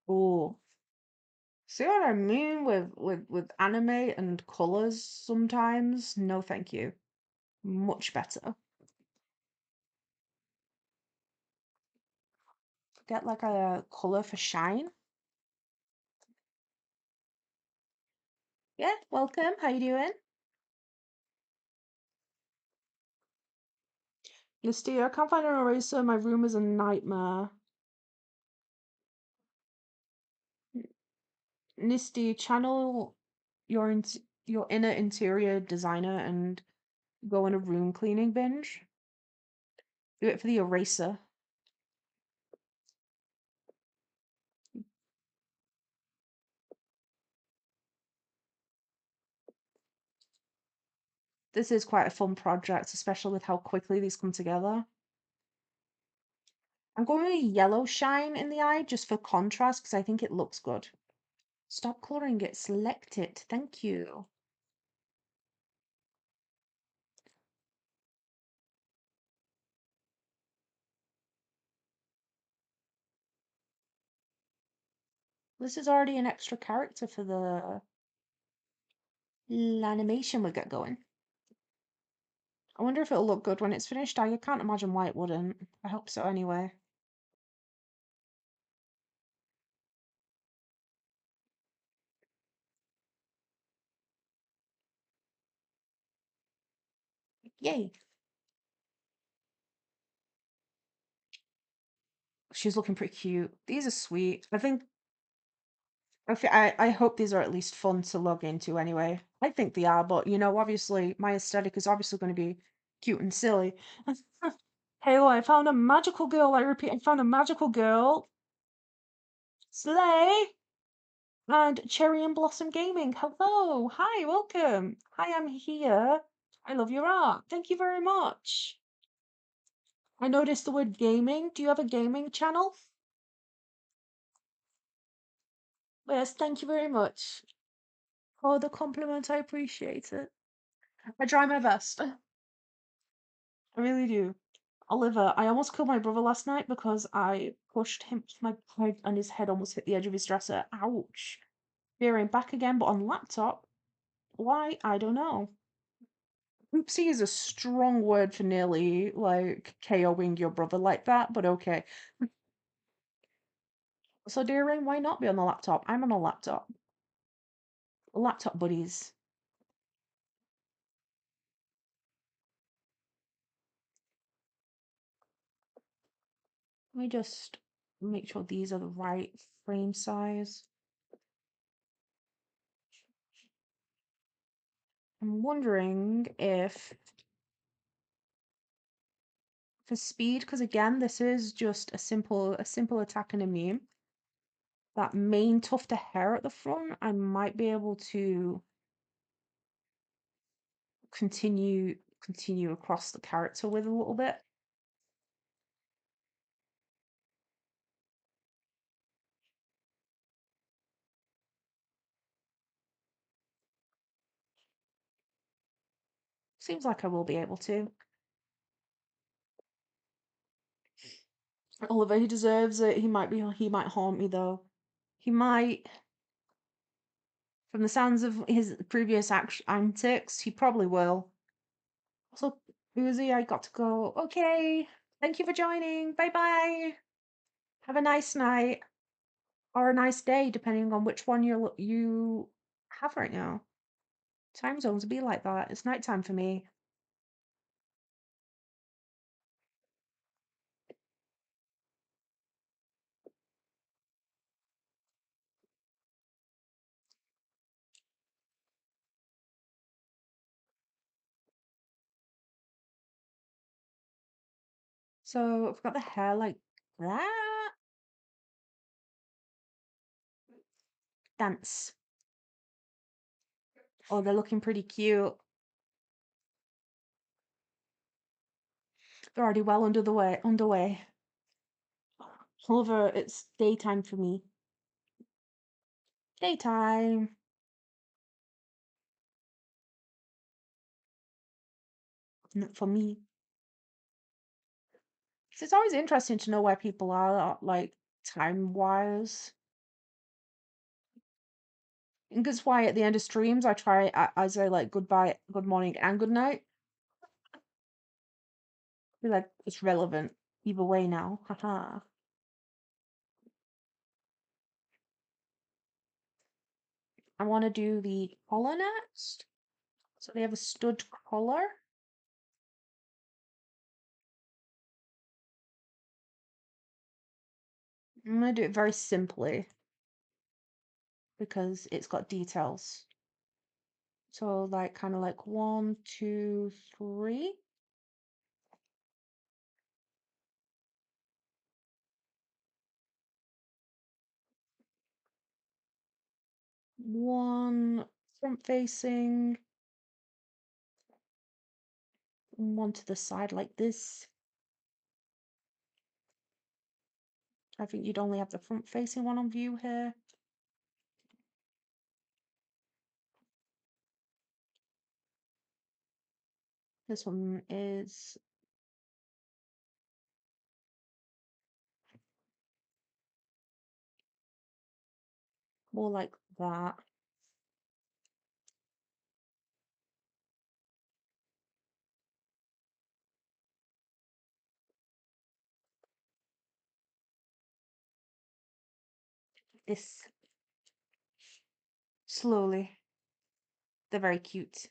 Ooh. See what I mean with anime and colours sometimes? No, thank you. Much better. Get like a colour for shine. Yeah, welcome. How you doing? Misty, I can't find an eraser. My room is a nightmare. Nisty, channel your your inner interior designer and go on a room cleaning binge. Do it for the eraser. This is quite a fun project, especially with how quickly these come together. I'm going with a yellow shine in the eye just for contrast because I think it looks good. Stop colouring it. Select it. Thank you. This is already an extra character for the animation we get going. I wonder if it'll look good when it's finished. I can't imagine why it wouldn't. I hope so anyway. Yay! She's looking pretty cute. These are sweet. I hope these are at least fun to log into anyway. I think they are, but you know, obviously my aesthetic is obviously going to be cute and silly. Halo, I found a magical girl. I repeat, I found a magical girl. Slay! And Cherry and Blossom Gaming. Hello. Hi, welcome. Hi, I'm here. I love your art. Thank you very much. I noticed the word gaming. Do you have a gaming channel? Yes, thank you very much. Oh, the compliment. I appreciate it. I try my best. I really do. Oliver, I almost killed my brother last night because I pushed him off my bed and his head almost hit the edge of his dresser. Ouch. Here I'm back again, but on laptop. Why? I don't know. Oopsie is a strong word for nearly like KOing your brother like that, but okay. So, dear Rain, why not be on the laptop? I'm on a laptop. Laptop buddies. Let me just make sure these are the right frame size. I'm wondering if for speed, because again, this is just a simple attack and a meme. That main tuft of hair at the front, I might be able to continue across the character with a little bit. Seems like I will be able to. Oliver, he deserves it. He might haunt me though. He might. From the sounds of his previous antics, he probably will. Also, Uzi, I got to go. Okay. Thank you for joining. Bye bye. Have a nice night or a nice day, depending on which one you have right now. Time zones be like that. It's nighttime for me. So I've got the hair like that. Dance. Oh, they're looking pretty cute. They're already well underway. However, it's daytime for me. Daytime. Not for me. So it's always interesting to know where people are, like time-wise. And that's why at the end of streams, I try I say like goodbye, good morning, and good night. I feel like it's relevant either way now. Haha. I want to do the collar next. So they have a stud collar. I'm gonna do it very simply because it's got details. So like kind of like 1, 2, 3. One front facing, and one to the side like this. I think you'd only have the front facing one on view here. This one is more like that. This slowly. They're very cute.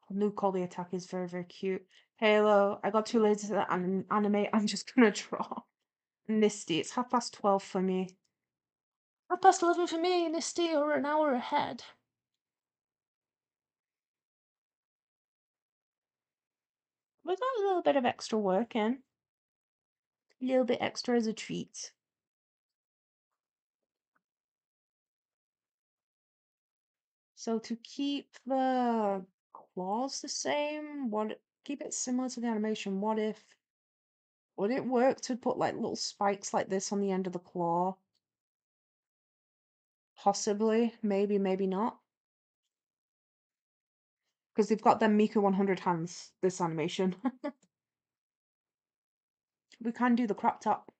New Colby attack is very, very cute. Halo, I got too lazy to animate. I'm just gonna draw. Nisty, it's 12:30 for me. 11:30 for me, Nisty, or an hour ahead. We got a little bit of extra work in. A little bit extra as a treat. So to keep the claws the same, keep it similar to the animation, would it work to put like little spikes like this on the end of the claw? Possibly, maybe, maybe not. Because they've got them Miku 100 hands, this animation. We can do the crop top.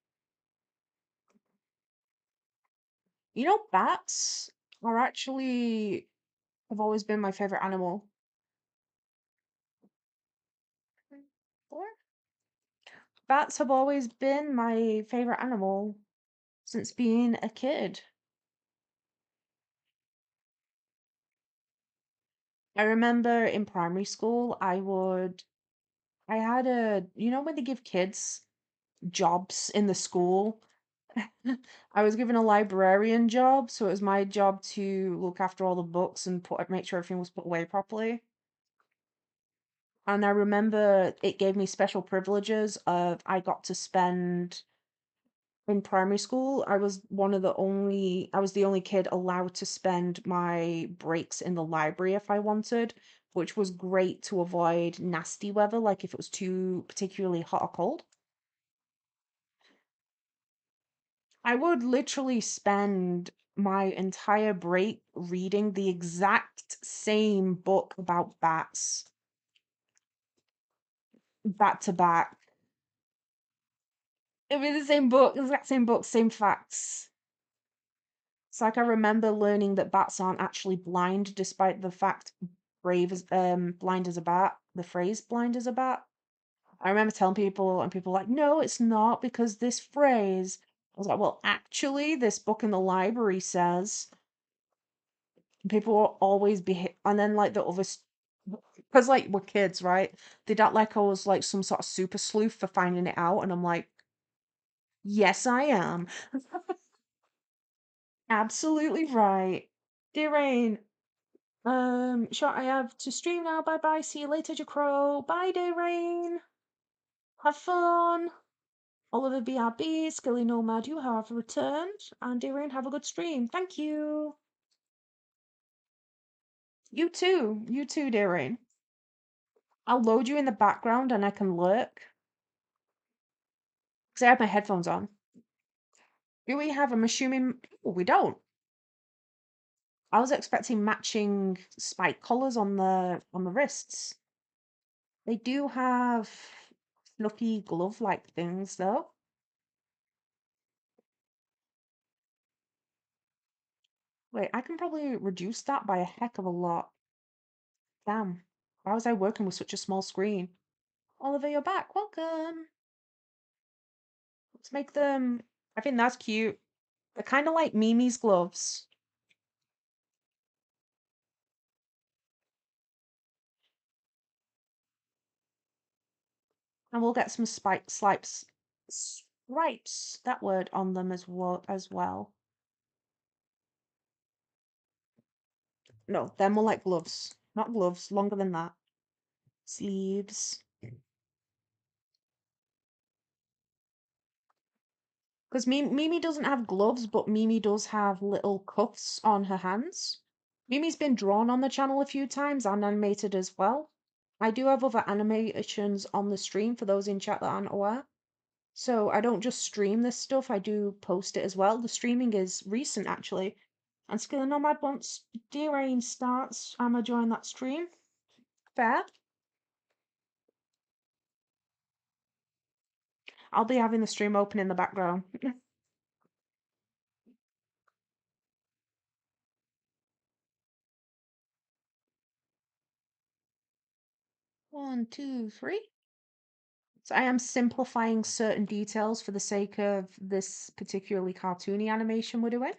You know, bats are actually have always been my favorite animal. Four? Bats have always been my favorite animal since being a kid. I remember in primary school, I had you know, when they give kids jobs in the school? I was given a librarian job, so it was my job to look after all the books and make sure everything was put away properly. And I remember it gave me special privileges of I got to spend in primary school, I was the only kid allowed to spend my breaks in the library if I wanted, which was great to avoid nasty weather, like if it was too particularly hot or cold. I would literally spend my entire break reading the exact same book about bats, back to back. It was the same book, exact same book, same facts. It's like I remember learning that bats aren't actually blind, despite the fact brave as blind as a bat. The phrase blind as a bat. I remember telling people, and people were like, no, it's not because this phrase. I was like, well, actually, this book in the library says. And people will always be, and then like the other, because like we're kids, right? They'd act like I was like some sort of super sleuth for finding it out, and I'm like, yes, I am. Absolutely right. Dear Rain, sure, I have to stream now. Bye bye. See you later, Jcrow. Bye, Dear Rain. Have fun. Oliver BRB, Skilly Nomad, you have returned. And Dear Rain, have a good stream. Thank you. You too. You too, Dear Rain. I'll load you in the background and I can lurk. Because I have my headphones on. Do we have, I'm assuming, oh, we don't. I was expecting matching spike collars on the wrists. They do have fluffy glove-like things though. Wait, I can probably reduce that by a heck of a lot. Damn. Why was I working with such a small screen? Oliver, you're back. Welcome. Let's make them. I think that's cute. They're kind of like Mimi's gloves. And we'll get some stripes, that word on them as well. No, they're more like gloves. Not gloves, longer than that. Sleeves. Because Mimi doesn't have gloves, but Mimi does have little cuffs on her hands. Mimi's been drawn on the channel a few times and animated as well. I do have other animations on the stream for those in chat that aren't aware. So I don't just stream this stuff, I do post it as well. The streaming is recent actually. And Skiller Nomad once Dear Rain starts, I'ma join that stream. Fair. I'll be having the stream open in the background. 1, 2, 3. So I am simplifying certain details for the sake of this particularly cartoony animation we're doing.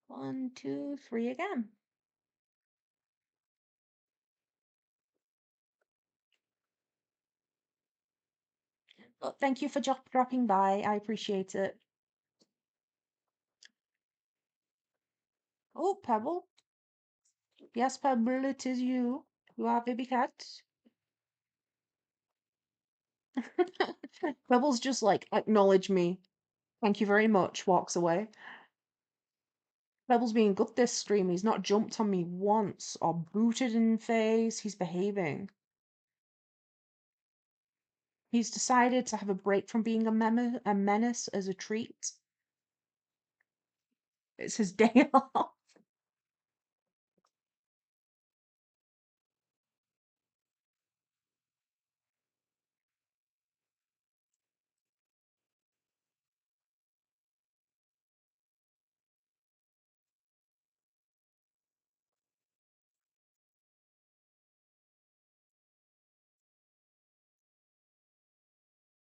1, 2, 3 again. Well, thank you for dropping by. I appreciate it. Oh, Pebble. Yes, Pebble, it is you. You are baby cat. Pebble's just like, acknowledge me. Thank you very much. Walks away. Pebble's being good this stream. He's not jumped on me once or booted in the face. He's behaving. He's decided to have a break from being a menace as a treat. It's his day off.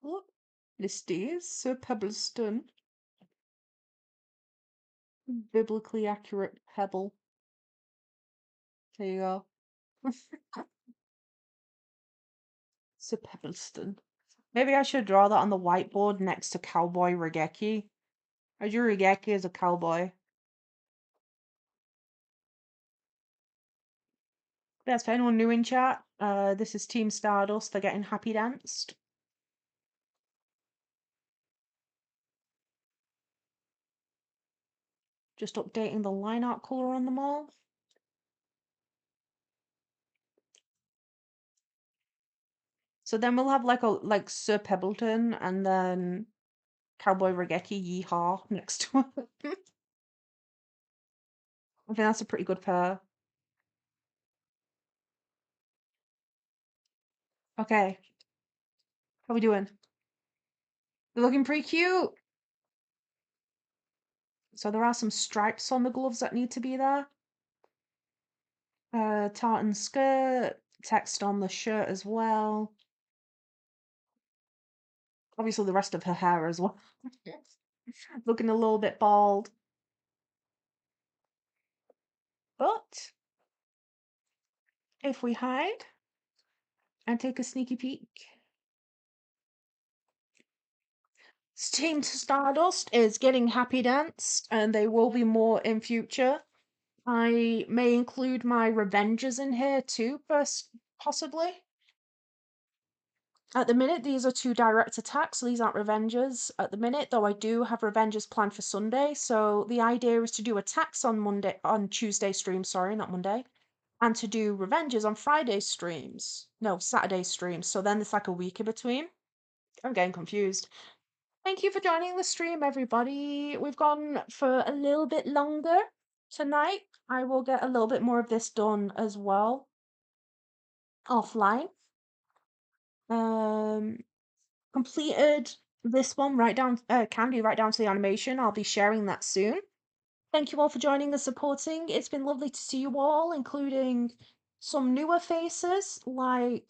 Look, this is Sir Pebbleston. Biblically accurate pebble. There you go. Sir Pebbleston. Maybe I should draw that on the whiteboard next to Cowboy Regeki. I drew Regeki as a cowboy. That's for anyone new in chat. This is Team Stardust. They're getting happy danced. Just updating the line art color on them all. So then we'll have like Sir Pebbleton and then Cowboy Regeki Yeehaw next to it. I think that's a pretty good pair. Okay, how we doing? They're looking pretty cute. So there are some stripes on the gloves that need to be there. Tartan skirt, text on the shirt as well. Obviously the rest of her hair as well. Looking a little bit bald. But if we hide and take a sneaky peek, Team Stardust is getting happy dance, and they will be more in future. I may include my Revengers in here too, possibly. At the minute, these are 2 direct attacks, so these aren't Revengers at the minute, though I do have Revengers planned for Sunday. So the idea is to do attacks on Tuesday stream, sorry, not Monday, and to do Revengers on Friday streams. No, Saturday streams. So then there's like a week in between. I'm getting confused. Thank you for joining the stream, everybody. We've gone for a little bit longer tonight. I will get a little bit more of this done as well offline. Completed this one right down, can do right down to the animation. I'll be sharing that soon. Thank you all for joining and supporting. It's been lovely to see you all, including some newer faces like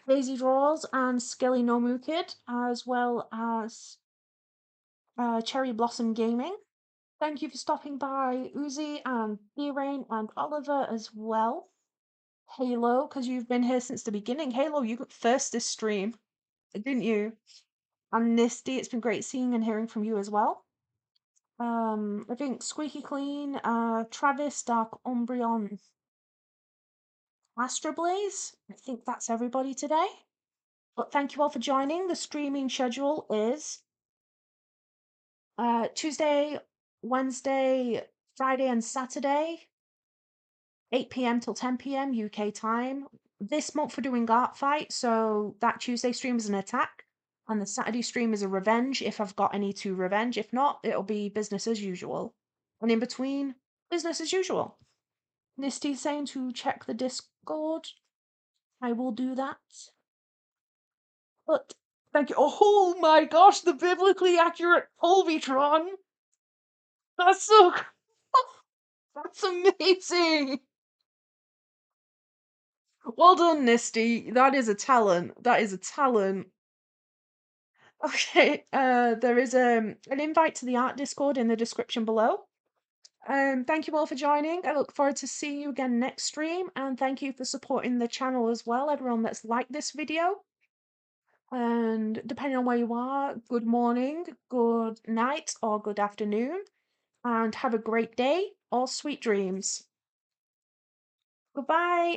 Daisy Draws and Skelly Nomu Kid, as well as Cherry Blossom Gaming. Thank you for stopping by, Uzi and B-Rain and Oliver as well. Halo, because you've been here since the beginning. Halo, you got first this stream, didn't you? And Nisty, it's been great seeing and hearing from you as well. I think Squeaky Clean, Travis, Dark Umbreon, Astroblaze. I think that's everybody today. But thank you all for joining. The streaming schedule is Tuesday, Wednesday, Friday, and Saturday, 8 p.m. till 10 p.m. UK time. This month we're doing Artfight, so that Tuesday stream is an attack, and the Saturday stream is a revenge if I've got any to revenge. If not, it'll be business as usual. And in between, business as usual. Nisty's saying to check the Discord. I will do that. But thank you. Oh my gosh, the biblically accurate Polvitron! That's so that's amazing! Well done, Nisty. That is a talent. That is a talent. Okay, there is an invite to the art Discord in the description below. Thank you all for joining. I look forward to seeing you again next stream, and thank you for supporting the channel as well, everyone that's liked this video. And depending on where you are, good morning, good night, or good afternoon, and have a great day or sweet dreams. Goodbye.